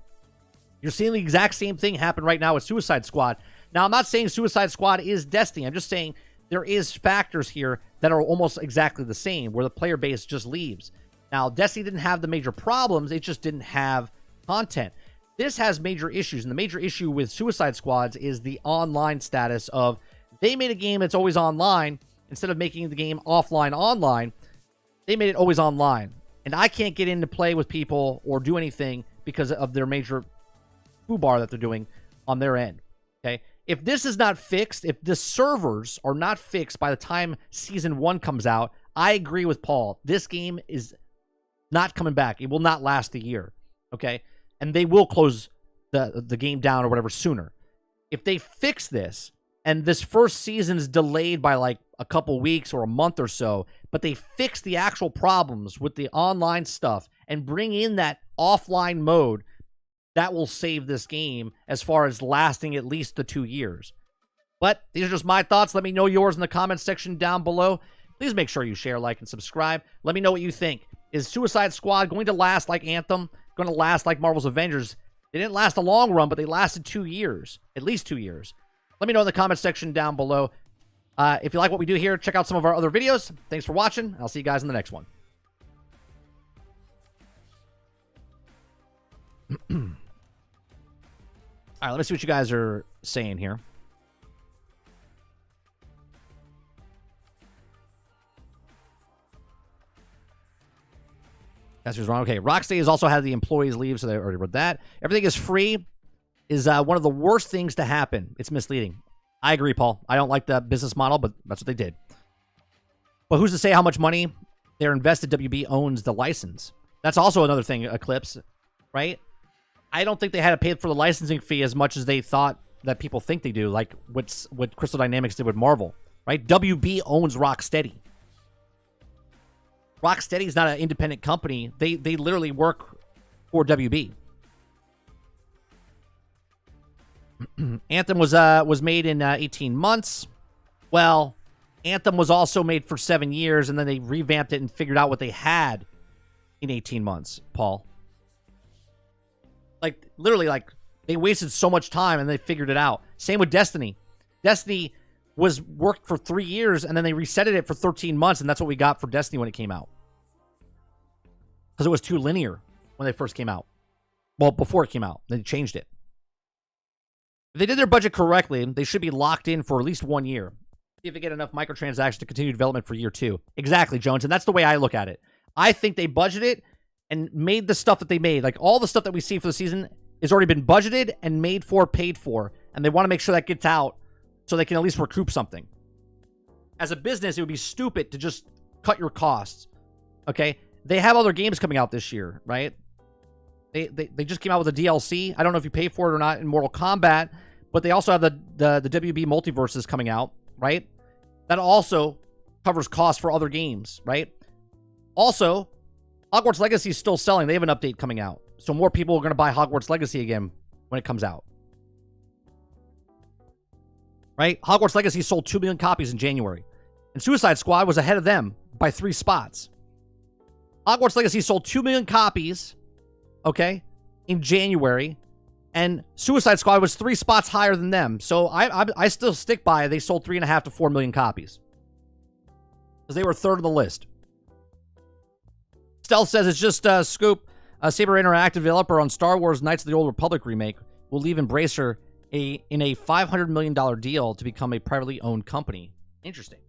You're seeing the exact same thing happen right now with Suicide Squad. Now, I'm not saying Suicide Squad is Destiny. I'm just saying there is factors here that are almost exactly the same, where the player base just leaves. Now, Destiny didn't have the major problems. It just didn't have content. This has major issues, and the major issue with Suicide Squads is the online status of they made a game that's always online instead of making the game offline online. They made it always online, and I can't get in to play with people or do anything because of their major foobar that they're doing on their end. Okay, if this is not fixed, if the servers are not fixed by the time Season 1 comes out, I agree with Paul. This game is not coming back. It will not last a year, okay? And they will close the game down or whatever sooner. If they fix this, and this first season is delayed by like a couple weeks or a month or so, but they fix the actual problems with the online stuff and bring in that offline mode, that will save this game as far as lasting at least the 2 years. But these are just my thoughts. Let me know yours in the comments section down below. Please make sure you share, like, and subscribe. Let me know what you think. Is Suicide Squad going to last like Anthem? Going to last like Marvel's Avengers? They didn't last a long run, but they lasted 2 years. At least 2 years. Let me know in the comments section down below. If you like what we do here, check out some of our other videos. Thanks for watching. I'll see you guys in the next one. All right, let me see what you guys are saying here. That's what's wrong. Okay, Rocksteady has also had the employees leave, so they already read that. Everything is free is one of the worst things to happen. It's misleading. I agree, Paul. I don't like the business model, but that's what they did. But who's to say how much money they're invested? WB owns the license. That's also another thing, Eclipse, right? I don't think they had to pay for the licensing fee as much as they thought that people think they do, like what Crystal Dynamics did with Marvel, right? WB owns Rocksteady. Rocksteady is not an independent company. They literally work for WB. Anthem was made in 18 months. Well, Anthem was also made for 7 years, and then they revamped it and figured out what they had in 18 months, Paul. Like, literally, like, they wasted so much time, and they figured it out. Same with Destiny. Destiny was worked for 3 years, and then they resetted it for 13 months, and that's what we got for Destiny when it came out. Because it was too linear when they first came out. Well, before it came out. They changed it. If they did their budget correctly, they should be locked in for at least 1 year. See if they get enough microtransactions to continue development for year 2. Exactly, Jones, and that's the way I look at it. I think they budgeted and made the stuff that they made. Like, all the stuff that we see for the season has already been budgeted and made for, paid for. And they want to make sure that gets out so they can at least recoup something. As a business, it would be stupid to just cut your costs. Okay? They have other games coming out this year, right? They just came out with a DLC. I don't know if you pay for it or not in Mortal Kombat, but they also have the WB Multiverses coming out, right? That also covers costs for other games, right? Also, Hogwarts Legacy is still selling. They have an update coming out. So more people are going to buy Hogwarts Legacy again when it comes out. Right? Hogwarts Legacy sold 2 million copies in January. And Suicide Squad was ahead of them by 3 spots. Hogwarts Legacy sold 2 million copies, okay, in January. And Suicide Squad was 3 spots higher than them. So I still stick by they sold 3.5 to 4 million copies. Because they were third on the list. Stealth says it's just Scoop. Saber Interactive, developer on Star Wars Knights of the Old Republic remake, will leave Embracer in a $500 million deal to become a privately owned company. Interesting.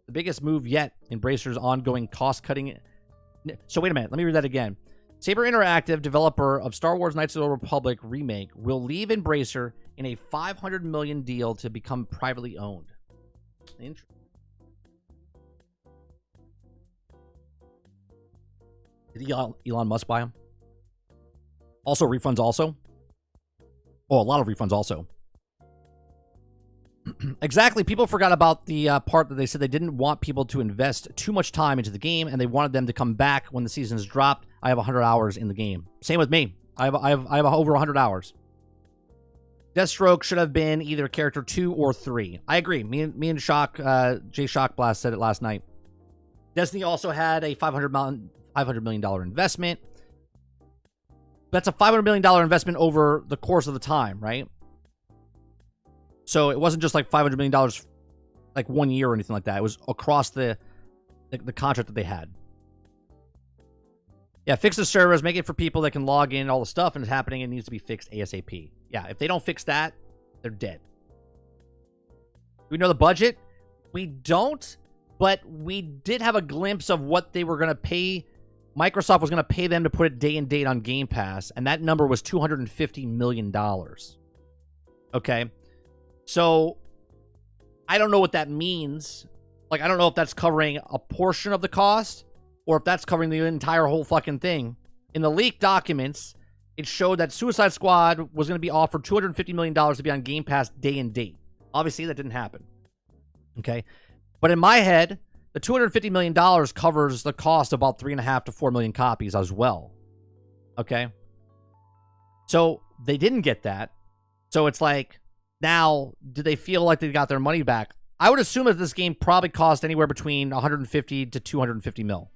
The biggest move yet. Embracer's ongoing cost-cutting. So wait a minute. Let me read that again. Saber Interactive, developer of Star Wars Knights of the Old Republic remake, will leave Embracer in a $500 million deal to become privately owned. Interesting. Did Elon Musk buy them? Also, refunds also? Oh, a lot of refunds also. Exactly. People forgot about the part that they said they didn't want people to invest too much time into the game, and they wanted them to come back when the season is dropped. I have 100 hours in the game. Same with me. I have over 100 hours. Deathstroke should have been either character 2 or 3. I agree. Me and Shock, Jay Shockblast said it last night. Destiny also had a $500 million investment. That's a $500 million investment over the course of the time, right? So it wasn't just like $500 million like 1 year or anything like that. It was across the contract that they had. Yeah, fix the servers, make it for people that can log in, all the stuff, and it's happening. It needs to be fixed ASAP. Yeah, if they don't fix that, they're dead. Do we know the budget? We don't, but we did have a glimpse of what they were going to pay. Microsoft was going to pay them to put it day and date on Game Pass, and that number was $250 million. Okay? So, I don't know what that means. Like, I don't know if that's covering a portion of the cost, or if that's covering the entire whole fucking thing. In the leaked documents, it showed that Suicide Squad was going to be offered $250 million to be on Game Pass day and date. Obviously, that didn't happen. Okay? But in my head, the $250 million covers the cost of about 3.5 to 4 million copies as well. Okay? So they didn't get that. So it's like, now, do they feel like they got their money back? I would assume that this game probably cost anywhere between 150 to 250 mil.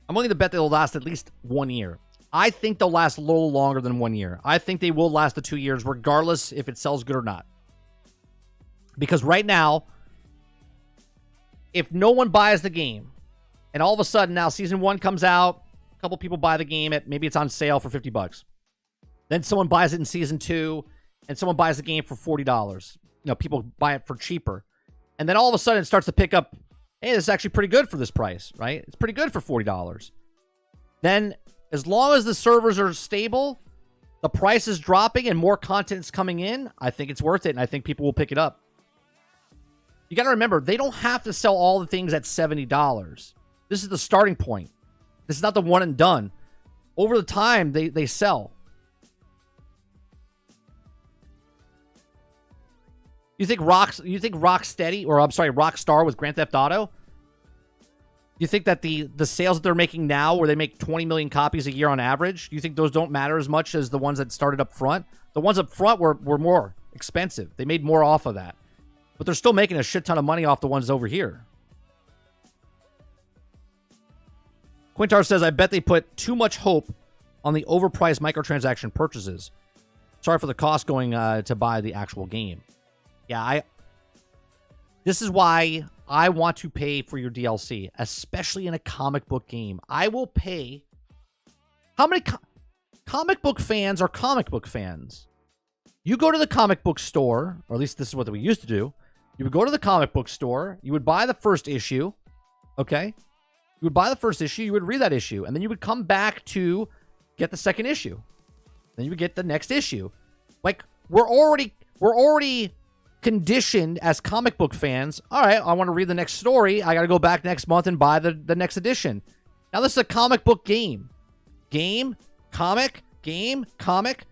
I'm willing to bet they'll last at least 1 year. I think they'll last a little longer than 1 year. I think they will last the 2 years, regardless if it sells good or not. Because right now, if no one buys the game, and all of a sudden now Season 1 comes out, a couple people buy the game, maybe it's on sale for $50. Then someone buys it in Season 2, and someone buys the game for $40. You know, people buy it for cheaper. And then all of a sudden it starts to pick up, hey, this is actually pretty good for this price, right? It's pretty good for $40. Then, as long as the servers are stable, the price is dropping, and more content's coming in, I think it's worth it, and I think people will pick it up. You got to remember, they don't have to sell all the things at $70. This is the starting point. This is not the one and done. Over the time, they sell. You think Rocksteady, or I'm sorry, Rockstar with Grand Theft Auto? You think that the sales that they're making now, where they make 20 million copies a year on average, you think those don't matter as much as the ones that started up front? The ones up front were more expensive. They made more off of that. But they're still making a shit ton of money off the ones over here. Quintar says, I bet they put too much hope on the overpriced microtransaction purchases. Sorry for the cost going to buy the actual game. Yeah, this is why I want to pay for your DLC, especially in a comic book game. I will pay. How many comic book fans are comic book fans? You go to the comic book store, or at least this is what we used to do. You would go to the comic book store. You would buy the first issue. Okay? You would buy the first issue. You would read that issue. And then you would come back to get the second issue. Then you would get the next issue. Like, we're already conditioned as comic book fans. All right, I want to read the next story. I got to go back next month and buy the next edition. Now, this is a comic book game. Game, comic, game, comic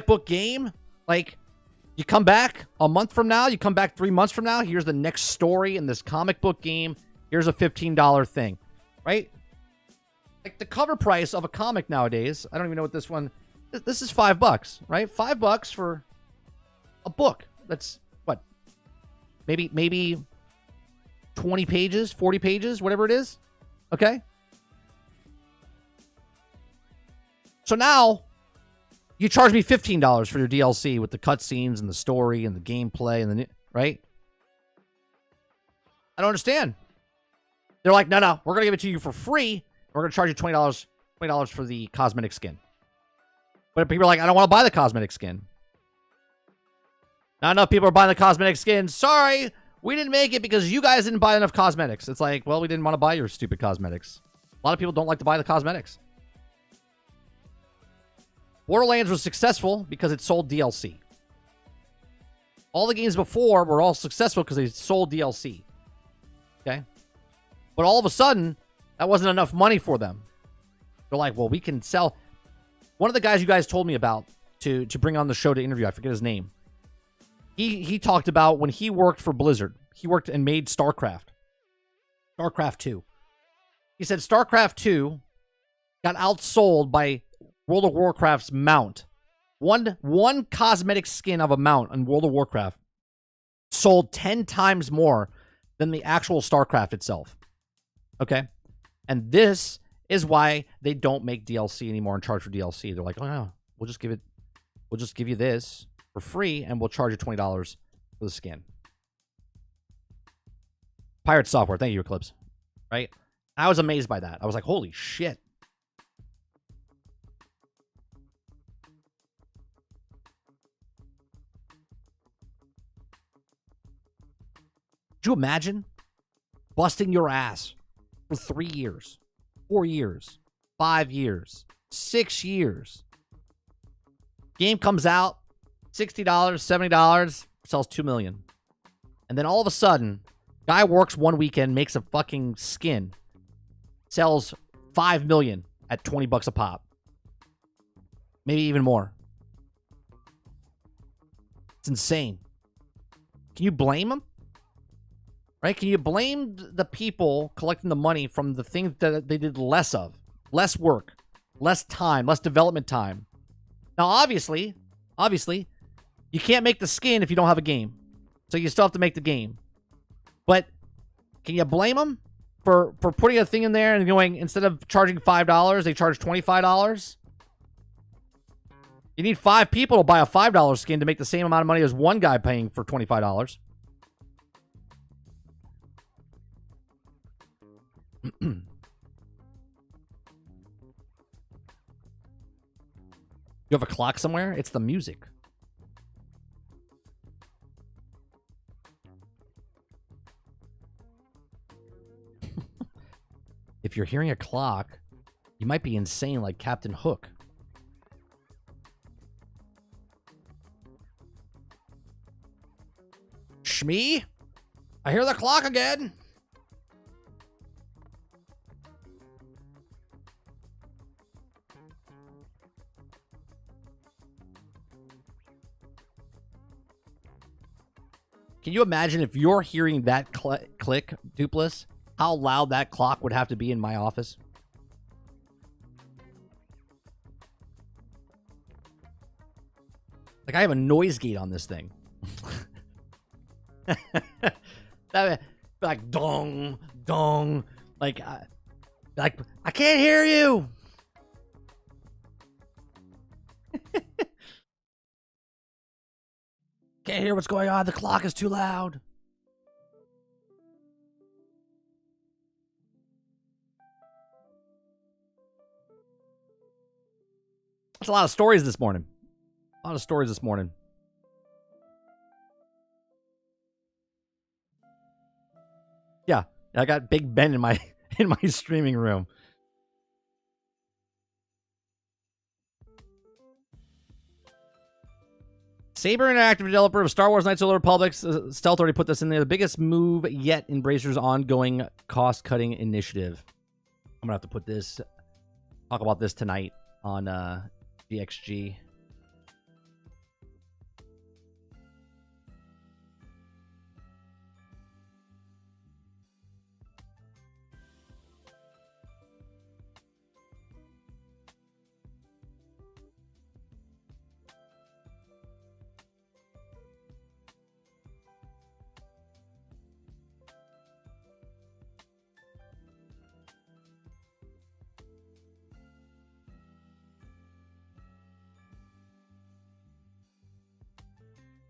book game. Like, you come back a month from now, you come back 3 months from now, here's the next story in this comic book game. Here's a $15 thing, right? Like, the cover price of a comic nowadays, I don't even know what this one, this is $5, right? $5 for a book. That's what? Maybe 20 pages, 40 pages, whatever it is. Okay? So now, you charge me $15 for your DLC with the cutscenes and the story and the gameplay and the, right? I don't understand. They're like, no, we're going to give it to you for free. We're going to charge you $20 for the cosmetic skin. But people are like, I don't want to buy the cosmetic skin. Not enough people are buying the cosmetic skin. Sorry, we didn't make it because you guys didn't buy enough cosmetics. It's like, well, we didn't want to buy your stupid cosmetics. A lot of people don't like to buy the cosmetics. Borderlands was successful because it sold DLC. All the games before were all successful because they sold DLC. Okay? But all of a sudden, that wasn't enough money for them. They're like, well, we can sell. One of the guys you guys told me about to bring on the show to interview, I forget his name. He talked about when he worked for Blizzard. He worked and made StarCraft. StarCraft 2. He said StarCraft 2 got outsold by World of Warcraft's mount. One cosmetic skin of a mount in World of Warcraft sold 10 times more than the actual StarCraft itself. Okay? And this is why they don't make DLC anymore and charge for DLC. They're like, oh no, we'll just give you this for free and we'll charge you $20 for the skin. Pirate Software, thank you, Eclipse. Right? I was amazed by that. I was like, holy shit. Could you imagine busting your ass for 3 years, 4 years, 5 years, 6 years? Game comes out, $60, $70, sells 2 million. And then all of a sudden, guy works one weekend, makes a fucking skin, sells 5 million at 20 bucks a pop. Maybe even more. It's insane. Can you blame him? Right? Can you blame the people collecting the money from the things that they did less of? Less work, less time, less development time. Now, obviously, you can't make the skin if you don't have a game. So you still have to make the game. But can you blame them for putting a thing in there and going, instead of charging $5, they charge $25? You need 5 people to buy a $5 skin to make the same amount of money as one guy paying for $25. You have a clock somewhere? It's the music. If you're hearing a clock, you might be insane like Captain Hook. Shmee? I hear the clock again. Can you imagine if you're hearing that click, Dupless, how loud that clock would have to be in my office? Like, I have a noise gate on this thing. That like dong, dong. Like I can't hear you. Can't hear what's going on. The clock is too loud. That's a lot of stories this morning. A lot of stories this morning. Yeah, I got Big Ben in my streaming room. Saber Interactive, developer of Star Wars Knights of the Old Republic, Stealth already put this in there. The biggest move yet in Bracer's ongoing cost-cutting initiative. I'm gonna have to put this, talk about this tonight on GXG.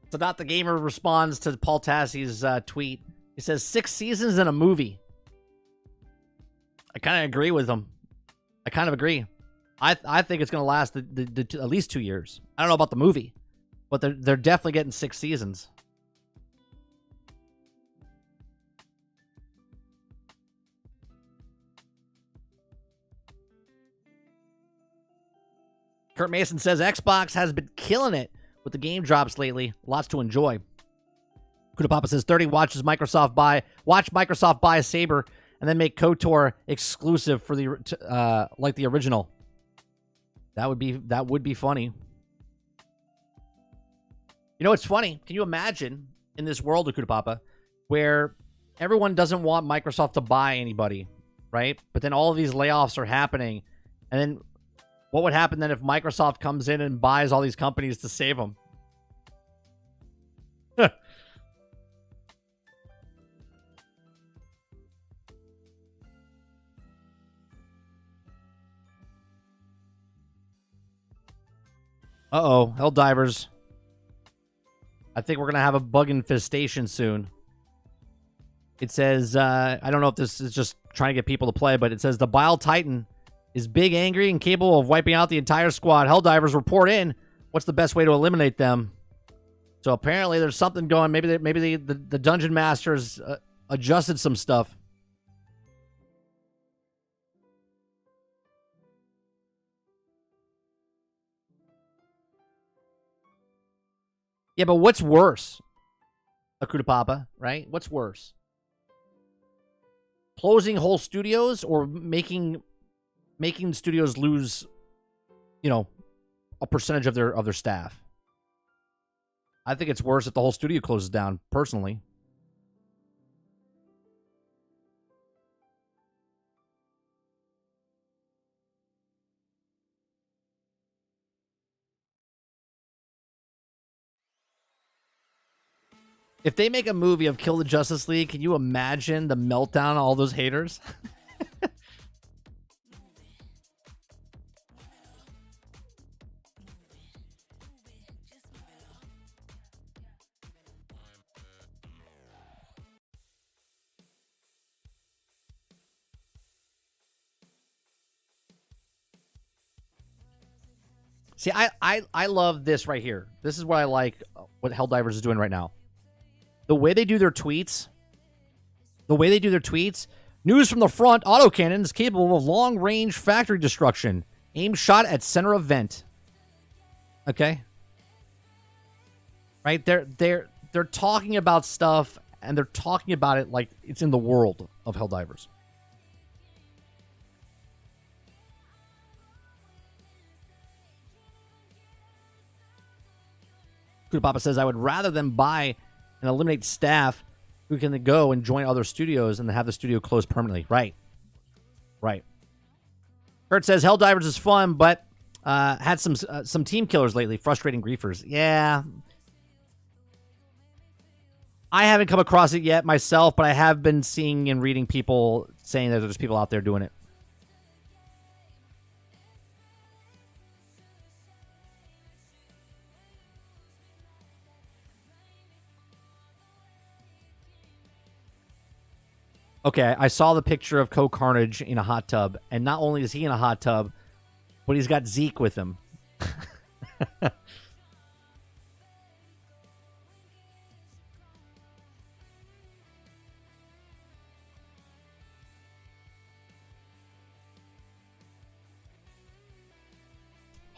So Not the Gamer responds to Paul Tassie's tweet. He says 6 seasons in a movie. I kind of agree with him. I kind of agree. I think it's going to last at least 2 years. I don't know about the movie, but they're definitely getting 6 seasons. Kurt Mason says Xbox has been killing it with the game drops lately. Lots to enjoy. Kuda Papa says 30 watch Microsoft buy Saber and then make KOTOR exclusive for the like the original. That would be funny. You know what's funny? Can you imagine in this world of Kuda Papa where everyone doesn't want Microsoft to buy anybody, right? But then all of these layoffs are happening, and then what would happen then if Microsoft comes in and buys all these companies to save them? Uh-oh, Helldivers. I think we're going to have a bug infestation soon. It says, I don't know if this is just trying to get people to play, but it says the Bile Titan is big, angry, and capable of wiping out the entire squad. Helldivers report in. What's the best way to eliminate them? So apparently there's something going. Maybe the Dungeon Masters adjusted some stuff. Yeah, but what's worse? Akuta Papa, right? What's worse? Closing whole studios or making studios lose, you know, a percentage of their staff? I think it's worse if the whole studio closes down, personally. If they make a movie of Kill the Justice League, can you imagine the meltdown of all those haters? See, I love this right here. This is what I like, what Helldivers is doing right now. The way they do their tweets, news from the front, autocannon is capable of long-range factory destruction. Aim shot at center of vent. Okay? Right? They're talking about stuff, and they're talking about it like it's in the world of Helldivers. Kuda Papa says, I would rather them buy and eliminate staff who can then go and join other studios and have the studio close permanently. Right. Right. Kurt says, Helldivers is fun, but had some team killers lately. Frustrating griefers. Yeah. I haven't come across it yet myself, but I have been seeing and reading people saying that there's people out there doing it. Okay, I saw the picture of Carnage in a hot tub, and not only is he in a hot tub, but he's got Zeke with him.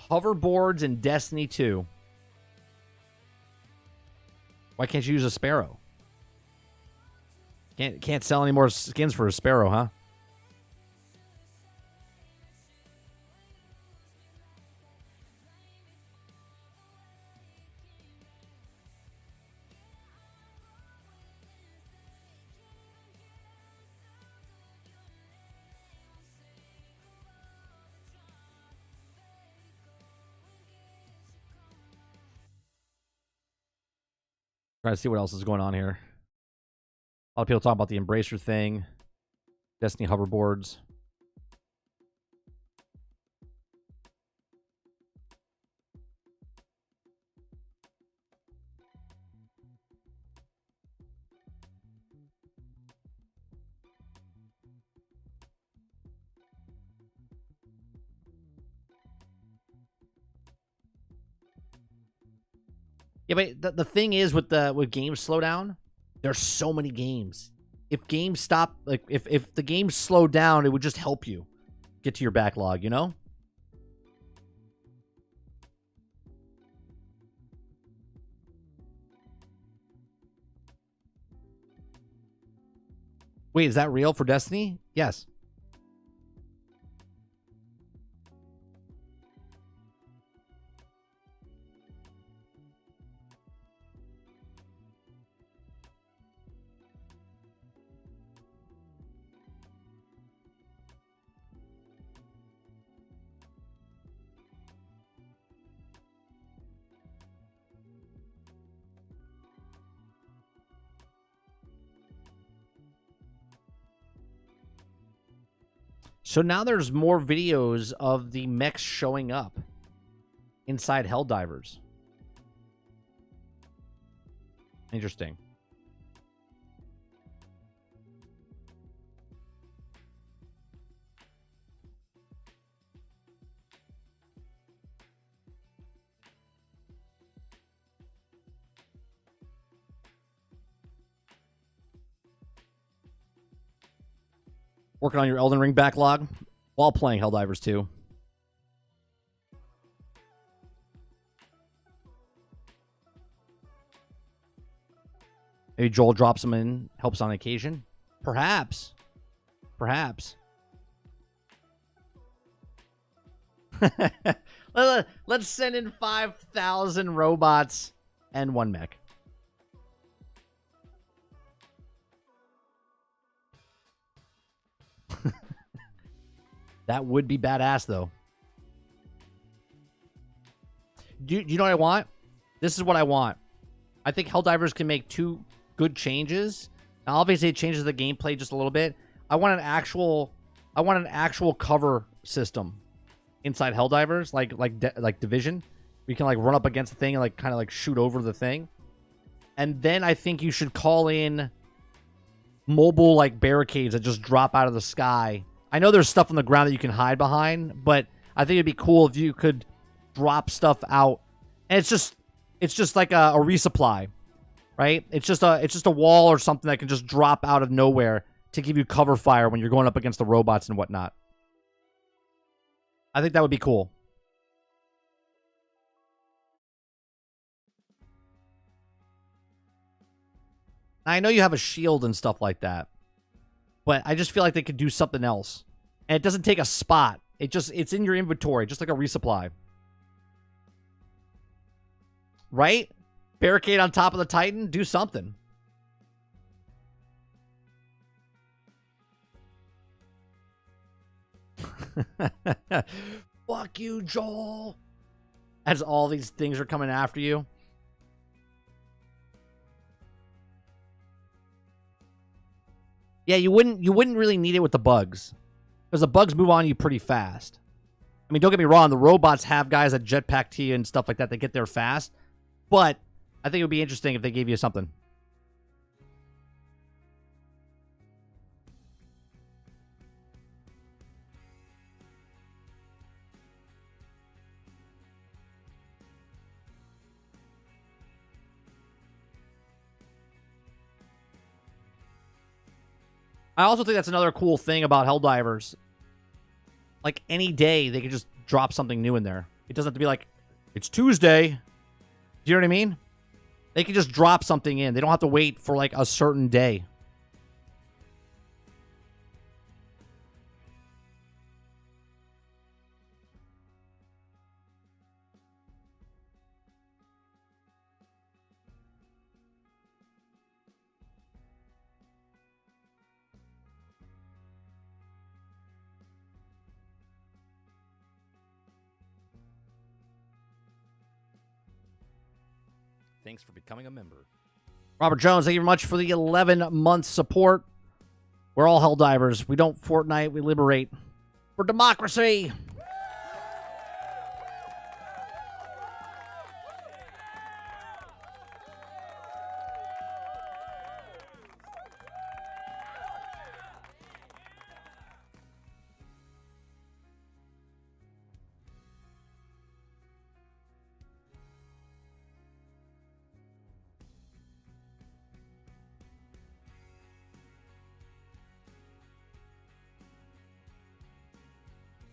Hoverboards in Destiny 2. Why can't you use a Sparrow? Can't sell any more skins for a Sparrow, huh? Trying to see what else is going on here. A lot of people talking about the Embracer thing. Destiny hoverboards. Yeah, but the thing is with games slow down, there's so many games. If games stop, like if the games slow down, it would just help you get to your backlog, you know? Wait, is that real for Destiny? Yes. So now there's more videos of the mechs showing up inside Helldivers. Interesting. Working on your Elden Ring backlog while playing Helldivers 2. Maybe Joel drops them in, helps on occasion. Perhaps. Perhaps. Let's send in 5,000 robots and 1 mech. That would be badass, though. Do you know what I want? This is what I want. I think Helldivers can make 2 good changes. Now, obviously, it changes the gameplay just a little bit. I want an actual cover system inside Helldivers, like Division. We can like run up against the thing and like kind of like shoot over the thing. And then I think you should call in mobile like barricades that just drop out of the sky. I know there's stuff on the ground that you can hide behind, but I think it'd be cool if you could drop stuff out. And it's just like a resupply, right? It's just a wall or something that can just drop out of nowhere to give you cover fire when you're going up against the robots and whatnot. I think that would be cool. I know you have a shield and stuff like that, but I just feel like they could do something else. And it doesn't take a spot. It's in your inventory, just like a resupply. Right? Barricade on top of the Titan, do something. Fuck you, Joel. As all these things are coming after you. Yeah, you wouldn't really need it with the bugs. Because the bugs move on you pretty fast. I mean, don't get me wrong, the robots have guys that jetpack to you and stuff like that. They get there fast. But I think it would be interesting if they gave you something. I also think that's another cool thing about Helldivers. Like, any day, they can just drop something new in there. It doesn't have to be like, it's Tuesday. Do you know what I mean? They can just drop something in. They don't have to wait for, like, a certain day. Thanks for becoming a member. Robert Jones, thank you very much for the 11-month support. We're all Helldivers. We don't Fortnite, we liberate. For democracy!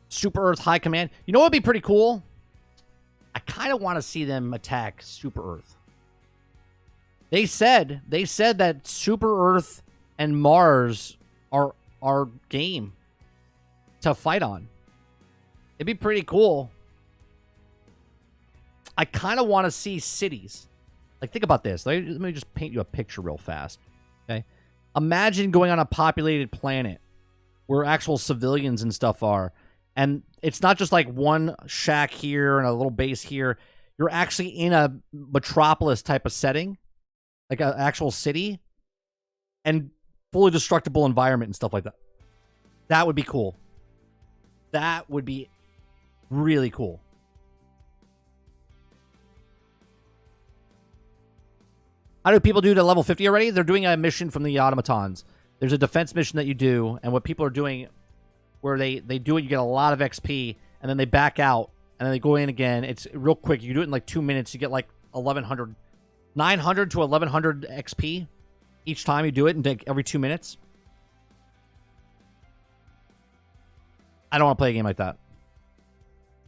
Super Earth High Command. You know what would be pretty cool? I kind of want to see them attack Super Earth. They said that Super Earth and Mars are game to fight on. It'd be pretty cool. I kind of want to see cities. Like, think about this. Let me just paint you a picture real fast. Okay? Imagine going on a populated planet where actual civilians and stuff are. And it's not just like one shack here and a little base here. You're actually in a metropolis type of setting, like an actual city, and fully destructible environment and stuff like that. That would be cool. That would be really cool. How do people do to level 50 already? They're doing a mission from the automatons. There's a defense mission that you do, and what people are doing where they do it, you get a lot of XP, and then they back out, and then they go in again. It's real quick. You do it in like 2 minutes. You get like 1,100, 900 to 1,100 XP each time you do it, and take every 2 minutes. I don't want to play a game like that.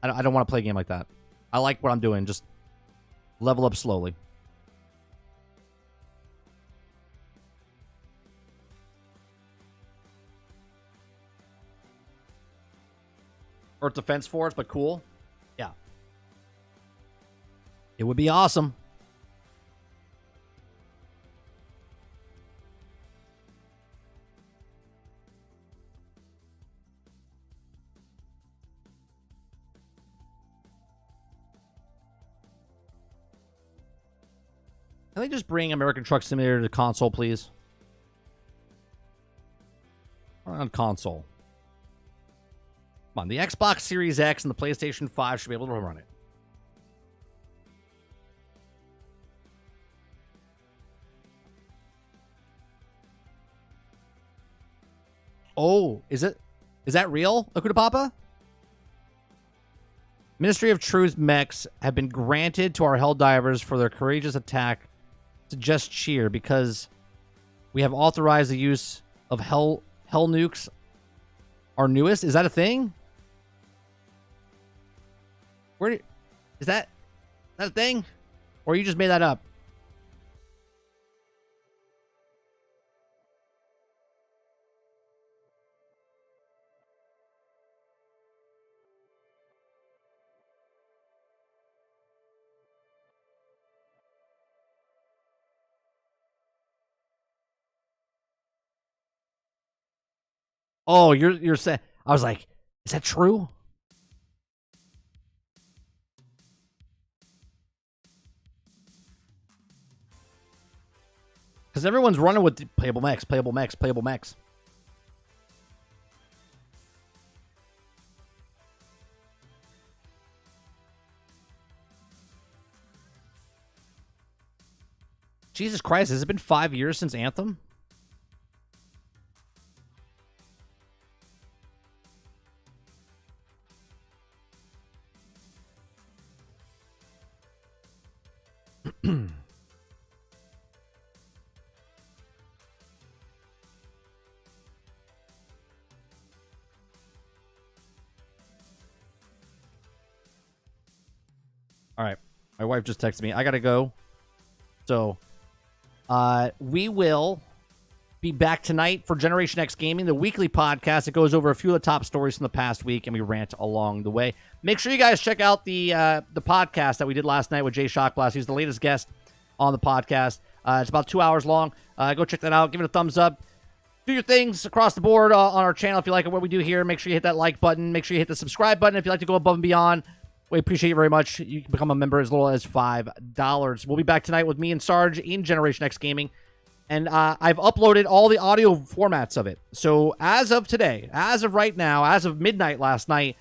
I don't want to play a game like that. I like what I'm doing. Just level up slowly. Earth Defense Force, but cool. Yeah. It would be awesome. Can they just bring American Truck Simulator to console, please? On console. Come on, the Xbox Series X and the PlayStation 5 should be able to run it. Oh, is that real, Akuta Papa? Ministry of Truth mechs have been granted to our Helldivers for their courageous attack to just cheer because we have authorized the use of hell nukes, our newest. Is that a thing? Is that a thing? Or you just made that up? Oh, you're saying, I was like, is that true? Because everyone's running with playable mechs, playable mechs, playable mechs. Jesus Christ, has it been 5 years since Anthem? All right. My wife just texted me. I got to go. So, we will be back tonight for Generation X Gaming, the weekly podcast that goes over a few of the top stories from the past week, and we rant along the way. Make sure you guys check out the podcast that we did last night with Jay Shockblast. He's the latest guest on the podcast. It's about 2 hours long. Go check that out. Give it a thumbs up. Do your things across the board on our channel if you like what we do here. Make sure you hit that like button. Make sure you hit the subscribe button if you like to go above and beyond. We appreciate you very much. You can become a member as little as $5. We'll be back tonight with me and Sarge in Generation X Gaming. And I've uploaded all the audio formats of it. So as of today, as of right now, as of midnight last night,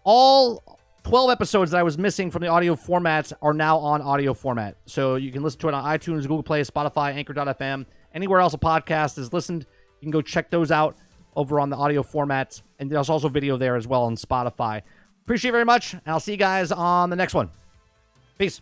all 12 episodes that I was missing from the audio formats are now on audio format. So you can listen to it on iTunes, Google Play, Spotify, Anchor.fm. Anywhere else a podcast is listened, you can go check those out over on the audio formats. And there's also video there as well on Spotify. Appreciate it very much, and I'll see you guys on the next one. Peace.